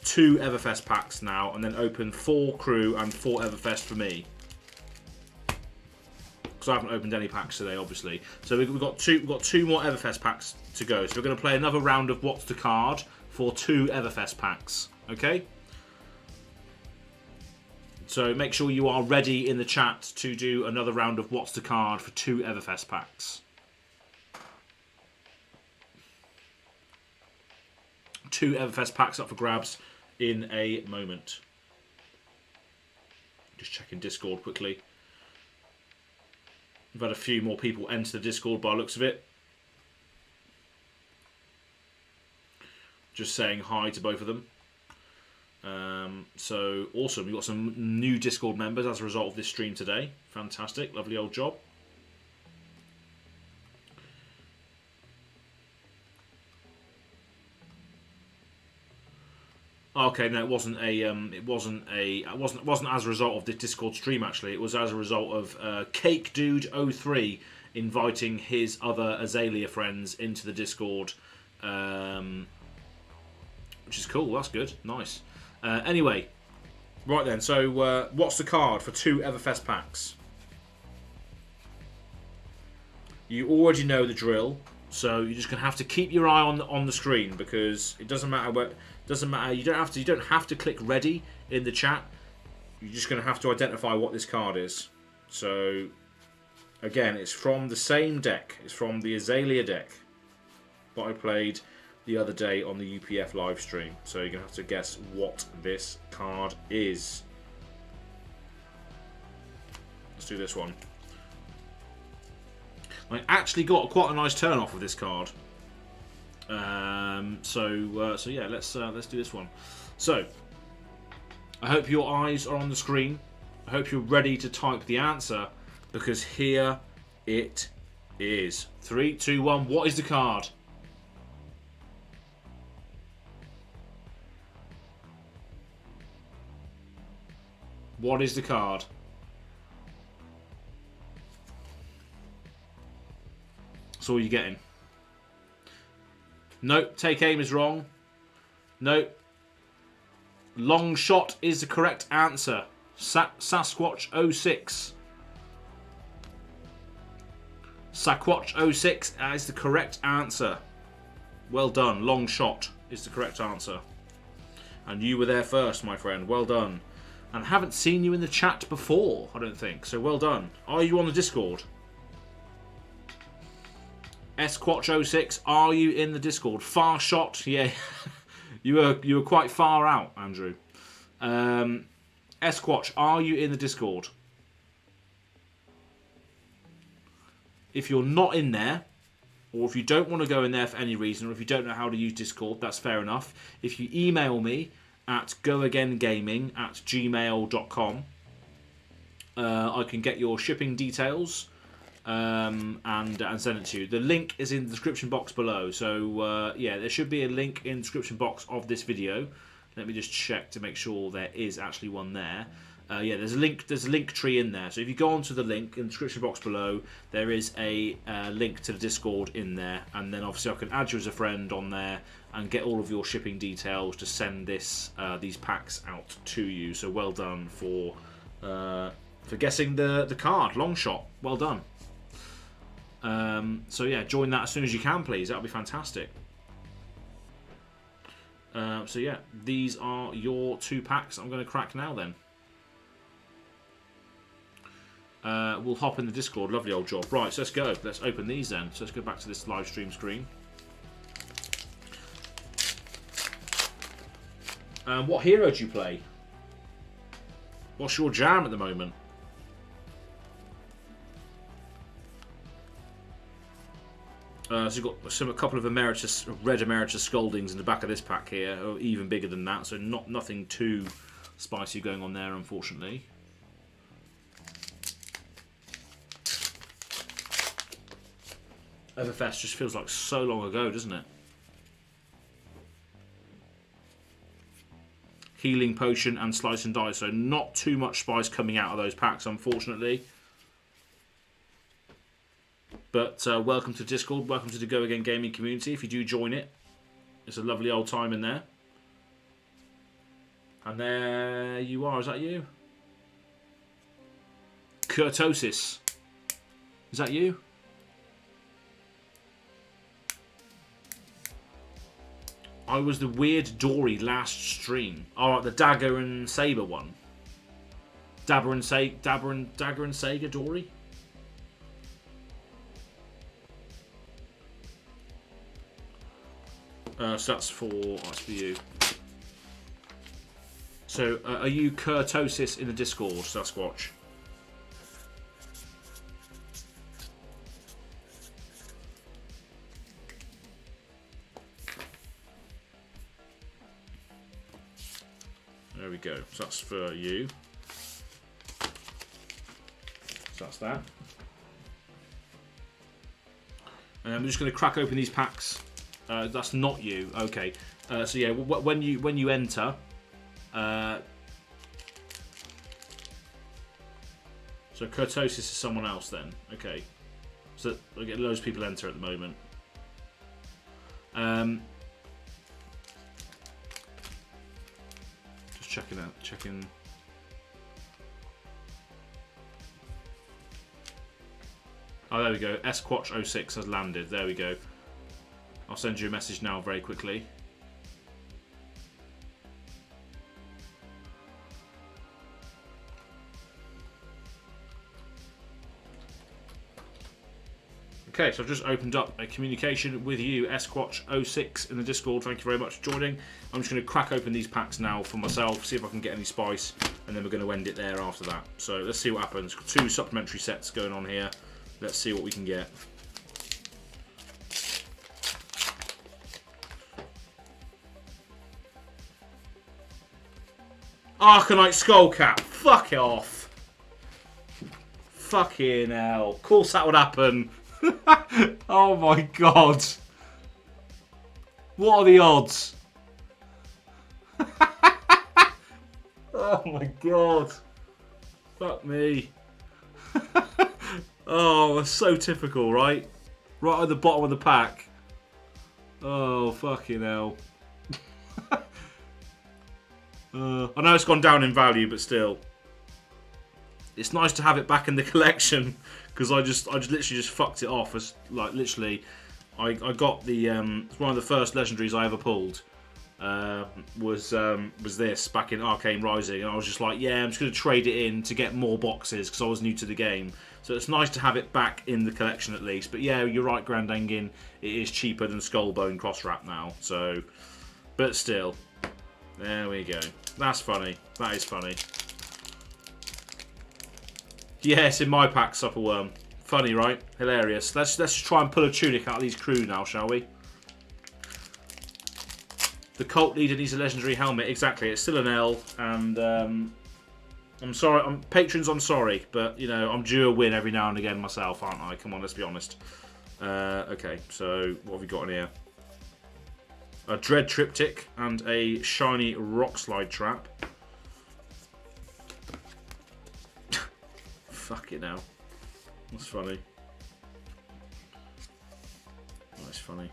2 Everfest packs now. And then open 4 Crew and 4 Everfest for me. Because I haven't opened any packs today, obviously. So, we've got 2 more Everfest packs to go. So, we're going to play another round of What's the Card for 2 Everfest packs. Okay? So make sure you are ready in the chat to do another round of What's the Card for 2 Everfest packs. 2 Everfest packs up for grabs in a moment. Just checking Discord quickly. We've had a few more people enter the Discord by the looks of it. Just saying hi to both of them. So awesome. We've got some new Discord members as a result of this stream today. Fantastic. Lovely old job. Okay, no, it wasn't as a result of this Discord stream actually. It was as a result of Cake Dude 03 inviting his other Azalea friends into the Discord. Which is cool, that's good, nice. Anyway, right then, so what's the card for 2 Everfest packs? You already know the drill, so you're just gonna have to keep your eye on the screen because it doesn't matter what you don't have to click ready in the chat. You're just gonna have to identify what this card is. So again, it's from the same deck. It's from the Azalea deck that I played the other day on the UPF live stream. So you're going to have to guess what this card is. Let's do this one. I actually got quite a nice turn off of this card. So yeah, let's do this one. So, I hope your eyes are on the screen. I hope you're ready to type the answer because here it is. 3, 2, 1. What is the card? What is the card? That's all you're getting. Nope, take aim is wrong. Nope. Long shot is the correct answer. Sasquatch 06. Sasquatch 06 is the correct answer. Well done. Long shot is the correct answer. And you were there first, my friend. Well done. And I haven't seen you in the chat before, I don't think. So well done. Are you on the Discord? Squatch06, are you in the Discord? Far shot, yeah. you were quite far out, Andrew. Squatch, are you in the Discord? If you're not in there, or if you don't want to go in there for any reason, or if you don't know how to use Discord, that's fair enough. If you email me at GoAgainGaming@gmail.com. I can get your shipping details and send it to you. The link is in the description box below. So yeah, there should be a link in the description box of this video. Let me just check to make sure there is actually one there. Yeah, there's a link tree in there. So if you go onto the link in the description box below, there is a link to the Discord in there, and then obviously I can add you as a friend on there and get all of your shipping details to send these packs out to you. So well done for guessing the card. Long shot. Well done. So yeah, join that as soon as you can, please. That would be fantastic. So yeah, these are your 2 packs I'm going to crack now then. We'll hop in the Discord. Lovely old job. Right, so let's go. Let's open these then. So let's go back to this live stream screen. What hero do you play? What's your jam at the moment? So you've got a couple of red emeritus scoldings in the back of this pack here, or even bigger than that. So nothing too spicy going on there, unfortunately. Everfest just feels like so long ago, doesn't it? Healing Potion and Slice and Dice, so not too much spice coming out of those packs, unfortunately. But welcome to Discord, welcome to the GoAgainGaming community. If you do join it, it's a lovely old time in there. And there you are, is that you? Kurtosis. Is that you? I was the weird Dory last stream. Alright, the Dagger and Saber one. Dagger and Sager Dory? So that's for you. So, are you Kurtosis in the Discord, Sasquatch? There we go. So that's for you. So that's that. And I'm just going to crack open these packs. That's not you. Okay. So yeah, when you enter, so Kurtosis is someone else then. Okay. So we get loads of people enter at the moment. Just checking. Oh, there we go. Squatch06 has landed. There we go. I'll send you a message now very quickly. Okay, so I've just opened up a communication with you, Squatch06 in the Discord. Thank you very much for joining. I'm just going to crack open these packs now for myself, see if I can get any spice, and then we're going to end it there after that. So let's see what happens. 2 supplementary sets going on here. Let's see what we can get. Arcanite Skullcap. Fuck it off. Fucking hell. Of course that would happen. Oh my god. What are the odds? Oh my god. Fuck me. Oh, that's so typical, right? Right at the bottom of the pack. Oh, fucking hell. I know it's gone down in value, but still, it's nice to have it back in the collection because I just literally just fucked it off. As like literally, I got the one of the first legendaries I ever pulled was this back in Arcane Rising, and I was just like, yeah, I'm just going to trade it in to get more boxes because I was new to the game. So it's nice to have it back in the collection at least. But yeah, you're right, Grandangin, it is cheaper than Skullbone Cross Wrap now. So, but still. There we go. That's funny. That is funny. Yes, in my pack, Supperworm. Funny, right? Hilarious. Let's just try and pull a tunic out of these crew now, shall we? The cult leader needs a legendary helmet. Exactly. It's still an L, and I'm sorry. Patrons, I'm sorry, but you know I'm due a win every now and again myself, aren't I? Come on, let's be honest. Okay, so what have we got in here? A Dread Triptych and a shiny Rock Slide Trap. Fuck it now. That's funny. That's funny.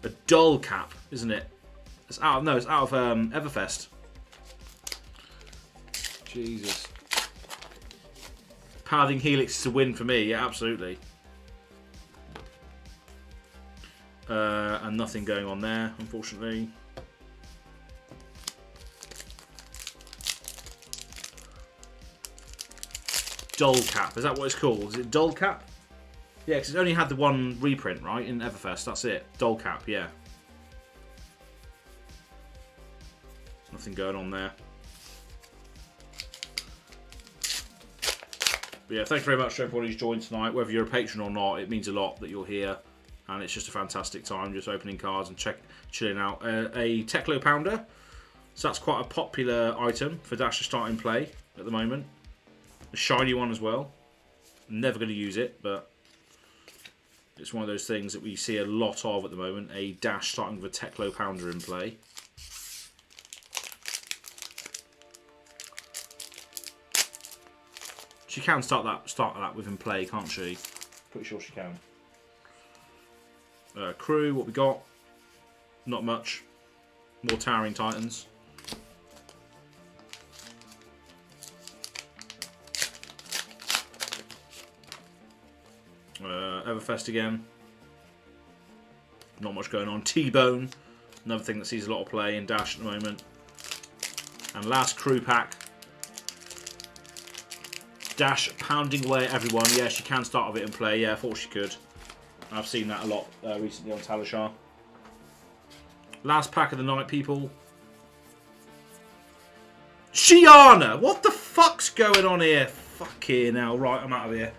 A Dull Cap, isn't it? It's out of Everfest. Jesus. Pathing Helix is a win for me, yeah, absolutely. And nothing going on there, unfortunately. Dull Cap, is that what it's called? Is it Dull Cap? Yeah, because it's only had the one reprint, right, in Everfest, that's it. Dull Cap, yeah. Nothing going on there. But yeah, thank you very much to everybody who's joined tonight. Whether you're a patron or not, it means a lot that you're here. And it's just a fantastic time just opening cards and chilling out. A Teklo Pounder. So that's quite a popular item for Dash to start in play at the moment. A shiny one as well. Never going to use it, but it's one of those things that we see a lot of at the moment. A Dash starting with a Teklo Pounder in play. She can start that with in play, can't she? Pretty sure she can. CRU, what we got? Not much. More Towering Titans. Everfest again. Not much going on. T-Bone, another thing that sees a lot of play in Dash at the moment. And last CRU pack. Dash pounding away at everyone. Yeah, she can start with it in play. Yeah, I thought she could. I've seen that a lot recently on Talishar. Last pack of the night, people. Shiana! What the fuck's going on here? Fucking hell. Right, I'm out of here.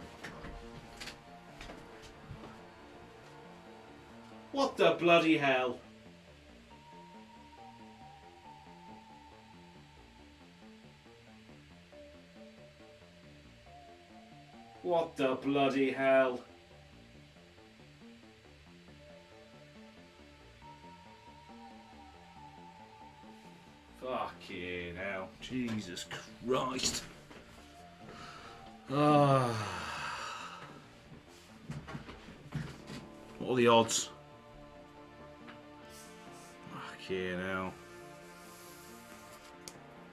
What the bloody hell? What the bloody hell? Fucking hell. Jesus Christ. What are the odds? Fucking hell.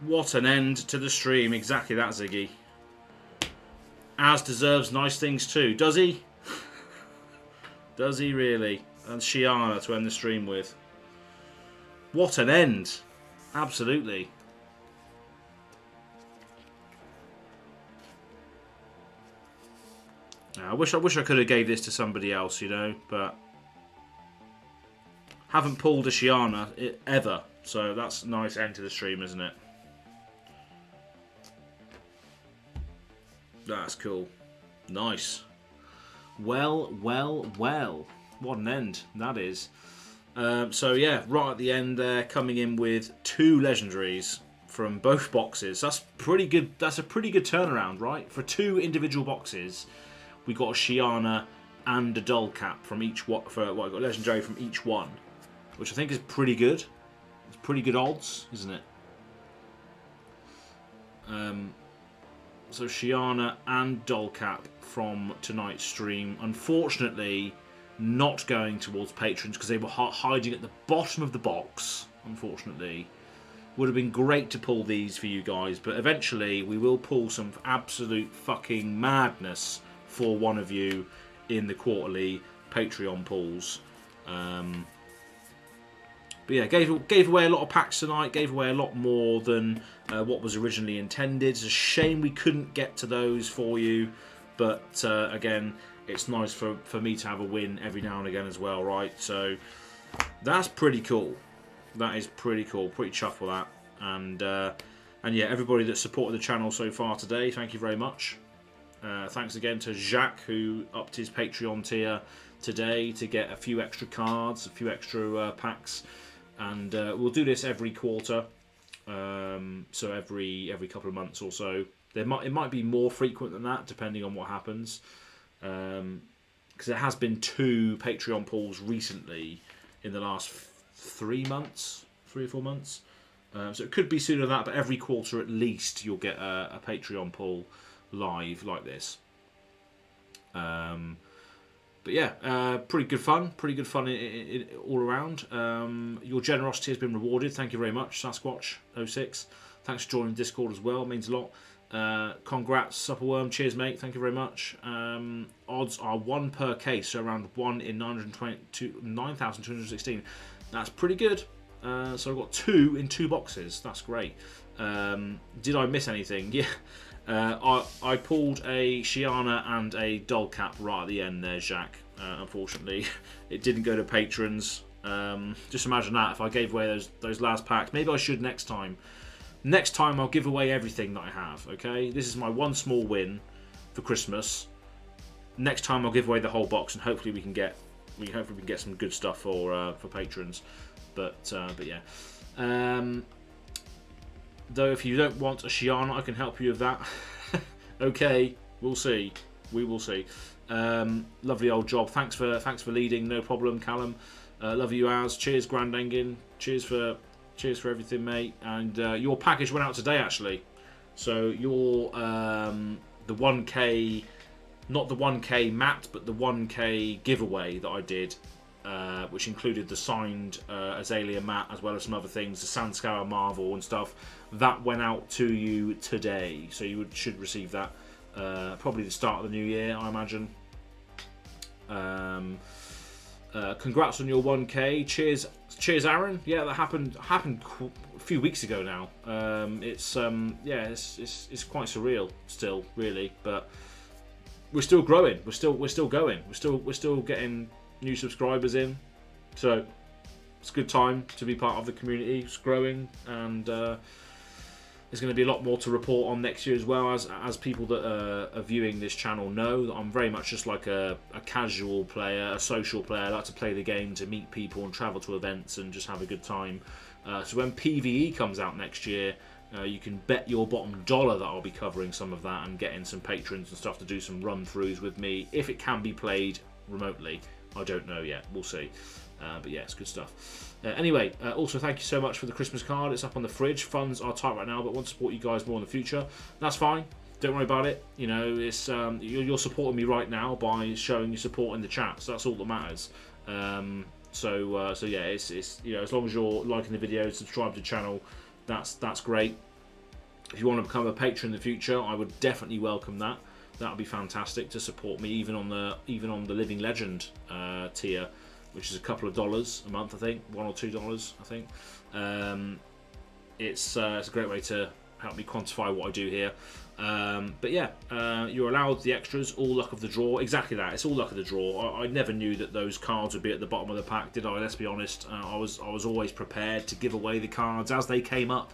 What an end to the stream. Exactly that, Ziggy. Az deserves nice things too. Does he? Does he really? And Shiana to end the stream with. What an end. Absolutely. I wish I could have gave this to somebody else, you know, but haven't pulled a Shiana ever, so that's a nice end to the stream, isn't it? That's cool. Nice. Well, well, well. What an end that is. So yeah, right at the end there, coming in with 2 legendaries from both boxes. That's pretty good. That's a pretty good turnaround, right? For 2 individual boxes, we got a Shiana and a Dull Cap from each got legendary from each one, which I think is pretty good. It's pretty good odds, isn't it? So Shiana and Dull Cap from tonight's stream. Unfortunately, not going towards patrons because they were hiding at the bottom of the box, unfortunately. Would have been great to pull these for you guys, but eventually we will pull some absolute fucking madness for one of you in the quarterly Patreon pulls. But yeah, gave away a lot of packs tonight, gave away a lot more than what was originally intended. It's a shame we couldn't get to those for you, but again, it's nice for me to have a win every now and again as well, right? So that's pretty cool. That is pretty cool. Pretty chuffed with that. And yeah, everybody that supported the channel so far today, thank you very much. Thanks again to Jacques, who upped his Patreon tier today to get a few extra cards, a few extra packs. And we'll do this every quarter, so every couple of months or so. It might be more frequent than that, depending on what happens. Because there has been 2 Patreon pulls recently in the last 3 or 4 months. So it could be sooner than that, but every quarter at least you'll get a Patreon pull live like this. But yeah, pretty good fun. Pretty good fun all around. Your generosity has been rewarded. Thank you very much, Sasquatch06. Thanks for joining Discord as well. It means a lot. Congrats, Supperworm. Cheers, mate. Thank you very much. Odds are 1 per case, so around 1 in 9,216. That's pretty good. So I've got 2 in 2 boxes. That's great. Did I miss anything? Yeah. I pulled a Shiana and a Dull Cap right at the end there, Jacques. Unfortunately, it didn't go to patrons. Just imagine that if I gave away those last packs. Maybe I should next time. Next time I'll give away everything that I have, okay? This is my one small win for Christmas. Next time I'll give away the whole box, and hopefully we can get some good stuff for patrons. But yeah. Though if you don't want a Shiana, I can help you with that. Okay, we'll see. We will see. Lovely old job. Thanks for leading. No problem, Callum. Love you, Az. Cheers, Grand Engin. Cheers for everything, mate. And your package went out today, actually. So your the 1K, not the 1K mat, but the 1K giveaway that I did, which included the signed Azalea mat as well as some other things, the Sandscour Marvel and stuff. That went out to you today, so you should receive that probably the start of the new year, I imagine. Congrats on your 1K. Cheers, Aaron. Yeah, that happened a few weeks ago now. It's quite surreal still, really, but we're still growing. We're still going. We're still getting new subscribers in. So it's a good time to be part of the community. It's growing, and there's going to be a lot more to report on next year as well. As people that are viewing this channel know, that I'm very much just like a casual player, a social player. I like to play the game to meet people and travel to events and just have a good time. So when PvE comes out next year, you can bet your bottom dollar that I'll be covering some of that and getting some patrons and stuff to do some run-throughs with me, if it can be played remotely. I don't know yet. We'll see. But yeah, it's good stuff. Anyway, also thank you so much for the Christmas card. It's up on the fridge. Funds are tight right now, but want to support you guys more in the future. That's fine. Don't worry about it. You know, it's you're supporting me right now by showing your support in the chat. So that's all that matters. So yeah, it's you know, as long as you're liking the videos, subscribe to the channel, that's great. If you want to become a patron in the future, I would definitely welcome that. That would be fantastic to support me, even on the Living Legend tier, which is a couple of dollars a month, I think, $1 or $2, I think. It's a great way to help me quantify what I do here. But yeah, you're allowed the extras, all luck of the draw. Exactly that. It's all luck of the draw. I never knew that those cards would be at the bottom of the pack, did I? Let's be honest. I was always prepared to give away the cards as they came up.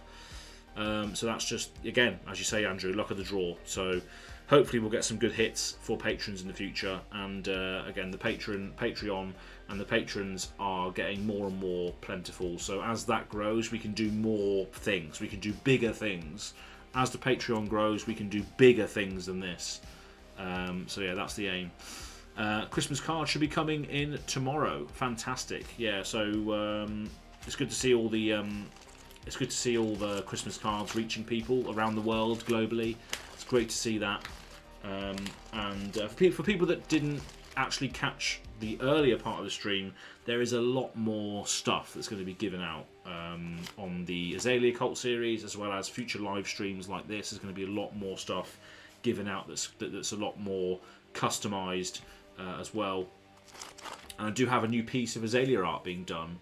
So that's just, again, as you say, Andrew, luck of the draw. So hopefully we'll get some good hits for patrons in the future. And again, the Patreon and the patrons are getting more and more plentiful. So as that grows, we can do more things. We can do bigger things. As the Patreon grows, we can do bigger things than this. So yeah, that's the aim. Christmas card should be coming in tomorrow. Fantastic. Yeah, so it's good to see all the Christmas cards reaching people around the world globally. It's great to see that. And for people that didn't actually catch the earlier part of the stream, there is a lot more stuff that's going to be given out on the Azalea Cult series, as well as future live streams like this. There's going to be a lot more stuff given out that's a lot more customized as well. And I do have a new piece of Azalea art being done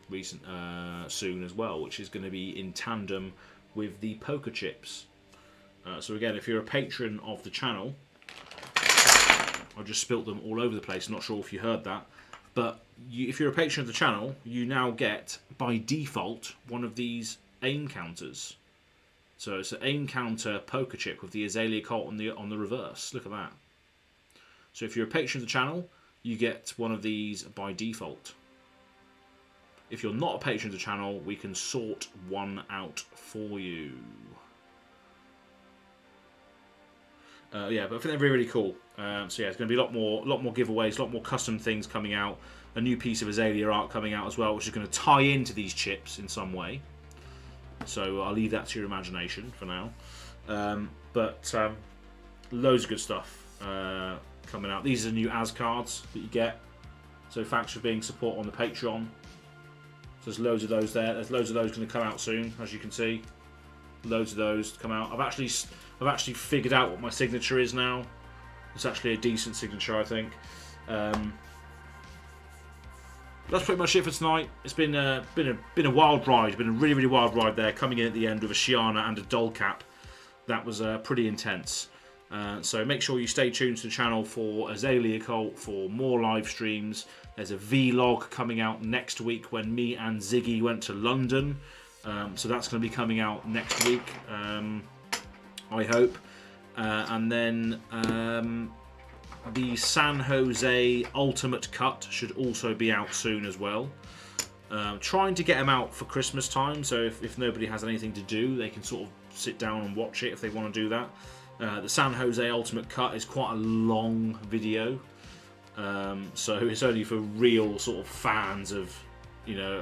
soon as well, which is going to be in tandem with the poker chips. So again, if you're a patron of the channel, I just spilt them all over the place. Not sure if you heard that, but if you're a patron of the channel, you now get by default one of these aim counters. So it's an aim counter poker chip with the Azalea Cult on the reverse. Look at that. So if you're a patron of the channel, you get one of these by default. If you're not a patron of the channel, we can sort one out for you. Yeah, but I think they're really, really cool. So yeah, it's going to be a lot more giveaways, a lot more custom things coming out. A new piece of Azalea art coming out as well, which is going to tie into these chips in some way. So I'll leave that to your imagination for now. But loads of good stuff coming out. These are the new Az cards that you get. So thanks for being support on the Patreon. So there's loads of those there. There's loads of those going to come out soon, as you can see. Loads of those to come out. I've actually figured out what my signature is now. It's actually a decent signature, I think. That's pretty much it for tonight. It's been a wild ride. It's been a really, really wild ride there, coming in at the end with a Shiana and a doll cap. That was pretty intense. So make sure you stay tuned to the channel for Azalea Cult, for more live streams. There's a vlog coming out next week when me and Ziggy went to London. So that's going to be coming out next week, I hope. And then the San Jose Ultimate Cut should also be out soon as well. Trying to get them out for Christmas time, so if nobody has anything to do, they can sort of sit down and watch it if they want to do that. The San Jose Ultimate Cut is quite a long video, so it's only for real sort of fans of, you know,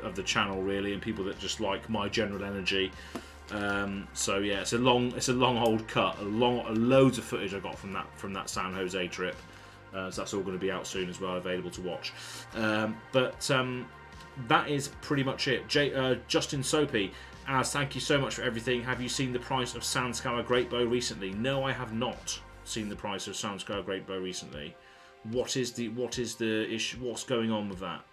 of the channel really, and people that just like my general energy. So yeah, it's a long old cut, loads of footage I got from that San Jose trip. So that's all going to be out soon as well, available to watch. That is pretty much it. Justin Soapy, thank you so much for everything. Have you seen the price of Sandscour Great Bow recently? No, I have not seen the price of Sandscour Great Bow recently. What is the issue? What's going on with that?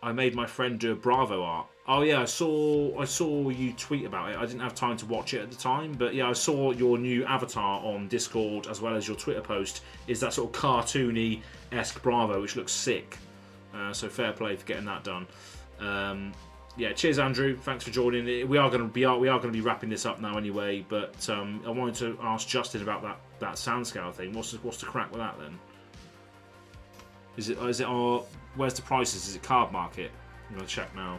I made my friend do a Bravo art. Oh yeah, I saw you tweet about it. I didn't have time to watch it at the time, but yeah, I saw your new avatar on Discord as well as your Twitter post. Is that sort of cartoony-esque Bravo, which looks sick. So fair play for getting that done. Yeah, cheers Andrew. Thanks for joining. We are going to be wrapping this up now anyway. But I wanted to ask Justin about that Sandscour thing. What's the crack with that then? Is it where's the prices? Is it Card Market? I'm going to check now.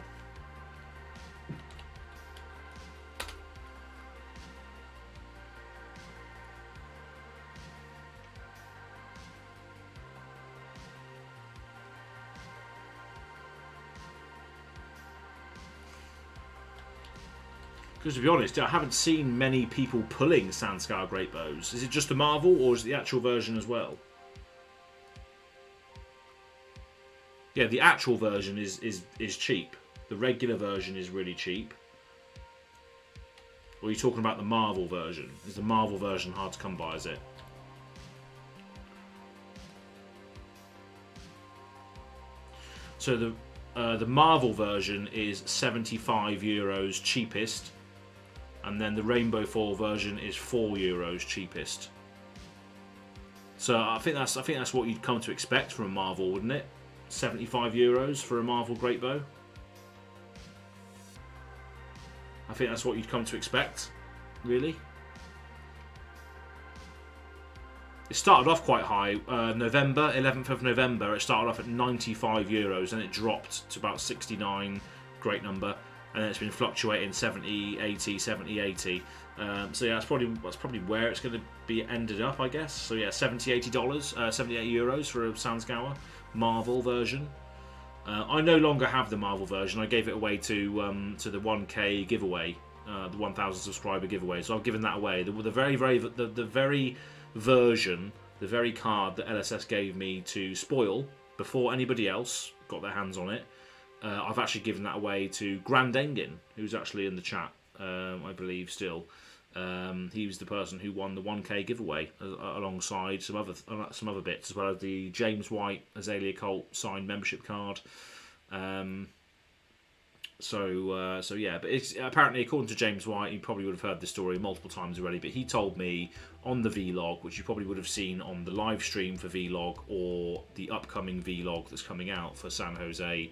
Because to be honest, I haven't seen many people pulling Sandscour Great Bows. Is it just the Marvel, or is it the actual version as well? Yeah, the actual version is cheap. The regular version is really cheap. Or are you talking about the Marvel version? Is the Marvel version hard to come by, is it? So the Marvel version is €75 cheapest, and then the Rainbow Foil version is €4 cheapest. So I think that's what you'd come to expect from a Marvel, wouldn't it? €75 for a Marvel Great Bow. I think that's what you'd come to expect, really. It started off quite high. 11th of November, it started off at €95, and it dropped to about 69, great number, and then it's been fluctuating 70, 80, 70, 80. So yeah, that's probably where it's going to be ended up, I guess. So yeah, $70, $80, €78 for a Sandscour Marvel version. I no longer have the Marvel version. I gave it away to the 1K giveaway, the 1,000 subscriber giveaway. So I've given that away. The very version, the very card that LSS gave me to spoil before anybody else got their hands on it. I've actually given that away to GoAgainGaming, who's actually in the chat, I believe still. He was the person who won the 1K giveaway alongside some other bits, as well as the James White Azalea Colt signed membership card. So yeah, but it's apparently, according to James White, you probably would have heard this story multiple times already, but he told me on the vlog, which you probably would have seen on the live stream for vlog or the upcoming vlog that's coming out for San Jose,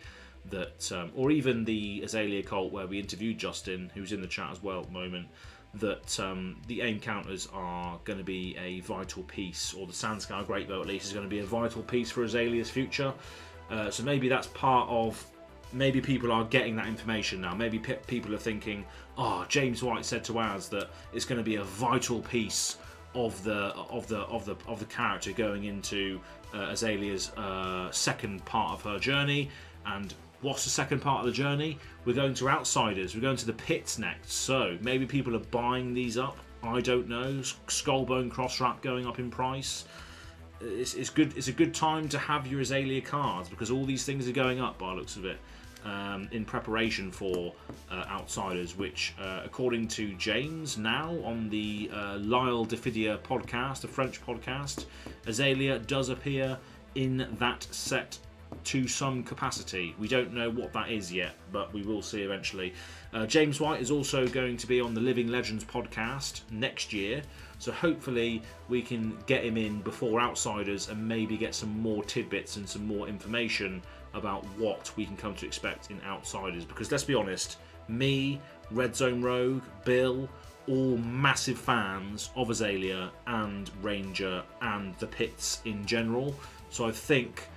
that or even the Azalea Colt where we interviewed Justin, who's in the chat as well at the moment, that the aim counters are going to be a vital piece, or the Sandscour Great Bow at least is going to be a vital piece for Azalea's future. So maybe that's part of, maybe people are getting that information now. Maybe people are thinking, oh, James White said to Az that it's going to be a vital piece of the character going into Azalea's second part of her journey. And what's the second part of the journey? We're going to Outsiders. We're going to the pits next. So maybe people are buying these up. I don't know. Skullbone cross wrap going up in price. It's good. It's a good time to have your Azalea cards because all these things are going up by the looks of it, in preparation for Outsiders, which, according to James now on the Lyle Defidia podcast, a French podcast, Azalea does appear in that set to some capacity. We don't know what that is yet, but we will see eventually. James White is also going to be on the Living Legends podcast next year, so hopefully we can get him in before Outsiders and maybe get some more tidbits and some more information about what we can come to expect in Outsiders. Because let's be honest, me, Red Zone Rogue, Bill, all massive fans of Azalea and Ranger and the pits in general. So I think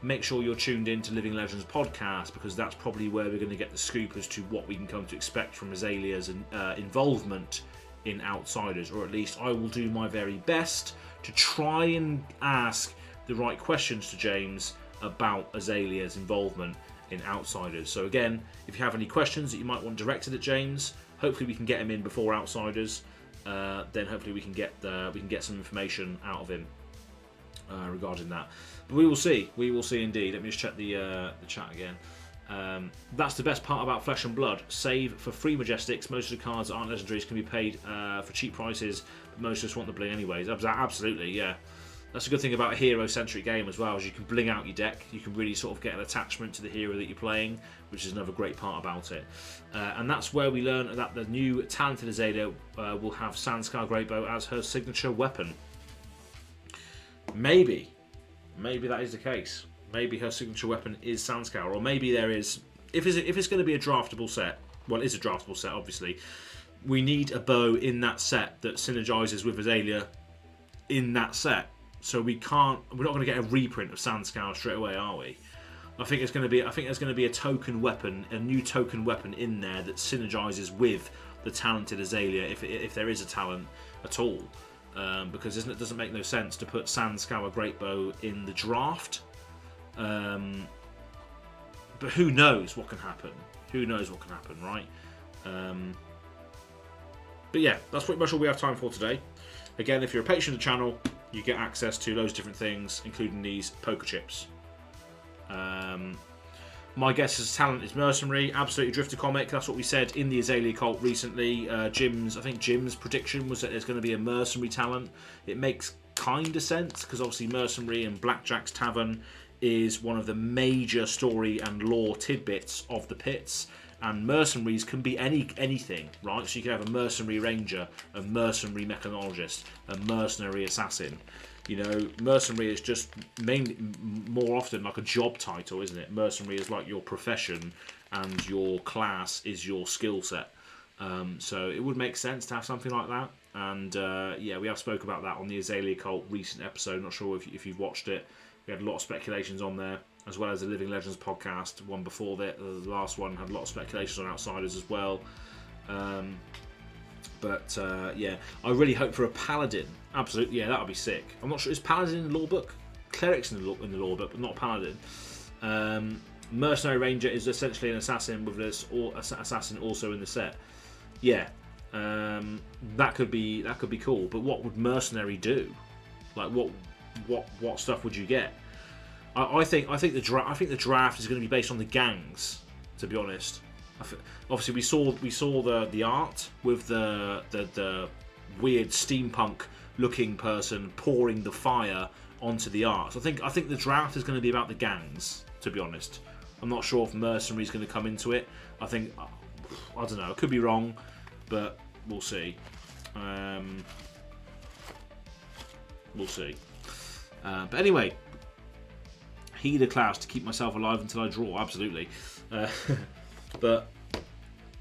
make sure you're tuned in to Living Legends podcast, because that's probably where we're going to get the scoop as to what we can come to expect from Azalea's involvement in Outsiders, or at least I will do my very best to try and ask the right questions to James about Azalea's involvement in Outsiders. So again, if you have any questions that you might want directed at James, hopefully we can get him in before Outsiders. Then hopefully we can get some information out of him regarding that. But we will see. We will see indeed. Let me just check the chat again. That's the best part about Flesh and Blood. Save for free Majestics. Most of the cards that aren't legendaries can be paid for cheap prices, but most of us want the bling anyways. Absolutely, yeah. That's a good thing about a hero-centric game as well, is you can bling out your deck. You can really sort of get an attachment to the hero that you're playing, which is another great part about it. And that's where we learn that the new talented Azalea will have Sandscar Greatbow as her signature weapon. Maybe that is the case. Maybe her signature weapon is Sandscar, or maybe there is. If it's going to be a draftable set, well, it is a draftable set, obviously. We need a bow in that set that synergizes with Azalea in that set. So we're not going to get a reprint of Sandscar straight away, are we? I think there's going to be a token weapon, a new token weapon in there that synergizes with the talented Azalea, if there is a talent at all. Because it doesn't make no sense to put Sandscar Greatbow in the draft. But who knows what can happen? Who knows what can happen, right? But yeah, that's pretty much all we have time for today. Again, if you're a patron of the channel, you get access to loads of different things, including these poker chips. My guess is talent is Mercenary, absolutely Drifter Comic. That's what we said in the Azalea cult recently. I think Jim's prediction was that there's going to be a Mercenary talent. It makes kind of sense, because obviously Mercenary and Blackjack's Tavern is one of the major story and lore tidbits of the pits. And mercenaries can be anything, right? So you can have a mercenary ranger, a mercenary mechanologist, a mercenary assassin. You know, mercenary is just mainly more often like a job title, isn't it? Mercenary is like your profession, and your class is your skill set. So it would make sense to have something like that. And yeah, we have spoke about that on the Azalea Cult recent episode. Not sure if you've watched it. We had a lot of speculations on there, as well as the Living Legends podcast, one before that. The last one had a lot of speculations on Outsiders as well. Yeah, I really hope for a Paladin. Absolutely, yeah, that would be sick. I'm not sure, is Paladin in the lore book? Cleric's in the lore book, but not Paladin. Mercenary Ranger is essentially an assassin with this assassin also in the set. Yeah, that could be cool. But what would Mercenary do? Like what stuff would you get? I think the draft is going to be based on the gangs. To be honest, obviously we saw the art with the weird steampunk looking person pouring the fire onto the art. So I think the draft is going to be about the gangs. To be honest, I'm not sure if Mercenary is going to come into it. I don't know. I could be wrong, but we'll see. We'll see. But anyway, heed a class to keep myself alive until I draw. Absolutely. But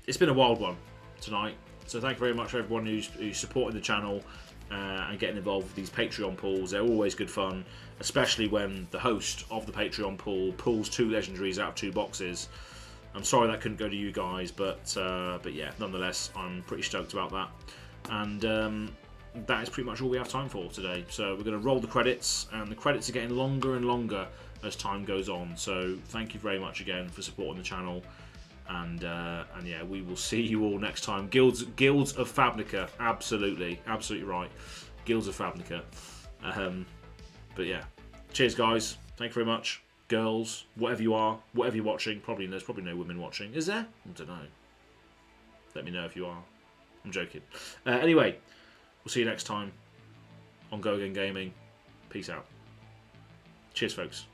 it's been a wild one tonight. So thank you very much for everyone who's supporting the channel and getting involved with these Patreon pools. They're always good fun, especially when the host of the Patreon pool pulls 2 legendaries out of 2 boxes. I'm sorry that couldn't go to you guys, but yeah, nonetheless, I'm pretty stoked about that. And that is pretty much all we have time for today. So we're going to roll the credits, and the credits are getting longer and longer as time goes on. So thank you very much again for supporting the channel. And yeah, we will see you all next time. Guilds of Fabnica, absolutely right. Guilds of Fabnica. But yeah, cheers guys. Thank you very much, girls, whatever you are, whatever you're watching. There's probably no women watching. Is there? I don't know. Let me know if you are. I'm joking. Anyway, we'll see you next time on GoAgainGaming. Peace out. Cheers, folks.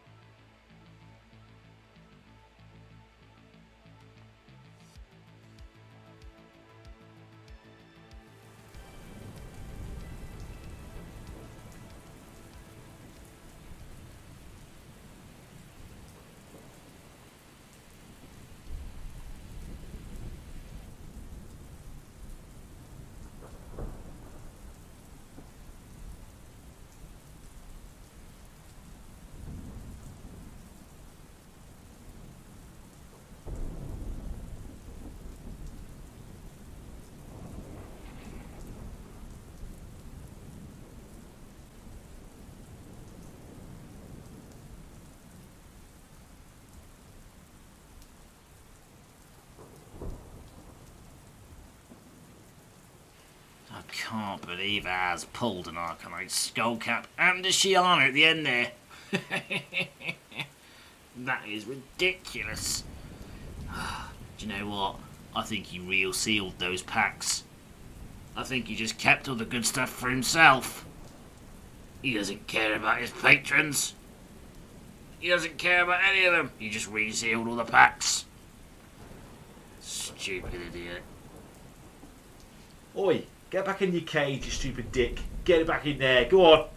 can't believe Ours pulled an Arcanite Skullcap and a Shiana at the end there. That is ridiculous. Do you know what? I think he real sealed those packs. I think he just kept all the good stuff for himself. He doesn't care about his patrons. He doesn't care about any of them. He just resealed all the packs. Stupid idiot. Oi, get back in your cage, you stupid dick. Get it back in there. Go on.